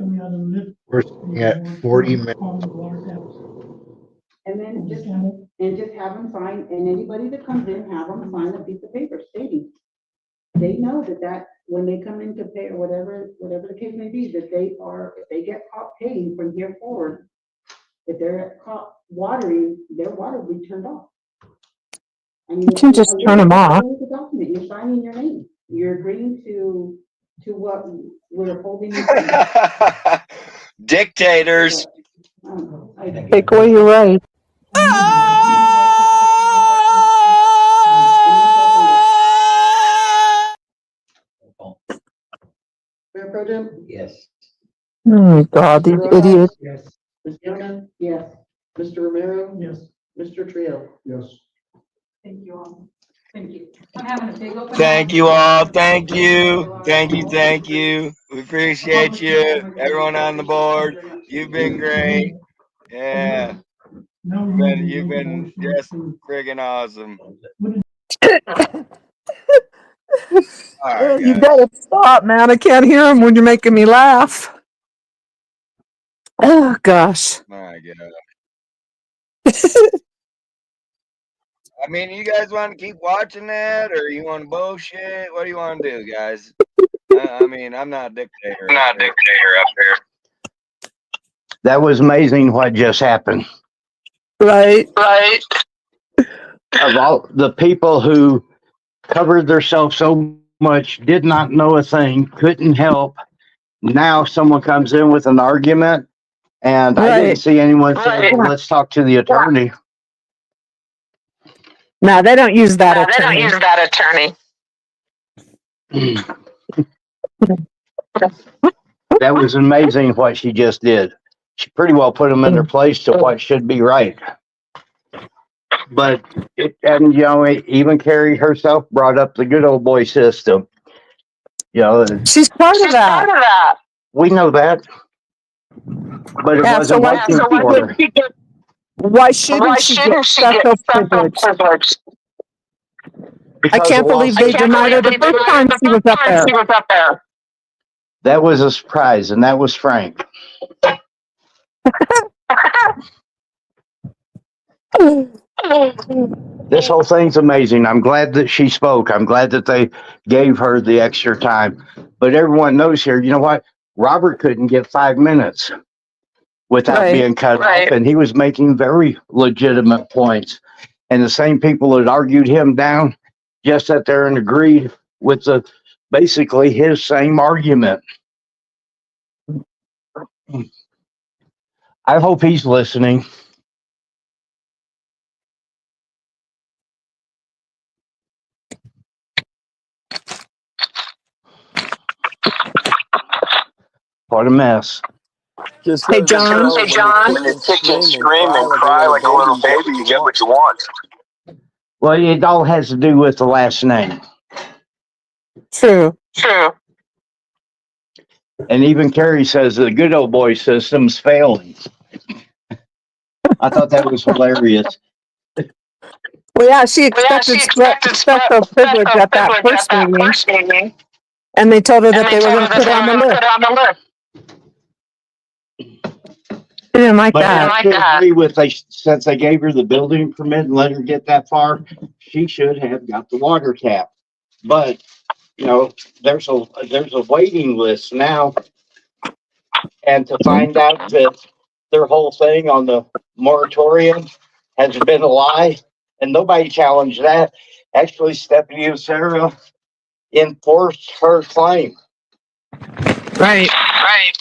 we ought to live. We're at 40 minutes. And then just have them sign, and anybody that comes in, have them sign a piece of paper stating, they know that when they come in to pay or whatever the case may be, that if they get caught paying from here forward, if they're caught watering, their water will be turned off. I mean, You can just turn them off. The document, you're signing your name, you're agreeing to what we're holding. Dictators. Take away your right. Mayor Pro Tem? Yes. Oh, God, these idiots. Yes. Ms. Youngman? Yes. Mr. Romero? Yes. Mr. Trio? Yes. Thank you all. Thank you. I'm having a big open. Thank you all. Thank you. Thank you. Thank you. We appreciate you. Everyone on the board. You've been great. Yeah. You've been just friggin' awesome. All right, You guys. gotta stop, man. I can't hear them when you're making me laugh. Oh, gosh. My God. I mean, you guys want to keep watching that, or you want to bullshit? What do you want to do, guys? I mean, I'm not a dictator. I'm not a dictator up here. That was amazing what just happened. Right. Of all the people who covered themselves so much, did not know a thing, couldn't help. Now someone comes in with an argument, and I didn't see anyone say, well, let's talk to the attorney. No, they don't use that attorney. That was amazing what she just did. She pretty well put them in their place to what should be right. But, and you know, even Carrie herself brought up the good old boy system. You know, she's part of that. We know that. But it wasn't working for her. Why shouldn't she get special privilege? I can't believe they denied her the first time she was up there. That was a surprise, and that was Frank. This whole thing's amazing. I'm glad that she spoke. I'm glad that they gave her the extra time. But everyone knows here, you know what? Robert couldn't get 5 minutes without being cut off, and he was making very legitimate points. And the same people that argued him down just sat there and agreed with basically his same argument. I hope he's listening. What a mess. Just Hey, John. Hey, John. When you kick and scream and cry like a little baby, you get what you want. Well, it all has to do with the last name. True. True. And even Carrie says the good old boy system's failing. I thought that was hilarious. Well, yeah, she expected special privilege at that first meeting, and they told her that they were going to put her on the list. She didn't like But that. I still agree with since they gave her the building permit and let her get that far, she should have got the water tap. But you know, there's a waiting list now, and to find out that their whole thing on the moratorium has been a lie, and nobody challenged that. Actually, Stephanie and Sarah enforced her claim. Right. Right.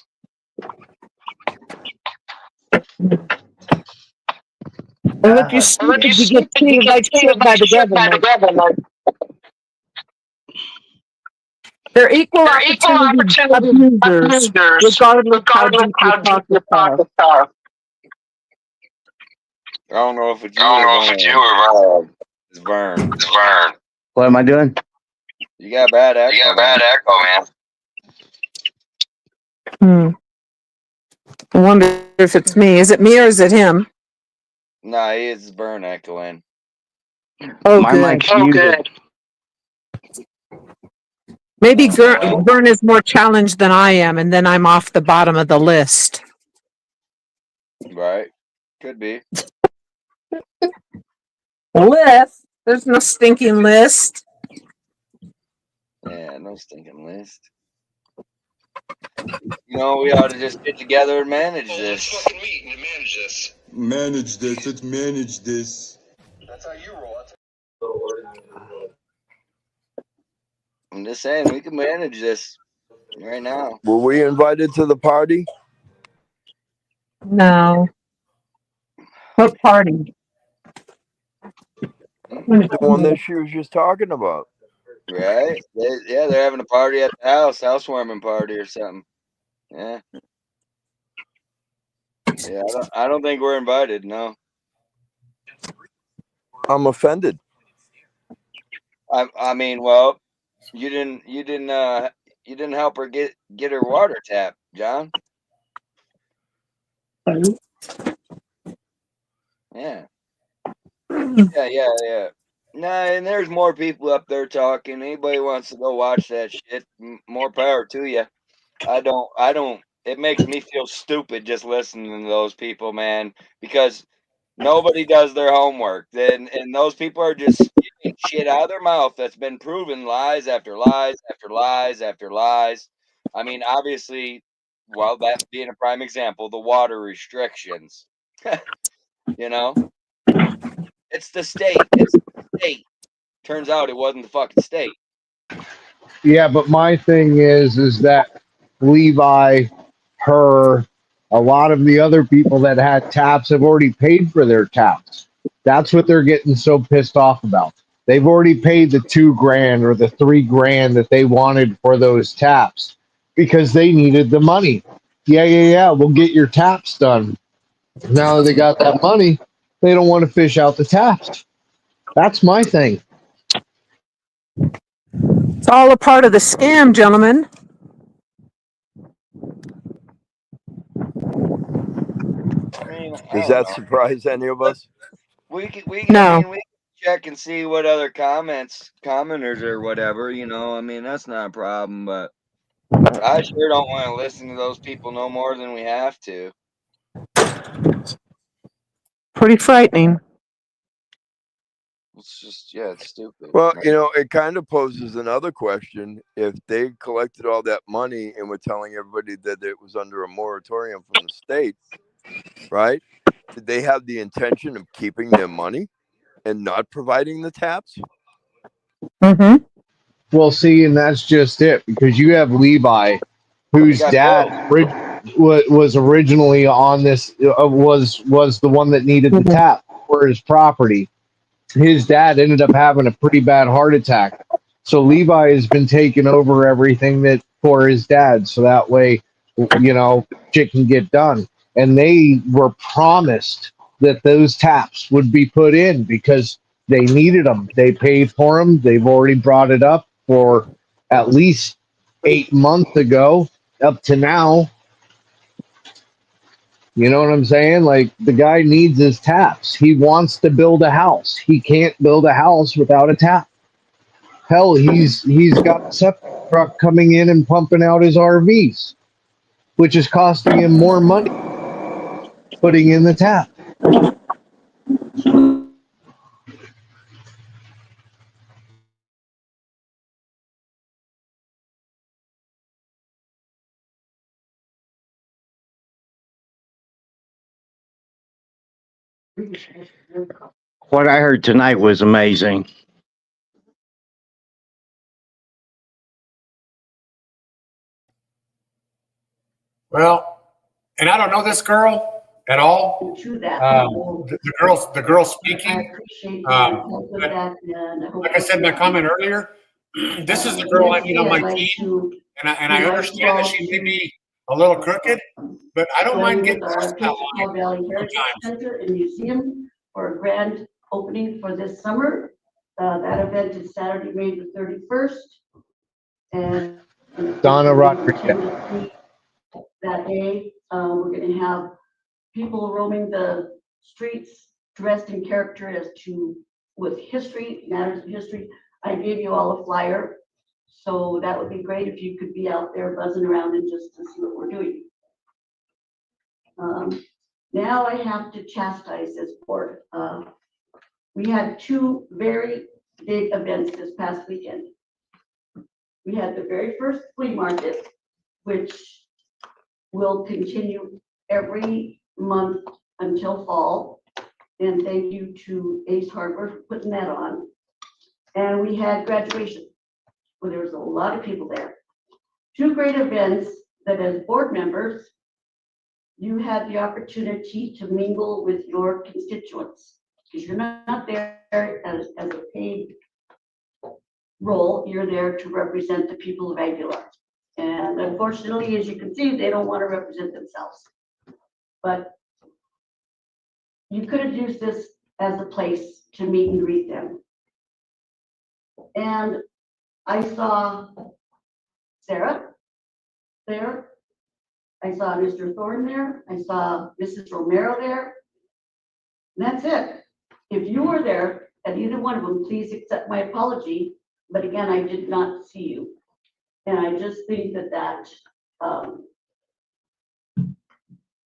And look, you're stupid. You get treated like shit by the government. They're equal opportunity abusers, regardless how deep your pockets are. I don't know if it's you or it's Vern. It's Vern. What am I doing? You got bad echo. You got bad echo, man. I wonder if it's me. Is it me or is it him? No, it's Vern echoing. Oh, my mic's muted. Maybe Vern is more challenged than I am, and then I'm off the bottom of the list. Right. Could be. List? There's no stinking list. Yeah, no stinking list. You know, we ought to just get together and manage this. Manage this. Let's manage this. That's how you roll. I'm just saying, we can manage this right now. Were we invited to the party? No. What party? The one that she was just talking about. Right? They're having a party at the housewarming party or something. Yeah. Yeah, I don't think we're invited. No. I'm offended. I mean, well, you didn't help her get her water tap, John. Yeah. Yeah. Nah, and there's more people up there talking. Anybody wants to go watch that shit, more power to you. I don't. It makes me feel stupid just listening to those people, man, because nobody does their homework. And those people are just spitting shit out of their mouth that's been proven lies after lies after lies after lies. I mean, obviously, well, that being a prime example, the water restrictions. You know, it's the state. It's the state. Turns out it wasn't the fucking state. Yeah, but my thing is that Levi, her, a lot of the other people that had taps have already paid for their taps. That's what they're getting so pissed off about. They've already paid the $2,000 or the $3,000 that they wanted for those taps because they needed the money. Yeah, we'll get your taps done. Now that they got that money, they don't want to fish out the taps. That's my thing. It's all a part of the scam, gentlemen. I mean, Does that surprise any of us? We can No. we can check and see what other commenters or whatever, you know. I mean, that's not a problem, but I sure don't want to listen to those people no more than we have to. Pretty frightening. It's just, yeah, it's stupid. Well, you know, it kind of poses another question. If they collected all that money and were telling everybody that it was under a moratorium from the state, right? Did they have the intention of keeping their money and not providing the taps? Mm-hmm. Well, see, and that's just it, because you have Levi, whose dad was originally on this was the one that needed the tap for his property. His dad ended up having a pretty bad heart attack. So Levi has been taking over everything that for his dad. So that way, shit can get done. And they were promised that those taps would be put in because they needed them. They paid for them. They've already brought it up for at least 8 months ago up to now. You know what I'm saying? Like, the guy needs his taps. He wants to build a house. He can't build a house without a tap. Hell, he's got a septic truck coming in and pumping out his RVs, which is costing him more money putting in the tap. What I heard tonight was amazing. Well, and I don't know this girl at all. The girl speaking. Like I said in my comment earlier, this is the girl I need on my team, and I understand that she may be a little crooked, but I don't mind getting this outline sometimes. And museum for a grand opening for this summer. That event is Saturday, May the 31st. And Donna Rodriguez. That day, we're going to have people roaming the streets dressed in character as to with history, matters of history. I gave you all a flyer, so that would be great if you could be out there buzzing around and just to see what we're doing. Now I have to chastise this board. We had two very big events this past weekend. We had the very first flea market, which will continue every month until fall. And thank you to Ace Hardware for putting that on. And we had graduation, where there was a lot of people there. Two great events that as board members, you had the opportunity to mingle with your constituents, because you're not there as a paid role, you're there to represent the people of Aguilar. And unfortunately, as you can see, they don't want to represent themselves. But you could have used this as a place to meet and greet them. And I saw Sarah there. I saw Mr. Thorne there. I saw Mrs. Romero there. And that's it. If you were there at either one of them, please accept my apology. But again, I did not see you. And I just think that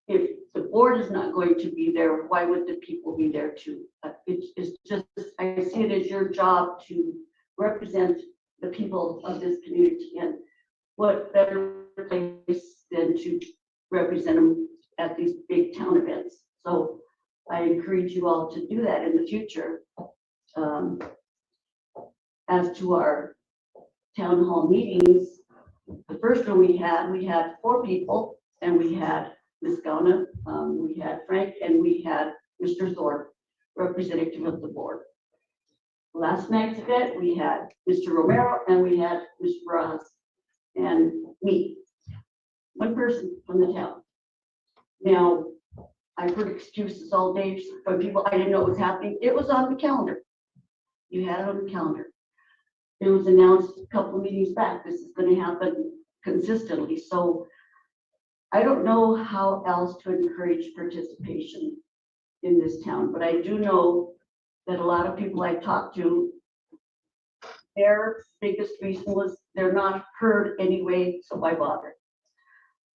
if the board is not going to be there, why would the people be there too? It's just, I see it as your job to represent the people of this community, and what better place than to represent them at these big town events. So I encourage you all to do that in the future. As to our town hall meetings, the first one we had 4 people, and we had Ms. Gauna, we had Frank, and we had Mr. Thorpe, representative of the board. Last night's event, we had Mr. Romero and we had Mr. Braz and me, one person from the town. Now, I've heard excuses all day from people. I didn't know what was happening. It was on the calendar. You had it on the calendar. It was announced a couple of meetings back. This is going to happen consistently. So I don't know how else to encourage participation in this town, but I do know that a lot of people I talk to, their biggest reason was they're not heard anyway, so why bother?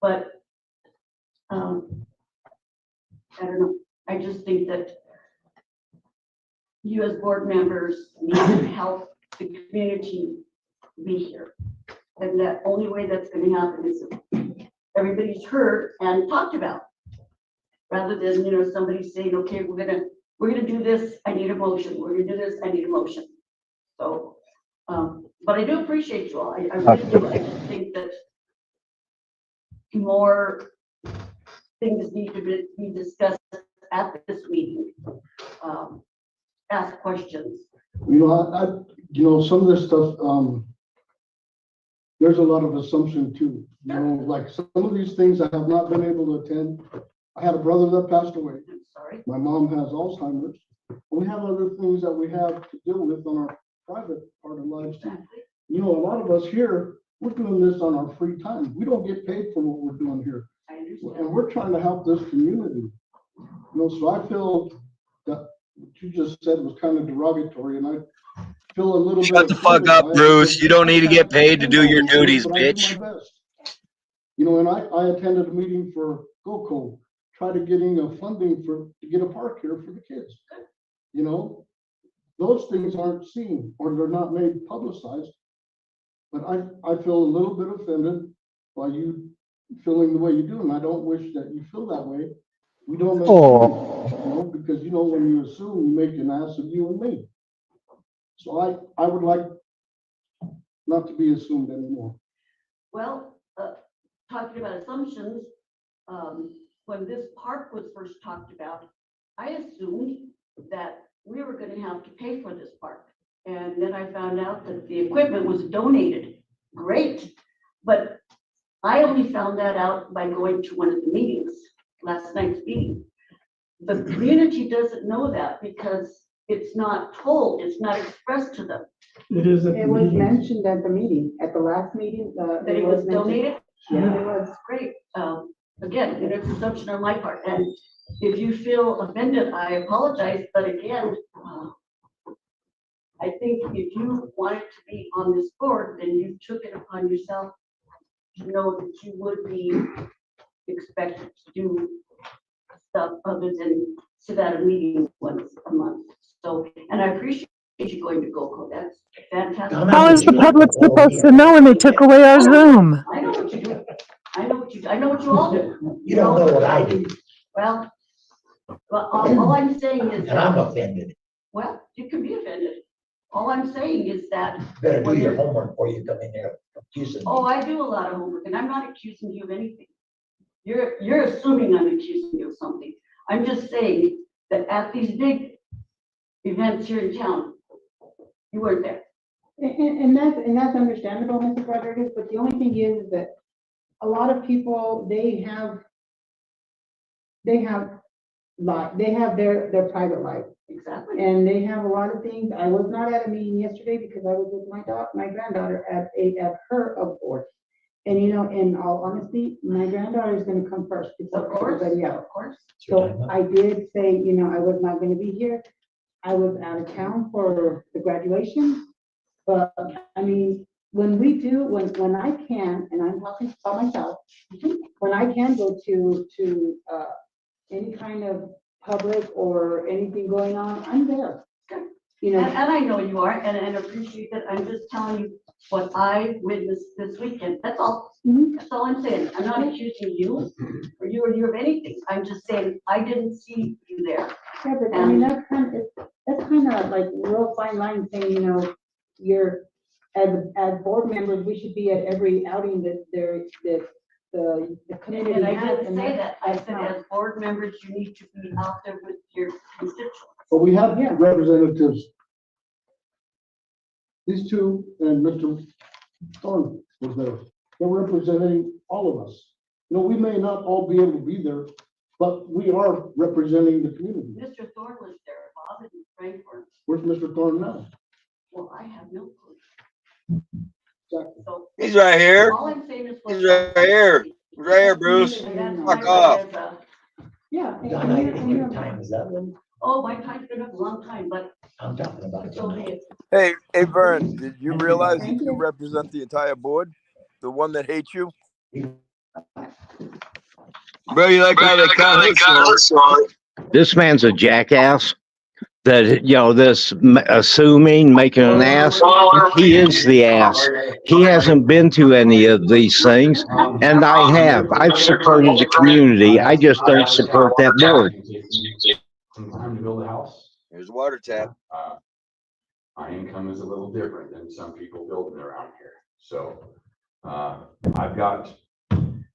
But I don't know. I just think that you as board members need to help the community be here. And the only way that's going to happen is if everybody's heard and talked about, rather than somebody saying, okay, we're gonna do this, I need a motion. We're gonna do this, I need a motion. So but I do appreciate you all. I really do. I just think that more things need to be discussed at this meeting. Ask questions. You know, you know, some of this stuff, there's a lot of assumption too. You know, like some of these things I have not been able to attend. I had a brother that passed away. I'm sorry. My mom has Alzheimer's. We have other things that we have to deal with on our private part of lives too. You know, a lot of us here, we're doing this on our free time. We don't get paid for what we're doing here. I understand. And we're trying to help this community. You know, so I feel that what you just said was kind of derogatory, and I feel a little bit. Shut the fuck up, Bruce. You don't need to get paid to do your duties, but I do bitch. my best. You know, and I attended a meeting for GoCo, try to getting a funding to get a park here for the kids. You know, those things aren't seen or they're not made publicized. But I feel a little bit offended by you feeling the way you do, and I don't wish that you feel that way. We don't make you know, because you know, when you assume, you make an ass of you and me. So I would like not to be assumed anymore. Well, talking about assumptions, when this park was first talked about, I assumed that we were gonna have to pay for this park. And then I found out that the equipment was donated. Great, but I only found that out by going to one of the meetings, last night's meeting. The community doesn't know that because it's not told, it's not expressed to them. It was mentioned at the meeting, at the last meeting. That it was donated? Yeah. It was great. Again, it's an assumption on my part. And if you feel offended, I apologize, but again, I think if you wanted to be on this board, then you took it upon yourself to know that you would be expected to do stuff other than sit at a meeting once a month. So, and I appreciate you going to GoCo. That's fantastic. How is the public supposed to know when they took away our Zoom? I know what you do. I know what you do. I know what you all do. You don't know what I do, Well, all I'm saying is and I'm that, offended. well, you can be offended. All I'm saying is that. Better do when your you're- homework before you come in there accusing me. Oh, I do a lot of homework, and I'm not accusing you of anything. You're assuming I'm accusing you of something. I'm just saying that at these big events here in town, you weren't there. And that's understandable, Mrs. Rodriguez, but the only thing is that a lot of people, they have their private life. Exactly. And they have a lot of things. I was not at a meeting yesterday because I was with my granddaughter at her abort. And you know, in all honesty, my granddaughter is gonna come first before everybody else. Of course. So I did say, you know, I was not gonna be here. I was out of town for the graduation. But I mean, when I can, and I'm talking about myself, when I can go to any kind of public or anything going on, I'm there. You know, And I know you are, and appreciate that. I'm just telling you what I witnessed this weekend. That's all. That's all I'm saying. I'm not accusing you or you of anything. I'm just saying I didn't see you there. yeah, but I mean, that's kind of like real fine line saying, you know, you're, as board members, we should be at every outing that the community And I has. didn't say that. I said as board members, you need to be out there with your constituents. But we have representatives. These two and Mr. Thorne was there. They're representing all of us. You know, we may not all be able to be there, but we are representing the community. Mr. Thorne was there, Bob and Frank were. Where's Mr. Thorne now? Well, I have no clue. Exactly. So He's right here. all I'm saying is. He's right here. He's right here, Bruce. Fuck off. Yeah. Donna, I think your time is up. Oh, my time's been up a long time, but. I'm talking about tonight. Hey, Vern, did you realize that you represent the entire board? The one that hates you? Bro, you like how they cut us short. This man's a jackass. That, you know, this assuming, making an ass. He is the ass. He hasn't been to any of these things, and I have. I've supported the community. I just don't support that board. Some time to build a house. There's a water tap. My income is a little different than some people building around here. So, I've got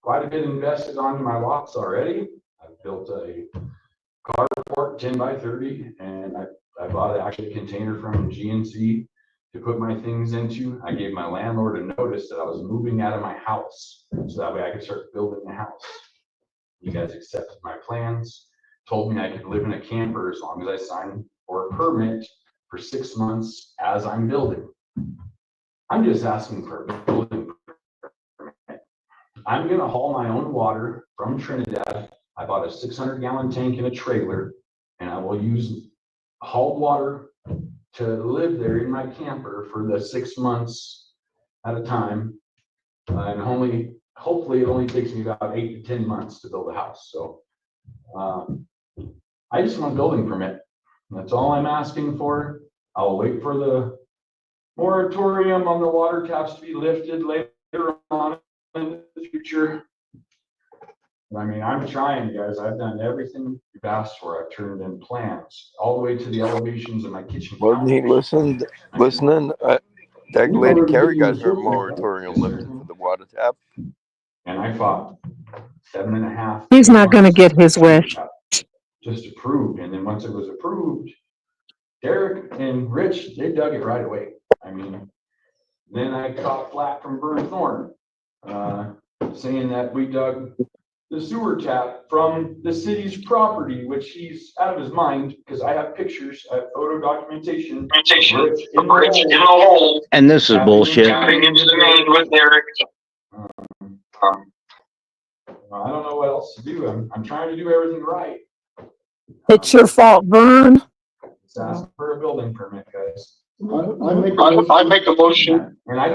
quite a bit invested onto my lots already. I've built a carport 10 by 30, and I bought actually a container from GNC to put my things into. I gave my landlord a notice that I was moving out of my house, so that way I could start building the house. You guys accepted my plans, told me I could live in a camper as long as I signed for a permit for 6 months as I'm building. I'm just asking for a building permit. I'm gonna haul my own water from Trinidad. I bought a 600-gallon tank in a trailer, and I will use hauled water to live there in my camper for the 6 months at a time. And hopefully it only takes me about 8 to 10 months to build a house. So I just want a building permit. That's all I'm asking for. I'll wait for the moratorium on the water taps to be lifted later on in the future. I mean, I'm trying, guys. I've done everything you've asked for. I've turned in plans all the way to the elevations of my kitchen. Wasn't he listening? That lady Carrie got her moratorium lifted for the water tap. And I fought 7.5. He's not going to get his wish. Just approved. And then once it was approved, Derek and Rich, they dug it right away. I mean, then I caught flack from Vern Thorne, saying that we dug the sewer tap from the city's property, which he's out of his mind, because I have pictures, I have photo documentation. Rich in the hole. And this is bullshit. Tapping into the main with Derek. I don't know what else to do. I'm trying to do everything right. It's your fault, Vern. Just ask for a building permit, guys. I make a motion. And I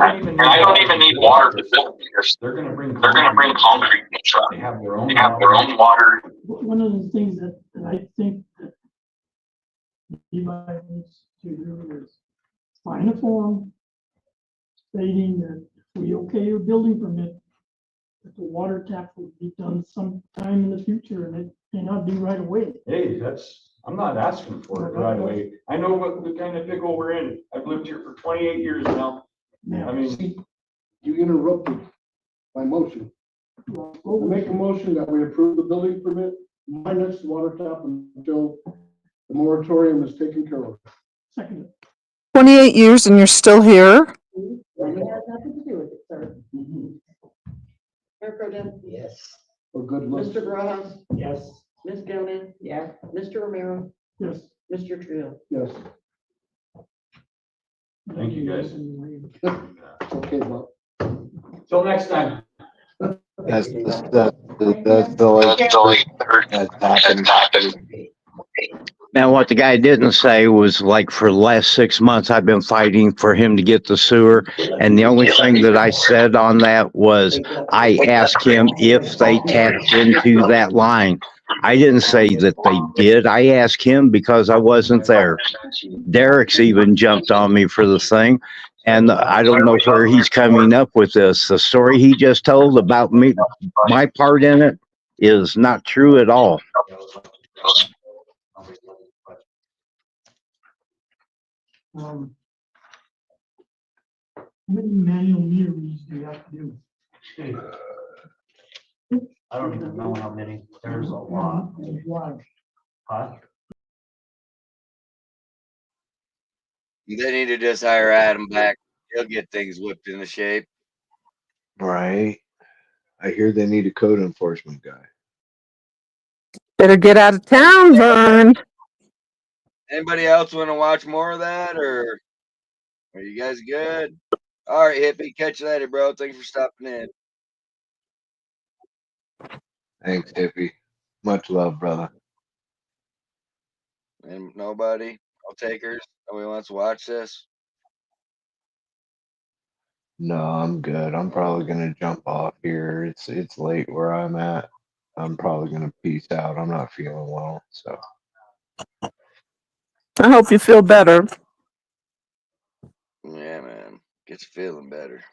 don't even need water to build this. They're gonna bring concrete in the truck. They have their own water. One of the things that I think that Levi needs to do is find a form stating that if we okay your building permit, that the water tap will be done sometime in the future, and it may not be right away. Hey, I'm not asking for it right away. I know what the kind of pickle we're in. I've lived here for 28 years now. I mean, You interrupted my motion. I make a motion that we approve the building permit minus water tap until the moratorium is taken care of. Second. 28 years and you're still here? It has nothing to do with it, sir. Mayor Pro Tem? Yes. For good luck. Mr. Barajas? Yes. Ms. Gilman? Yeah. Mr. Romero? Yes. Mr. Trio? Yes. thank you, guys. Okay, Bob. Till next time. That's the that's happened. Now, what the guy didn't say was, like, for the last 6 months, I've been fighting for him to get the sewer. And the only thing that I said on that was I asked him if they tapped into that line. I didn't say that they did. I asked him because I wasn't there. Derek's even jumped on me for the thing. And I don't know where he's coming up with this. The story he just told about me, my part in it, is not true at all. How many manual meter reads do you have to do? I don't even know how many. There's a lot. Why? Huh? They need to just hire Adam back. He'll get things whipped into shape. Right. I hear they need a code enforcement guy. Better get out of town, Vern. Anybody else want to watch more of that, or are you guys good? All right, hippie. Catch you later, bro. Thanks for stopping in. Thanks, Hippie. Much love, brother. And nobody, no takers. Nobody wants to watch this. No, I'm good. I'm probably gonna jump off here. It's late where I'm at. I'm probably gonna peace out. I'm not feeling well, so. I hope you feel better. Yeah, man. Gets feeling better.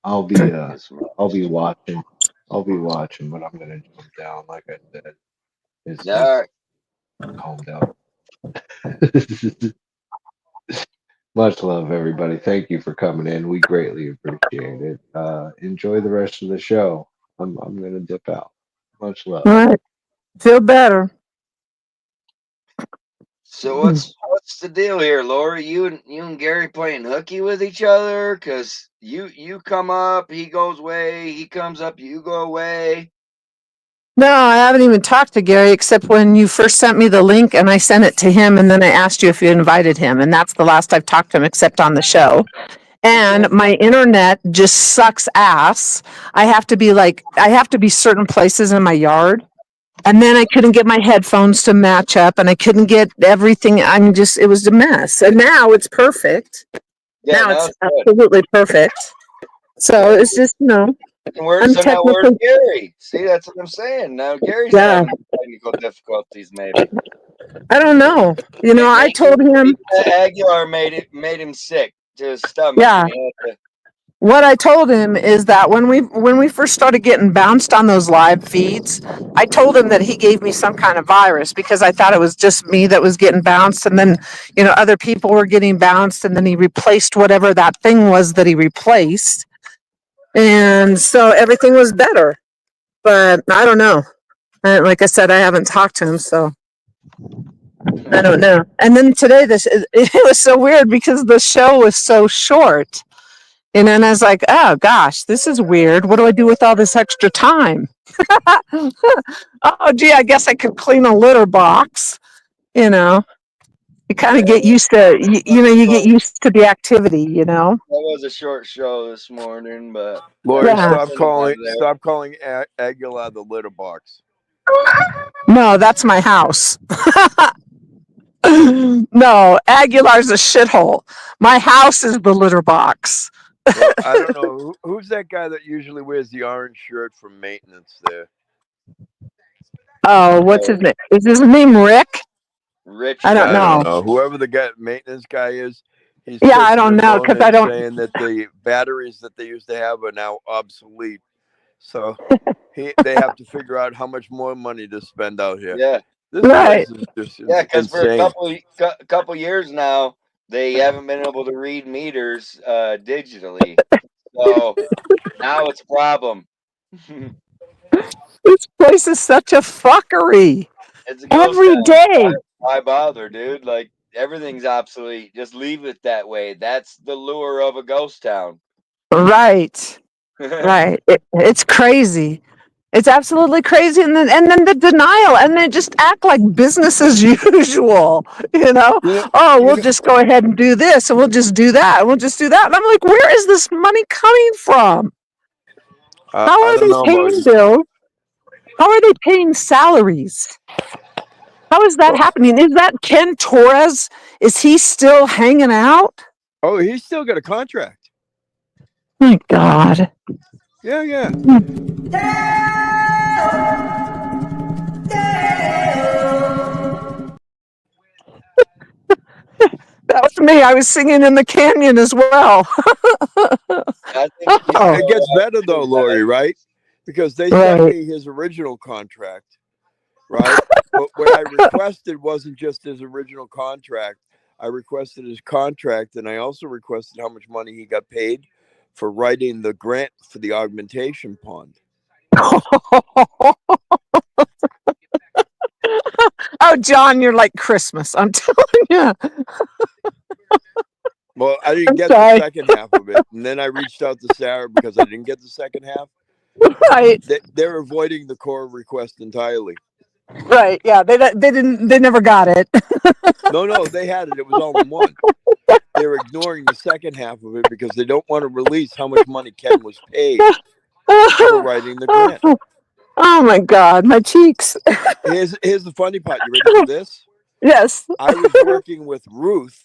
I'll be watching. I'll be watching, but I'm gonna jump down like I said. It's all right. Calm down. Much love, everybody. Thank you for coming in. We greatly appreciate it. Enjoy the rest of the show. I'm gonna dip out. Much love. All right. Feel better. So what's the deal here, Lori? You and Gary playing hooky with each other? Cause you come up, he goes away. He comes up, you go away. No, I haven't even talked to Gary except when you first sent me the link and I sent it to him and then I asked you if you invited him. And that's the last I've talked to him except on the show. And my internet just sucks ass. I have to be certain places in my yard. And then I couldn't get my headphones to match up and I couldn't get everything. It was a mess. And now it's perfect. Yeah, now no, it's absolutely perfect. So it's just, Where's Gary? See, that's what I'm saying. Now Gary's having technical difficulties, maybe. I don't know. I told him. Aguilar made him sick to his stomach. Yeah. What I told him is that when we first started getting bounced on those live feeds, I told him that he gave me some kind of virus because I thought it was just me that was getting bounced, and then other people were getting bounced, and then he replaced whatever that thing was that he replaced, and so everything was better. But I don't know. Like I said, I haven't talked to him, so I don't know. And then today, it was so weird because the show was so short. And then I was like, oh gosh, this is weird. What do I do with all this extra time? Oh, gee, I guess I could clean a litter box. You kind of get used to, you get used to the activity, That was a short show this morning, but Lori, stop calling Aguilar the litter box. No, that's my house. No, Aguilar's a shithole. My house is the litter box. Well, I don't know. Who's that guy that usually wears the orange shirt from maintenance there? Oh, what's his name? Is his name Rick? Rich. I don't know. Whoever the maintenance guy is. He's I don't know because I don't. Saying that the batteries that they used to have are now obsolete. So they have to figure out how much more money to spend out here. Yeah. This right. place is just Because for insane. a couple years now, they haven't been able to read meters digitally. So now it's a problem. This place is such a fuckery. It's a every day. Why bother, dude? Like everything's obsolete. Just leave it that way. That's the lure of a ghost town. Right. Right. It's crazy. It's absolutely crazy. And then the denial, and they just act like business as usual, we'll just go ahead and do this, and we'll just do that, and we'll just do that. And I'm like, where is this money coming from? How are they paying bills? How are they paying salaries? How is that happening? Is that Ken Torres? Is he still hanging out? Oh, he's still got a contract. My God. Yeah. That was me. I was singing in the canyon as well. It gets better though, Lori, right? Because they sent me his original contract, right? But what I requested wasn't just his original contract. I requested his contract, and I also requested how much money he got paid for writing the grant for the augmentation pond. Oh, John, you're like Christmas. I'm telling you. Well, I didn't get the second half of it, and then I reached out to Sarah because I didn't get the second half. Right. They're avoiding the core request entirely. Right. Yeah. They never got it. No, they had it. It was all in one. They're ignoring the second half of it because they don't want to release how much money Ken was paid for writing the grant. Oh my God, my cheeks. Here's the funny part. You ready for this? Yes. I was working with Ruth,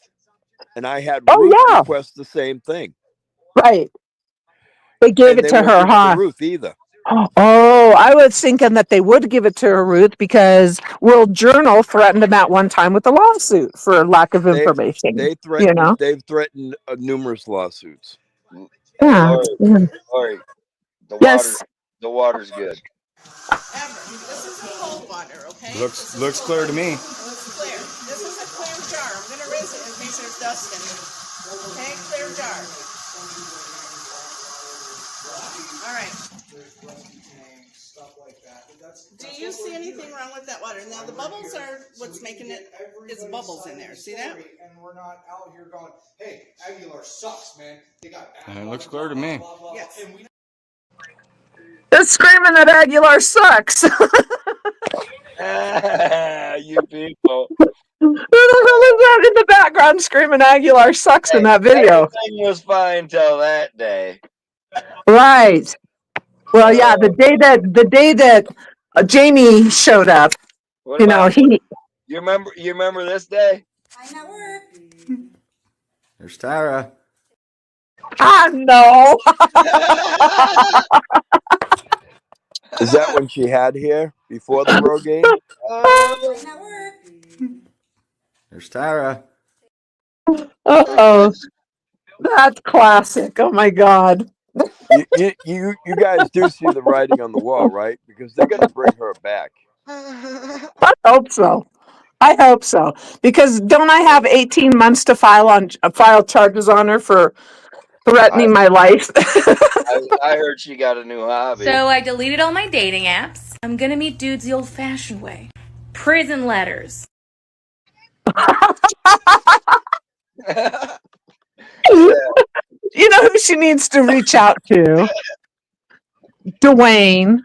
and I had Ruth request the same thing. Right. They gave it to her, huh? Ruth either. Oh, I was thinking that they would give it to her, Ruth, because World Journal threatened them at one time with a lawsuit for lack of information. They've threatened numerous lawsuits. Yeah. Lori, the water's good. This is a cold water, okay? Looks clear to me. Looks clear. This is a clear jar. I'm gonna rinse it in case there's dust in it. dark. All right. Do you see anything wrong with that water? Now, the bubbles are what's making it, it's bubbles in there. See that? And we're not out here going, hey, Aguilar sucks, man. They got It looks clear to me. Yes. They're screaming that Aguilar sucks. You people. Who the hell is that in the background screaming Aguilar sucks in that video? Everything was fine till that day. Right. Well, yeah, the day that Jamie showed up, What you know, about- he. You remember this day? I'm at work. There's Tara. Ah, no. Is that when she had hair before the Rogaine? I'm at work. There's Tara. Oh, that's classic. Oh my God. You guys do see the writing on the wall, right? Because they're going to bring her back. I hope so. I hope so. Because don't I have 18 months to file charges on her for threatening my life? I heard she got a new hobby. So I deleted all my dating apps. I'm gonna meet dudes the old-fashioned way. Prison letters. You know who she needs to reach out to? Dwayne.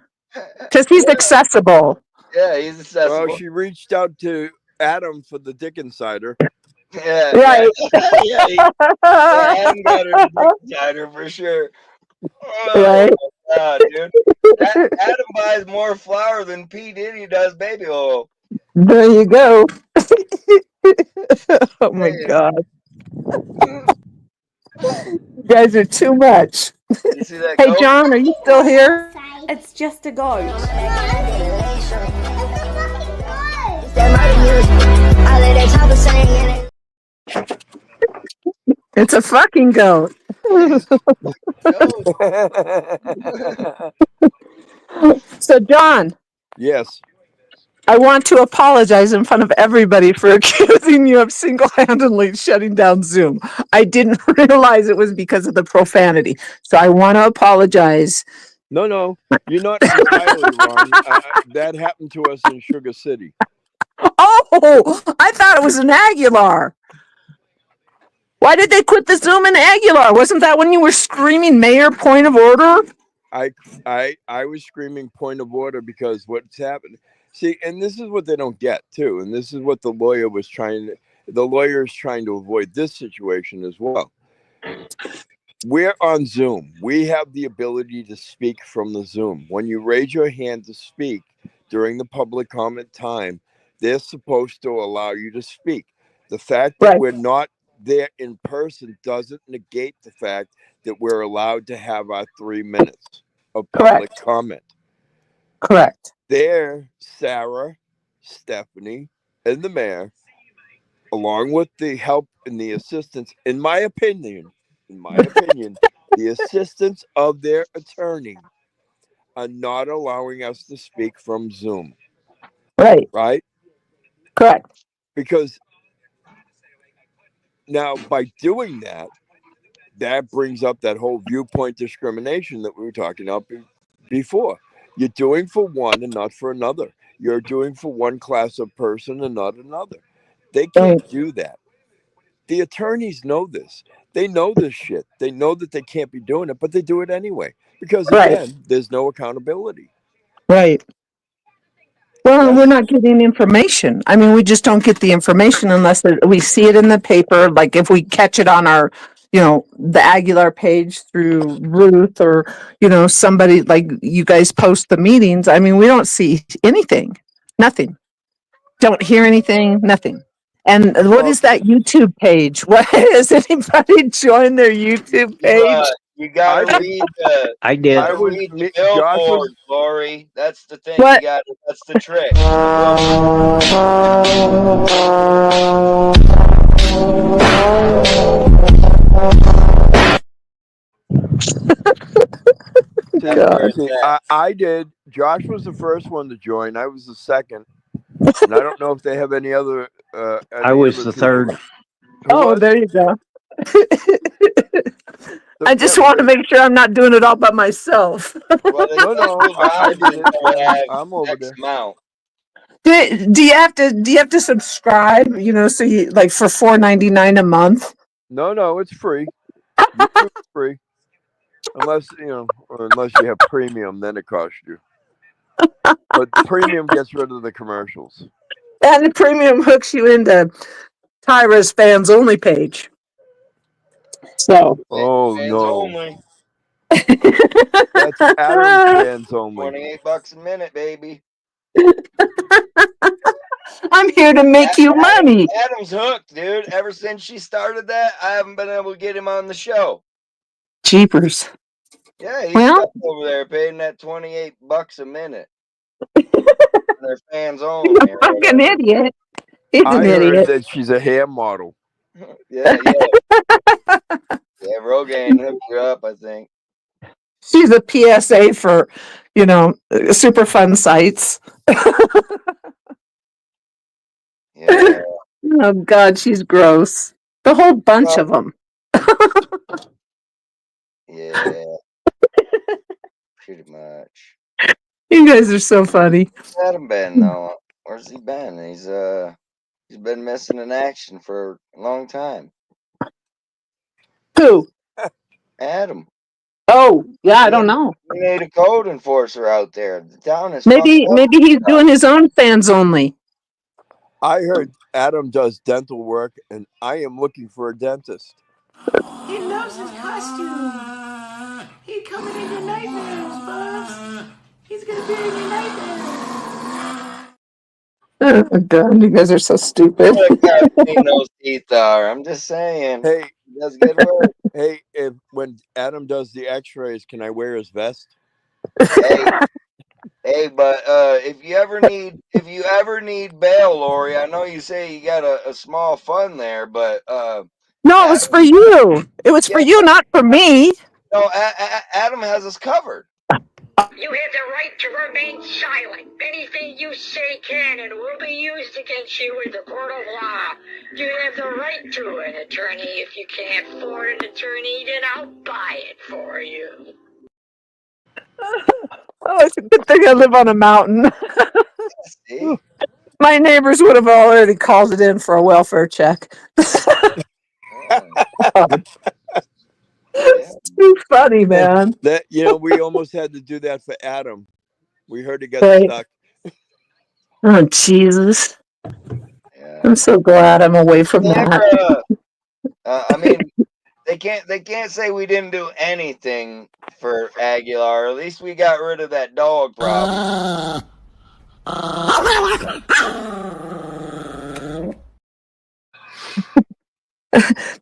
Because he's accessible. Yeah, he's accessible. Well, she reached out to Adam for the Dick Insider. Yeah, Right. yeah, Adam got her insider for sure. Oh, Right. my God, dude. Adam buys more flour than P. Diddy does baby oil. There you go. Oh my God. You guys are too much. You see that Hey, goat? John, are you still here? It's just a goat. It's a fucking goat. So, John, Yes. I want to apologize in front of everybody for accusing you of single-handedly shutting down Zoom. I didn't realize it was because of the profanity. So I want to apologize. No, you're not entirely wrong. That happened to us in Sugar City. Oh, I thought it was an Aguilar. Why did they quit the Zoom in Aguilar? Wasn't that when you were screaming mayor point of order? I was screaming point of order because what's happened. See, and this is what they don't get too, and this is what the lawyer is trying to avoid this situation as well. We're on Zoom. We have the ability to speak from the Zoom. When you raise your hand to speak during the public comment time, they're supposed to allow you to speak. The fact that we're not there in person doesn't negate the fact that we're allowed to have our 3 minutes of public comment. Correct. There, Sarah, Stephanie, and the mayor, along with the help and the assistance, in my opinion, the assistance of their attorney, are not allowing us to speak from Zoom. Right. Right? Correct. Because now by doing that, that brings up that whole viewpoint discrimination that we were talking about before. You're doing for one and not for another. You're doing for one class of person and not another. They can't do that. The attorneys know this. They know this shit. They know that they can't be doing it, but they do it anyway. Because again, there's no accountability. Right. Well, we're not getting information. I mean, we just don't get the information unless we see it in the paper. Like if we catch it on our, the Aguilar page through Ruth or, somebody like you guys post the meetings. I mean, we don't see anything, nothing. Don't hear anything, nothing. And what is that YouTube page? What has anybody joined their YouTube page? You gotta read the. I did. I would read the billboard, Lori. That's the thing. What? That's the trick. See, I did. Josh was the first one to join. I was the second. And I don't know if they have any other. I was the third. Oh, there you go. I just want to make sure I'm not doing it all by myself. Well, No, I did it. I'm over X there. amount. Do you have to subscribe? You know, so you like for $4.99 a month. No, it's free. YouTube's free. Unless you have premium, then it costs you. But premium gets rid of the commercials. And the premium hooks you into Tyra's fans only page. So. Oh Fans no. only. That's Adam's fans only. $28 a minute, baby. I'm here to make you money. Adam's hooked, dude. Ever since she started that, I haven't been able to get him on the show. Jeepers. Yeah, he's Well- stuck over there paying that $28 a minute. They're fans only. He's a fucking idiot. He's I an heard idiot. that she's a hair model. Yeah. Yeah, Rogaine hooked her up, I think. She's a PSA for, super fun sites. Yeah. Oh God, she's gross. The whole bunch of them. Yeah. Pretty much. You guys are so funny. Where's Adam been though? Where's he been? He's been missing in action for a long time. Who? Adam. Oh, yeah, I don't know. We need a code enforcer out there. The town is Maybe fucked up. he's doing his own fans only. I heard Adam does dental work, and I am looking for a dentist. He loves his costume. He's coming in your nightmares, Buzz. He's gonna be in your nightmares. Oh God, you guys are so stupid. Look how clean those teeth are. I'm just saying. Hey, he does good work. Hey, when Adam does the X-rays, can I wear his vest? Hey, but if you ever need bail, Lori, I know you say you got a small fund there, but No, it was for you. It was for you, not for me. no, Adam has us covered. You have the right to remain silent. Anything you say can and will be used against you in the court of law. You have the right to an attorney. If you can't afford an attorney, then I'll buy it for you. Oh, it's a good thing I live on a mountain. See? My neighbors would have already called it in for a welfare check. It's too funny, man. That we almost had to do that for Adam. We heard he got Right. stuck. Oh, Jesus. I'm so glad I'm away from that. I mean, they can't say we didn't do anything for Aguilar. At least we got rid of that dog problem.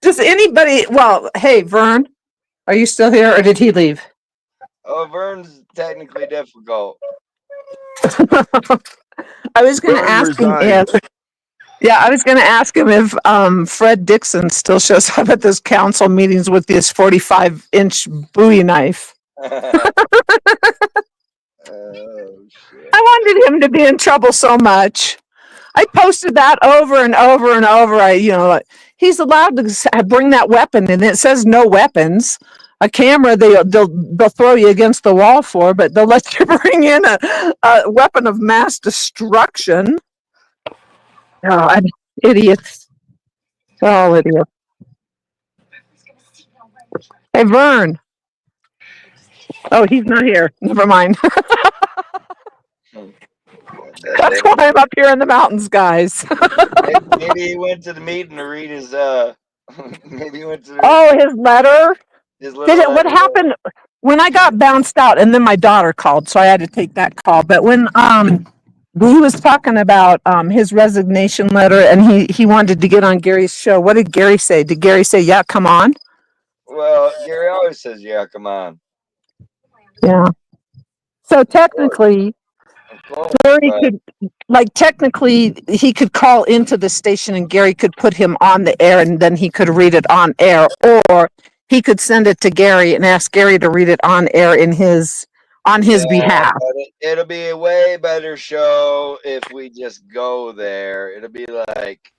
Does anybody, hey, Vern, are you still here or did he leave? Oh, Vern's technically difficult. I was going to Vern ask him resigned. I was going to ask him if Fred Dixon still shows up at those council meetings with this 45-inch Bowie knife. I wanted him to be in trouble so much. I posted that over and over and over. He's allowed to bring that weapon, and it says no weapons. A camera they'll throw you against the wall for, but they'll let you bring in a weapon of mass destruction. Oh, idiots! All idiots. Hey, Vern. Oh, he's not here. Never mind. That's why I'm up here in the mountains, guys. Maybe he went to the meeting to read his. Maybe he went to. His letter. His What happened when I got bounced out, and then my daughter called, so I had to take that call. But when he was talking about his resignation letter, and he wanted to get on Gary's show, what did Gary say? Did Gary say, "Yeah, come on"? Well, Gary always says, "Yeah, come on." Yeah. So technically, Gary could, technically, he could call into the station and Gary could put him on the air and then he could read it on air, or he could send it to Gary and ask Gary to read it on air on his behalf. But it'll be a way better show if we just go there. It'll be like,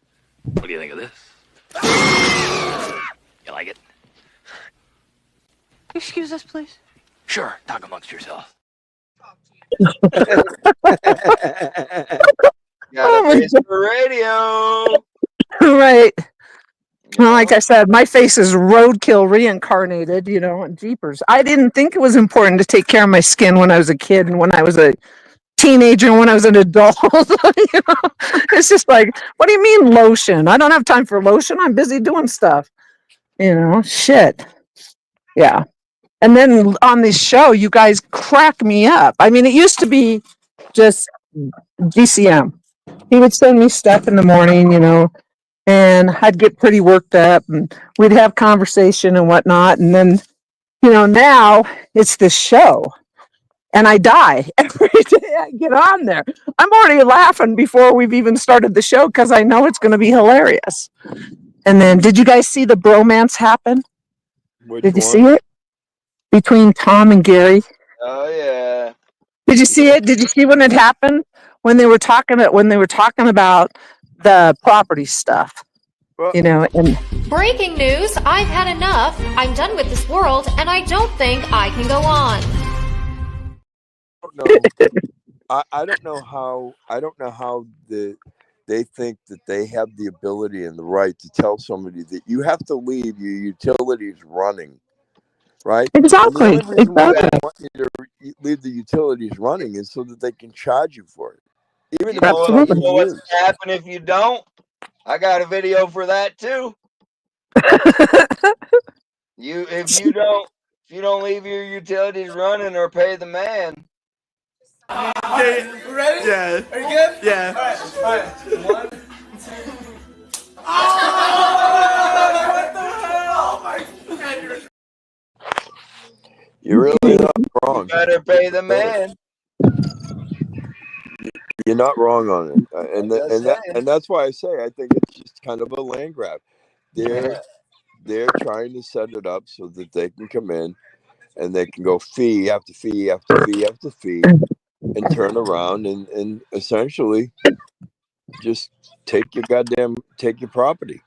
What do you think of this? You like it? Excuse us, please. Sure. Talk amongst yourself. Got a face for radio. Right. Well, like I said, my face is roadkill reincarnated, you know, and jeepers. I didn't think it was important to take care of my skin when I was a kid and when I was a teenager and when I was an adult. You know? It's just like, what do you mean lotion? I don't have time for lotion. I'm busy doing stuff. You know, shit. Yeah. And then on this show, you guys crack me up. I mean, it used to be just GCM. He would send me stuff in the morning, you know, and I'd get pretty worked up and we'd have conversation and whatnot. And then, you know, now it's this show and I die every day I get on there. I'm already laughing before we've even started the show because I know it's going to be hilarious. And then, did you guys see the bromance happen? Did you see it? Between Tom and Gary? Oh yeah. Did you see it? Did you see when it happened? When they were talking about the property stuff. You know, and Breaking news, I've had enough. I'm done with this world and I don't think I can go on. I don't know how they think that they have the ability and the right to tell somebody that you have to leave your utilities running, right? Exactly. And the only reason why they want you to leave the utilities running is so that they can charge you for it. Even if it's You know what's gonna happen if you don't? I got a video for that too. If you don't leave your utilities running or pay the man. Okay, you ready? Yeah. Are you good? Yeah. All right. 1, 2. Oh, what the hell? Oh my God. You're really not wrong. You better pay the man. You're not wrong on it, and that's why I say I think it's just kind of a land grab. They're trying to set it up so that they can come in and they can go fee after fee after fee after fee and turn around and essentially just take your property.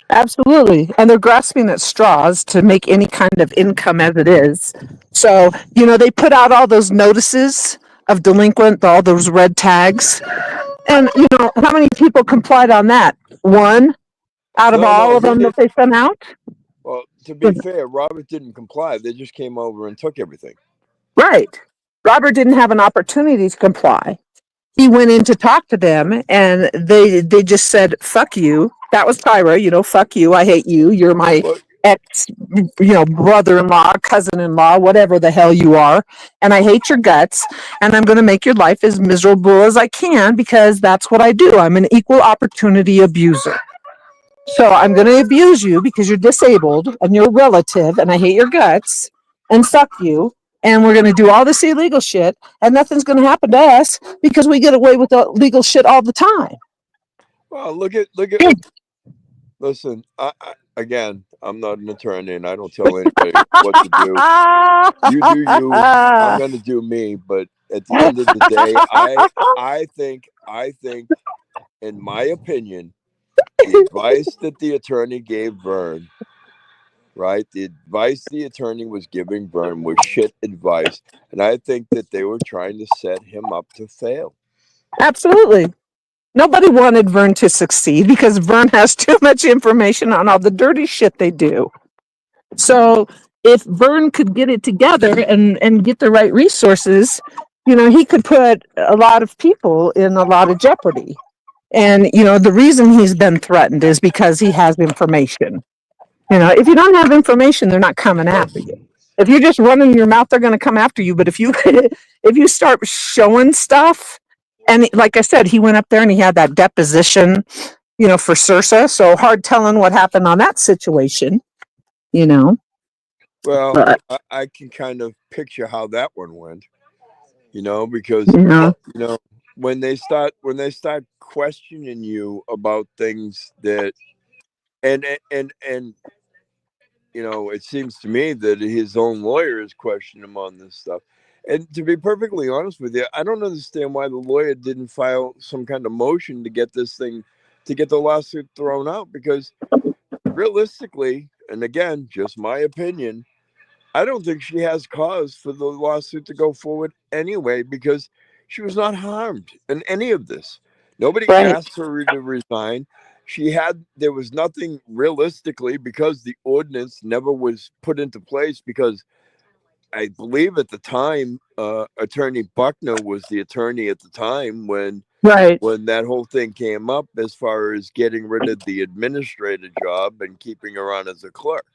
absolutely. And they're grasping at straws to make any kind of income as it is. So, you know, they put out all those notices of delinquent, all those red tags. And, you know, how many people complied on that? One out of all of them that they sent out? Well, to be fair, Robert didn't comply. They just came over and took everything. Right. Robert didn't have an opportunity to comply. He went in to talk to them and they just said, fuck you. That was Tyra, you know, fuck you. I hate you. You're my ex, you know, brother-in-law, cousin-in-law, whatever the hell you are. And I hate your guts. And I'm going to make your life as miserable as I can because that's what I do. I'm an equal opportunity abuser. So I'm going to abuse you because you're disabled and you're a relative and I hate your guts and fuck you. And we're going to do all this illegal shit and nothing's going to happen to us because we get away with the legal shit all the time. Well, look at. Listen, again, I'm not an attorney, and I don't tell anybody what to do. You do you. I'm going to do me. But at the end of the day, I think, in my opinion, the advice that the attorney gave Vern, right? The advice the attorney was giving Vern was shit advice, and I think that they were trying to set him up to fail. Absolutely. Nobody wanted Vern to succeed because Vern has too much information on all the dirty shit they do. So if Vern could get it together and get the right resources, you know, he could put a lot of people in a lot of jeopardy. And, you know, the reason he's been threatened is because he has information. You know, if you don't have information, they're not coming after you. If you're just running your mouth, they're going to come after you. But if you start showing stuff, and like I said, he went up there and he had that deposition, you know, for Sursa. So hard telling what happened on that situation, you know. Well, I can kind of picture how that one went, you know, because Yeah. you know when they start questioning you about things that, and you know, it seems to me that his own lawyers question him on this stuff. And to be perfectly honest with you, I don't understand why the lawyer didn't file some kind of motion to get this thing, to get the lawsuit thrown out, because realistically, and again, just my opinion, I don't think she has cause for the lawsuit to go forward anyway, because she was not harmed in any of this. Nobody asked her to resign. There was nothing realistically, because the ordinance never was put into place, because I believe at the time, Attorney Buckner was the attorney at the time when that whole thing came up, as far as getting rid of the administrator job and keeping her on as a clerk,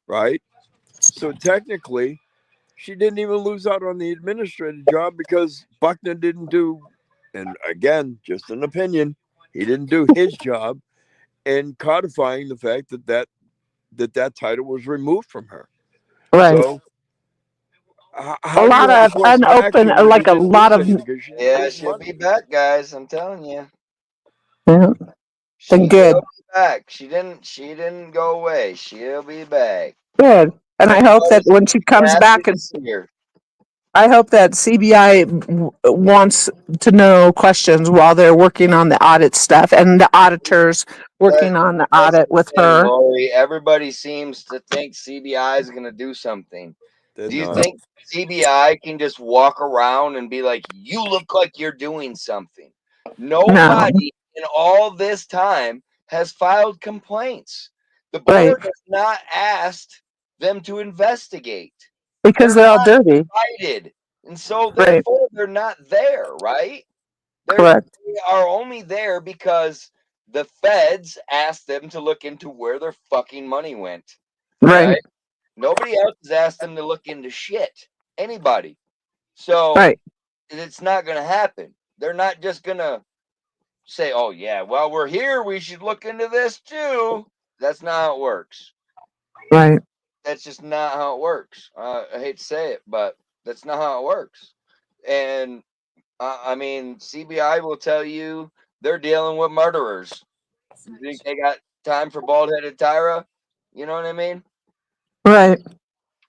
right? So technically, she didn't even lose out on the administrative job, because Buckner didn't do, and again, just an opinion, he didn't do his job in codifying the fact that title was removed from her. Right. So A lot of unopened, like a lot of. Yeah, she'll be back, guys. I'm telling you. Yeah. Then good. She'll be back. She didn't go away. She'll be back. Good. And I hope that when she comes back, I hope that CBI wants to know questions while they're working on the audit stuff, and the auditors working on the audit with her. Lori, everybody seems to think CBI is going to do something. Do you think CBI can just walk around and be like, you look like you're doing something? Nobody in all this time has filed complaints. The board has not asked them to investigate. Because they're all dirty. Invited. And so therefore they're not there, right? Correct. They are only there because the feds asked them to look into where their fucking money went. Right. Nobody else has asked them to look into shit. Anybody. So it's not going to happen. They're not just going to say, oh, yeah, well, we're here. We should look into this too. That's not how it works. Right. That's just not how it works. I hate to say it, but that's not how it works. And I mean, CBI will tell you they're dealing with murderers. You think they got time for bald-headed Tyra? You know what I mean? Right.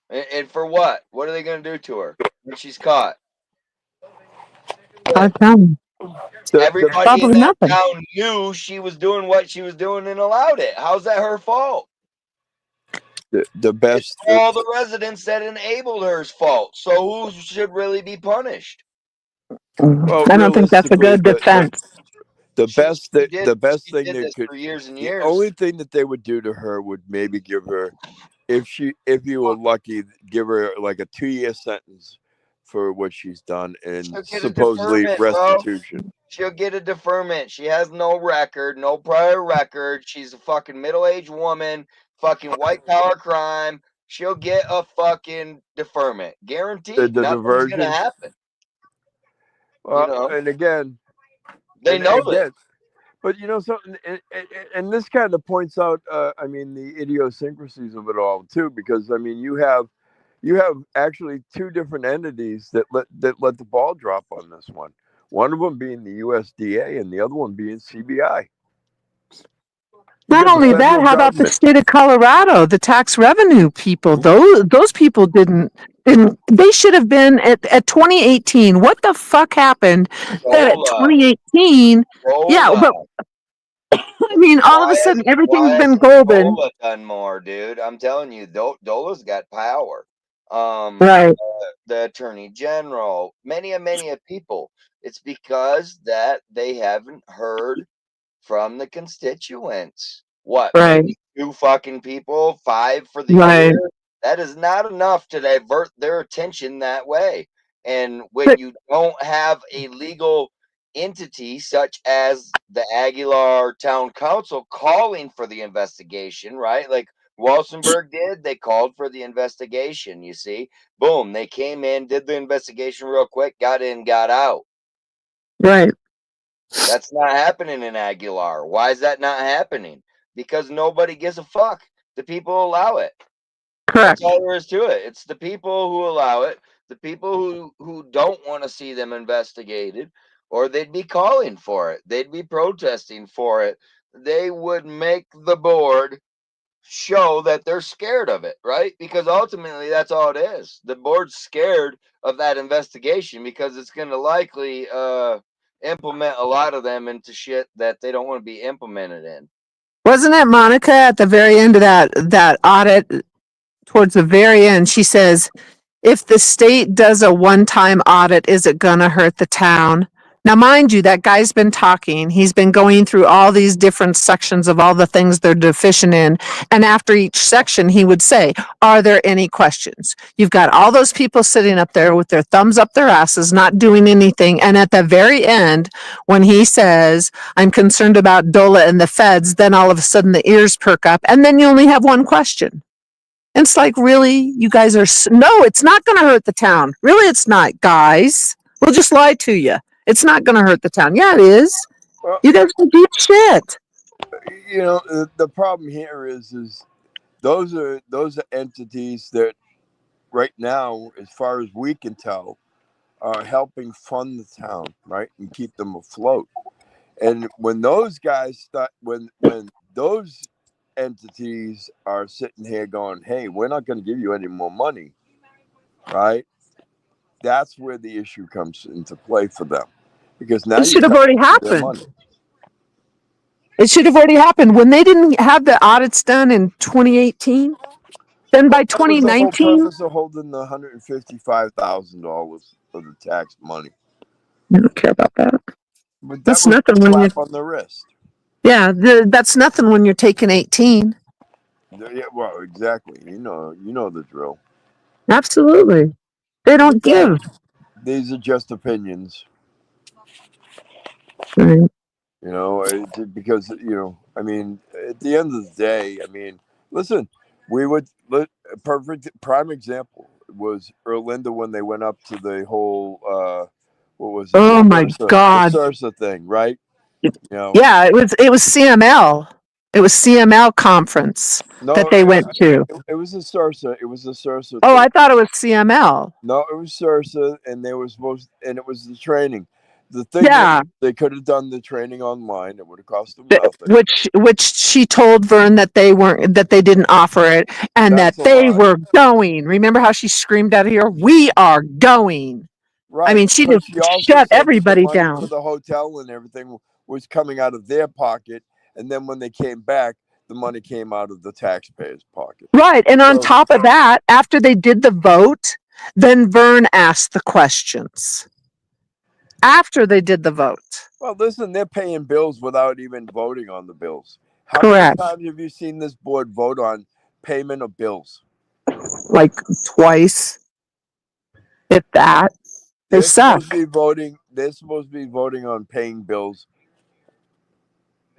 And for what? What are they going to do to her when she's caught? Everybody in that town knew she was doing what she was doing and allowed it. How's that her fault? The best. It's all the residents that enabled her's fault. So who should really be punished? Well, I don't think that's a good defense. The best thing did they this could, for years and the years. only thing that they would do to her would maybe give her, if you were lucky, give her like a 2-year sentence for what she's done, and supposedly restitution. She'll get a deferment. She has no record, no prior record. She's a fucking middle-aged woman, fucking white collar crime. She'll get a fucking deferment. Guaranteed. Nothing's gonna happen. Well, and again, they know that. But you know something, and this kind of points out, I mean, the idiosyncrasies of it all too, because I mean, you have actually two different entities that let the ball drop on this one. One of them being the USDA, and the other one being CBI. Not only that, how about the state of Colorado, the tax revenue people? Those people didn't. They should have been at 2018. What the fuck happened that at 2018? Yeah, but I mean, all of a sudden everything's been golden. Dola done more, dude. I'm telling you, Dola's got power. Right. The attorney general, many people. It's because that they haven't heard from the constituents. What? Right. Maybe 2 fucking people, 5 for the year. That is not enough to divert their attention that way. And when you don't have a legal entity such as the Aguilar Town Council calling for the investigation, right? Like Walsenburg did, they called for the investigation, you see. Boom, they came in, did the investigation real quick, got in, got out. Right. That's not happening in Aguilar. Why is that not happening? Because nobody gives a fuck. The people allow it. Correct. That's all there is to it. It's the people who allow it, the people who don't want to see them investigated, or they'd be calling for it. They'd be protesting for it. They would make the board show that they're scared of it, right? Because ultimately that's all it is. The board's scared of that investigation because it's going to likely implement a lot of them into shit that they don't want to be implemented in. Wasn't it Monica at the very end of that audit, towards the very end, she says, if the state does a one-time audit, is it gonna hurt the town? Now, mind you, that guy's been talking. He's been going through all these different sections of all the things they're deficient in. And after each section, he would say, are there any questions? You've got all those people sitting up there with their thumbs up their asses, not doing anything. And at the very end, when he says, I'm concerned about DOLA and the feds, then all of a sudden the ears perk up. And then you only have one question. And it's like, really? You guys are, no, it's not going to hurt the town. Really, it's not, guys. We'll just lie to you. It's not going to hurt the town. Yeah, it is. Well, You guys can do shit. you know, the problem here is those are entities that right now, as far as we can tell, are helping fund the town, right, and keep them afloat. And when those guys start, when those entities are sitting here going, hey, we're not going to give you any more money, right? That's where the issue comes into play for them, because now It should have already their happened. money. It should have already happened. When they didn't have the audits done in 2018, then by That was the whole 2019, purpose of holding the $155,000 of the tax money. I don't care about that. But that That's was a nothing when slap you, on the wrist. yeah, that's nothing when you're taking 18. Yeah, well, exactly. You know the drill. Absolutely. They don't give. These are just opinions. Right. You know, because, I mean, at the end of the day, I mean, listen, a perfect prime example was Erlinda when they went up to the whole, what was it? Oh my The God. SARSA thing, right? Yeah, it was CML. It was CML conference No, that they went to. It was a SARSA. It was a SARSA. Oh, thing. I thought it was CML. No, it was SARSA, and they were and it was the training. The thing Yeah. is, they could have done the training online. It would have cost them nothing. Which she told Vern that they didn't offer it, and That's that a they lie. were going. Remember how she screamed out here, "We are going." Right. I mean, she but just she also shut said that everybody the money down. for the hotel and everything was coming out of their pocket, and then when they came back, the money came out of the taxpayers' pocket. Right. And on So- top of that, after they did the vote, then Vern asked the questions. After they did the vote. Well, listen, they're paying bills without even voting on the bills. How Correct. many times have you seen this board vote on payment of bills? Like twice. If that. They They're suck. supposed to be voting. They're supposed to be voting on paying bills.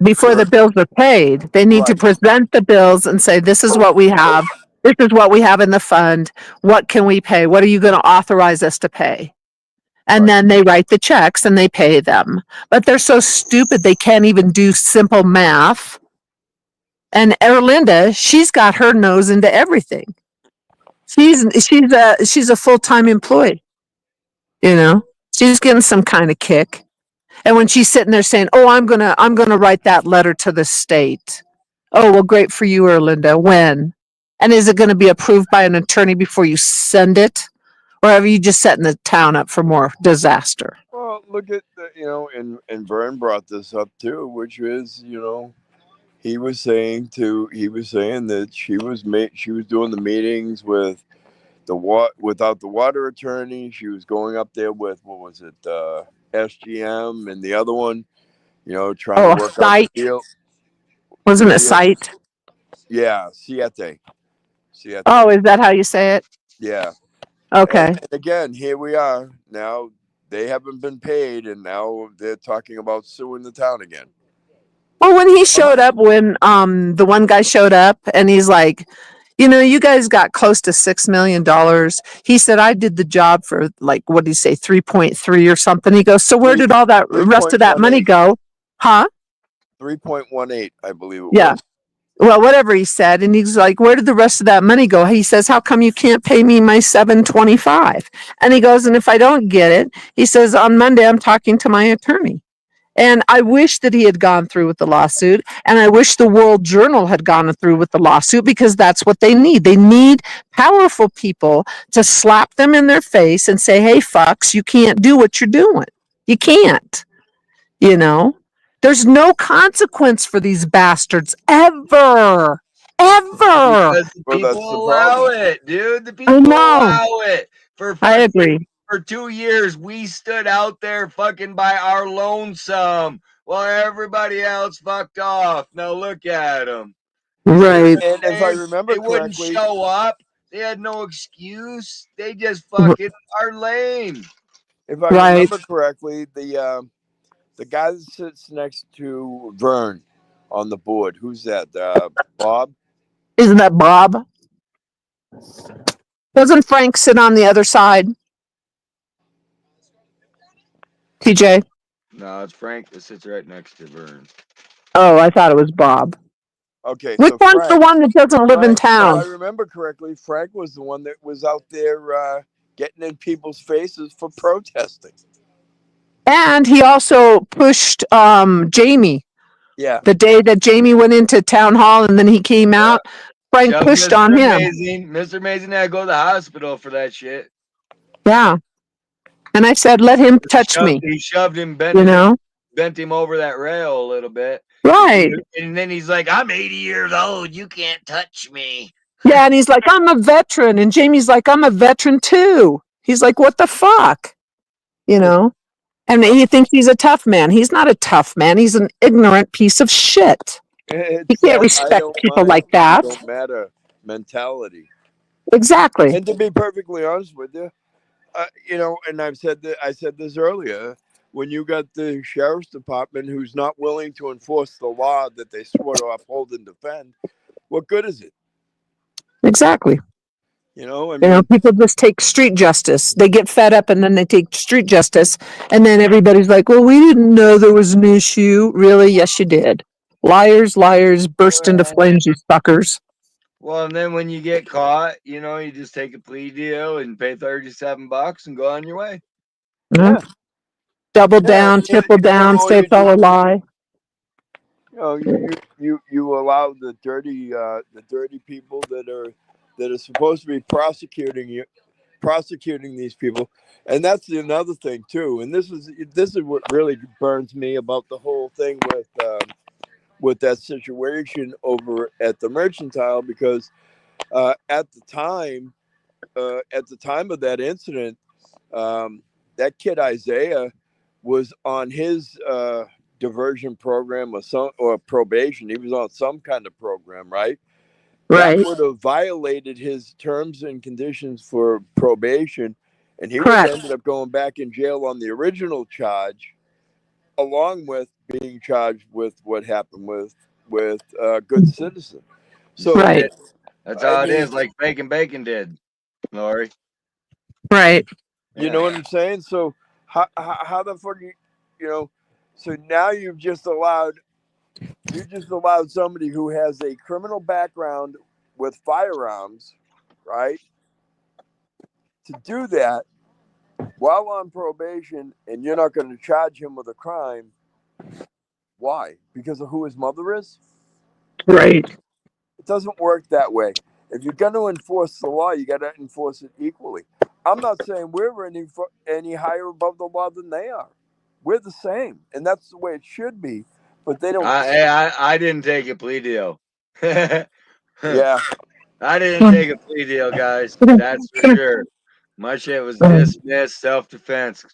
Before the bills are paid, they need to Right. present the bills and say, this is what we have. This is what we have in the fund. What can we pay? What are you going to authorize us to pay? And then they write the checks and they pay them. But they're so stupid they can't even do simple math. And Erlinda, she's got her nose into everything. She's a full-time employee. You know, she's getting some kind of kick. And when she's sitting there saying, "Oh, I'm gonna write that letter to the state." Oh, well, great for you, Erlinda. When? And is it going to be approved by an attorney before you send it? Or are you just setting the town up for more disaster? Well, look at and Vern brought this up too, which is, he was saying that she was doing the meetings with without the water attorney. She was going up there with, what was it, SGM and the other one, trying to work out the deal. Wasn't The it deal. site? Yeah, Siete. Oh, is that how you say it? Yeah. Okay. And again, here we are now. They haven't been paid, and now they're talking about suing the town again. Well, when he showed up, when the one guy showed up and he's like, you guys got close to $6 million. He said, I did the job for like, what did he say, 3.3 or something. He goes, so where did all that rest of that money go? Huh? 3.18, I believe it Yeah. was. Well, whatever he said. And he's like, where did the rest of that money go? He says, how come you can't pay me my $725? And he goes, and if I don't get it, he says, on Monday, I'm talking to my attorney. And I wish that he had gone through with the lawsuit. And I wish the World Journal had gone through with the lawsuit, because that's what they need. They need powerful people to slap them in their face and say, hey, fucks, you can't do what you're doing. You can't, There's no consequence for these bastards ever. Ever. Because the people allow it, dude. The I people know. allow it. I agree. For 2 years, we stood out there fucking by our lonesome while everybody else fucked off. Now look at them. Right. And if I remember They wouldn't correctly, show up. They had no excuse. They just fucking are lame. if I Right. remember correctly, the guy that sits next to Vern on the board, who's that? Bob? Isn't that Bob? Doesn't Frank sit on the other side? TJ? No, it's Frank that sits right next to Vern. Oh, I thought it was Bob. Okay, Which so one's Frank, the one that doesn't live in If I town? remember correctly, Frank was the one that was out there getting in people's faces for protesting. And he also pushed Jamie. Yeah. The day that Jamie went into town hall and then he came out, Frank Shoved pushed Mr. on him. Amazing. Mr. Amazing had to go to the hospital for that shit. Yeah. And I said, let him touch me. He shoved him, You know? bent him over that rail a little bit. Right. And then he's like, I'm 80 years old. You can't touch me. Yeah, and he's like, I'm a veteran. And Jamie's like, I'm a veteran too. He's like, what the fuck? You know? And he thinks he's a tough man. He's not a tough man. He's an ignorant piece of shit. It's You that can't I respect don't people mind like if you that. don't matter mentality. Exactly. And to be perfectly honest with you, you know, and I said this earlier, when you got the sheriff's department who's not willing to enforce the law that they swore to uphold and defend, what good is it? Exactly. You know, I You know, mean, people just take street justice. They get fed up and then they take street justice. And then everybody's like, well, we didn't know there was an issue. Really? Yes, you did. Liars, liars, burst into flames, you suckers. Well, and then when you get caught, you know, you just take a plea deal and pay $37 and go on your way. Yeah. Double down, you triple down, know, say it's all a lie. You know, you allow the dirty people that are supposed to be prosecuting these people, and that's another thing too. And this is what really burns me about the whole thing with that situation over at the Mercantile, because at the time of that incident, that kid Isaiah was on his diversion program or probation. He was on some kind of program, right? Right. That would have violated his terms and conditions for probation, and he would Correct. have ended up going back in jail on the original charge, along with being charged with what happened with Good Citizen. So Right. That's how I it is, mean- like Bacon Bacon did, Lori. Right. You know what I'm saying? So how the fuck you know? So now you've just allowed somebody who has a criminal background with firearms, right, to do that while on probation, and you're not going to charge him with a crime. Why? Because of who his mother is? Right. It doesn't work that way. If you're going to enforce the law, you got to enforce it equally. I'm not saying we're any higher above the law than they are. We're the same, and that's the way it should be. But they don't. I didn't take a plea deal. Yeah. I didn't take a plea deal, guys. That's for sure. My shit was dismissed, self-defense.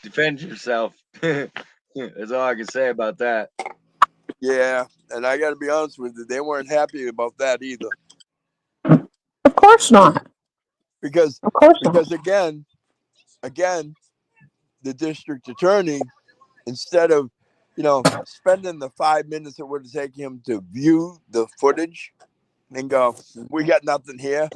Defend yourself. That's all I can say about that. Yeah, and I got to be honest with you, they weren't happy about that either. Of course not. Because Of course not. because again, the district attorney, instead of spending the 5 minutes it would have taken him to view the footage and go, we got nothing here,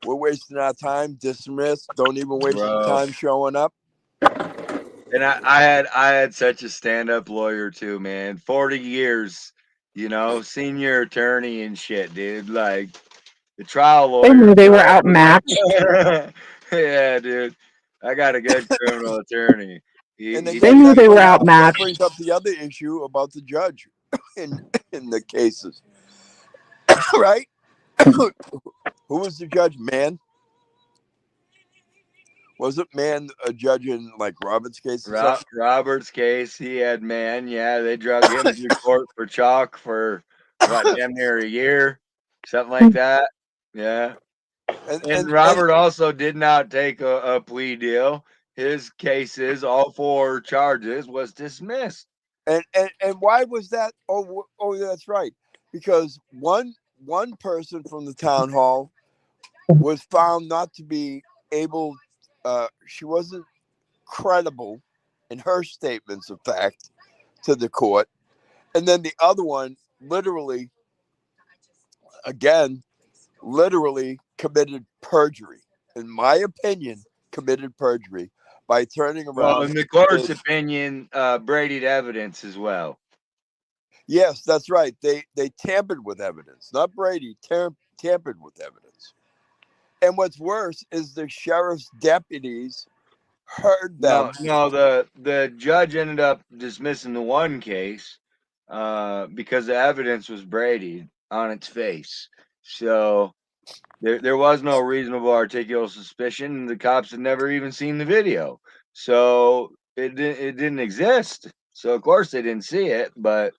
we're wasting our time, dismiss, don't even waste your time showing up. And I had such a stand-up lawyer too, man. 40 years, senior attorney and shit, dude. Like the trial lawyer. They knew they were outmatched. Yeah, dude. I got a good criminal attorney. They knew they were That outmatched. brings up the other issue about the judge in the cases. Right? Who was the judge, man? Wasn't Mann a judge in like Robert's case or something? Robert's case, he had Mann. Yeah, they drug him to court for chalk for what, damn near a year, something like that. Yeah. And Robert also did not take a plea deal. His cases, all 4 charges, was dismissed. And why was that? Oh, that's right. Because one person from the town hall was found not to be able. She wasn't credible in her statements of fact to the court, and then the other one literally committed perjury. In my opinion, committed perjury by turning around. Well, in the court's opinion, Brady'd evidence as well. Yes, that's right. They tampered with evidence. Not Brady, tampered with evidence. And what's worse is the sheriff's deputies heard them. No, the judge ended up dismissing the one case because the evidence was Brady on its face. So there was no reasonable articulable suspicion, and the cops had never even seen the video. So it didn't exist. So of course they didn't see it, but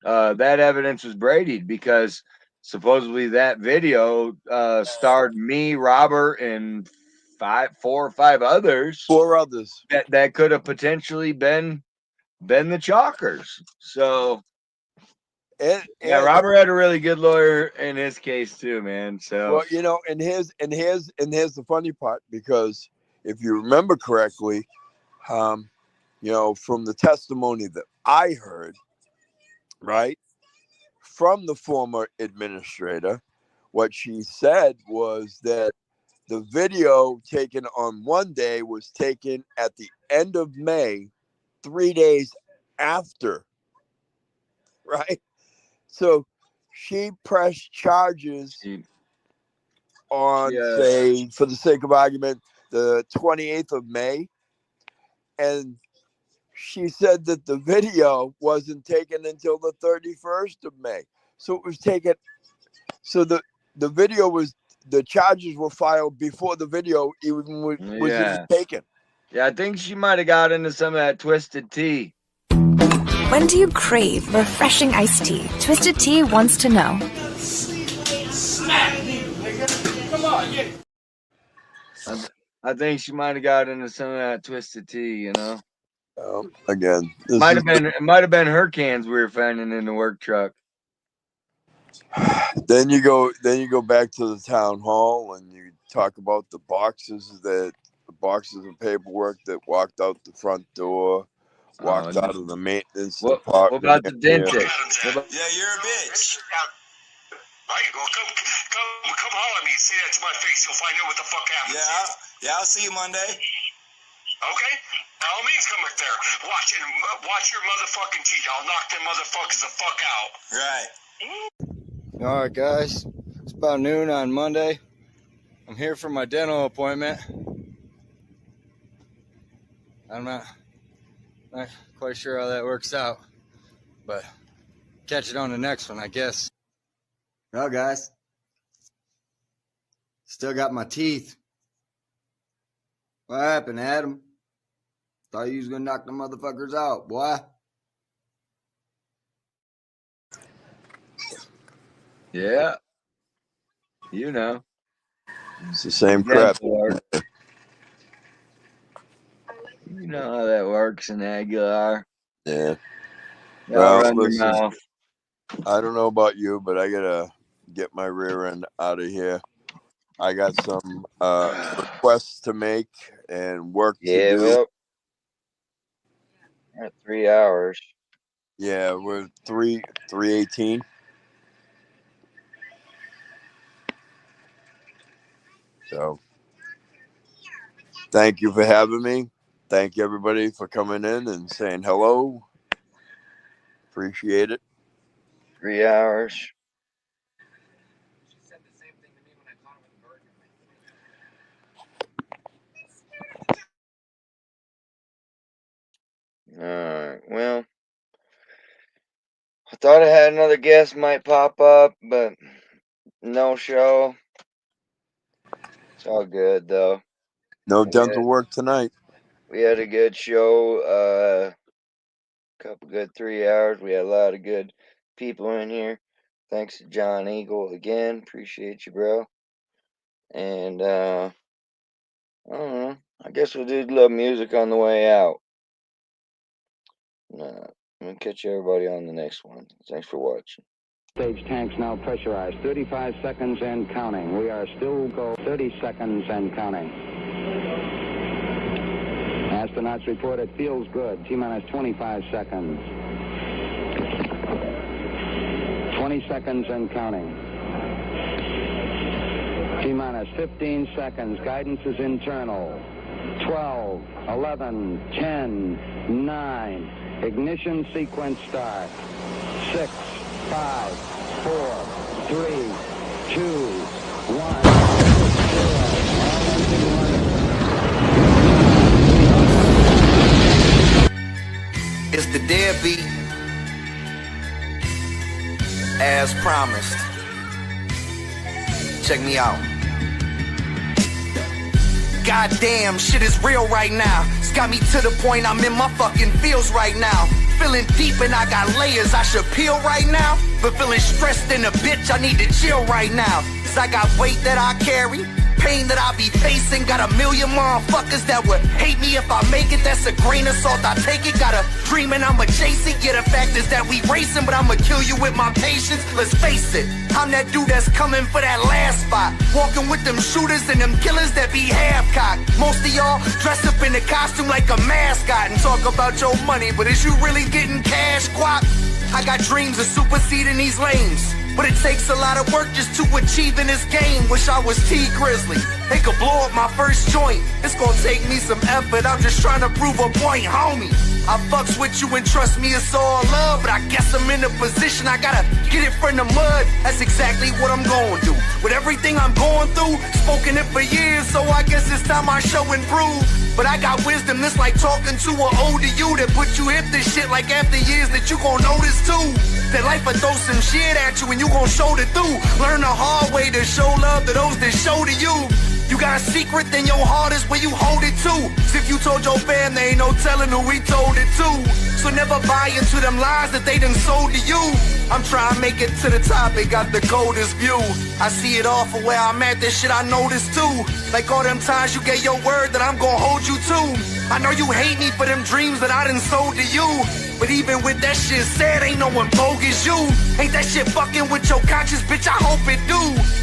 that evidence was Brady'd because supposedly that video starred me, Robert, and 4 or 5 others. 4 others that could have potentially been the chalkers. So yeah, Robert had a really good lawyer in his case too, man. So well, you know, and here's the funny part, because if you remember correctly, you know, from the testimony that I heard, right, from the former administrator, what she said was that the video taken on one day was taken at the end of May, 3 days after, right? So she pressed charges on, say, for the sake of argument, the 28th of May. And she said that the video wasn't taken until the 31st of May. So it was taken. So the video was, the charges were filed before the video even was even taken. Yeah, I think she might have got into some of that twisted tea. When do you crave refreshing iced tea? Twisted Tea wants to know. Come on, I think she might have got into some of that twisted tea, you know. Again, it might have been her cans we were finding in the work truck. Then you go back to the town hall and you talk about the boxes of paperwork that walked out the front door, walked out of the maintenance department. What about the dentist? Yeah, you're a bitch. Right, well, come holler at me. Say that to my face. You'll find out what the fuck happens. Yeah, I'll see you Monday. Okay, by all means, come up there. Watch your motherfucking teeth. I'll knock them motherfuckers the fuck out. Right. All right, guys. It's about noon on Monday. I'm here for my dental appointment. I'm not quite sure how that works out, but catch it on the next one, I guess. Well, guys, still got my teeth. What happened, Adam? Thought you was gonna knock the motherfuckers out, boy. Yeah. You know. It's the same crap. You know how that works in Aguilar. Yeah. Well, run your mouth. I don't know about you, but I gotta get my rear end out of here. I got some requests to make and work to do. Well, we're at 3 hours. Yeah, we're 3:18. So thank you for having me. Thank you everybody for coming in and saying hello. Appreciate it. 3 hours. Alright, well, I thought I had another guest might pop up, but no show. It's all good though. No dental work tonight. We had a good show. Couple good 3 hours. We had a lot of good people in here. Thanks to John Eagle again. Appreciate you, bro. And I don't know. I guess we'll do a little music on the way out. I'm gonna catch everybody on the next one. Thanks for watching. Stage tanks now pressurized. 35 seconds and counting. We are still go 30 seconds and counting. Astronauts report it feels good. T-minus 25 seconds. 20 seconds and counting. T-minus 15 seconds. Guidance is internal. 12, 11, 10, 9. Ignition sequence start. 6, 5, 4, 3, 2, 1, 0. It's the deadbeat, as promised. Check me out. Goddamn, shit is real right now. It's got me to the point I'm in my fucking feels right now. Feeling deep and I got layers I should peel right now. But feeling stressed in a bitch, I need to chill right now. Cause I got weight that I carry, pain that I be facing. Got a million motherfuckers that would hate me if I make it. That's a grain of salt, I take it. Got a dream and I'ma chase it. Yeah, the fact is that we racing, but I'ma kill you with my patience. Let's face it, I'm that dude that's coming for that last spot. Walking with them shooters and them killers that be half-cocked. Most of y'all dress up in a costume like a mascot and talk about your money, but is you really getting cash, guap? I got dreams of superseding these lanes, but it takes a lot of work just to achieve in this game. Wish I was T Grizzly. They could blow up my first joint. It's gonna take me some effort. I'm just trying to prove a point, homie. I fucks with you and trust me, it's all love. But I guess I'm in a position I gotta get it from the mud. That's exactly what I'm going to do. With everything I'm going through, spoken it for years, so I guess it's time I show and prove. But I got wisdom that's like talking to an older you that put you hip this shit like after years that you gon' notice too. That life will throw some shit at you and you gon' shoulder through. Learn the hard way to show love to those that show to you. You got a secret, then your heart is where you hold it to. Cause if you told your fam, there ain't no telling who we told it to. So never buy into them lies that they done sold to you. I'm trying to make it to the top, it got the coldest view. I see it all for where I'm at, this shit I noticed too. Like all them times you gave your word that I'm gonna hold you to. I know you hate me for them dreams that I done sold to you. But even with that shit said, ain't no one bogus you. Ain't that shit fucking with your conscience, bitch, I hope it do.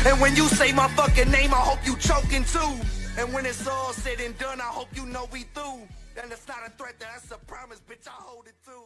And when you say my fucking name, I hope you choking too. And when it's all said and done, I hope you know we through. And it's not a threat, that's a promise, bitch, I hold it too.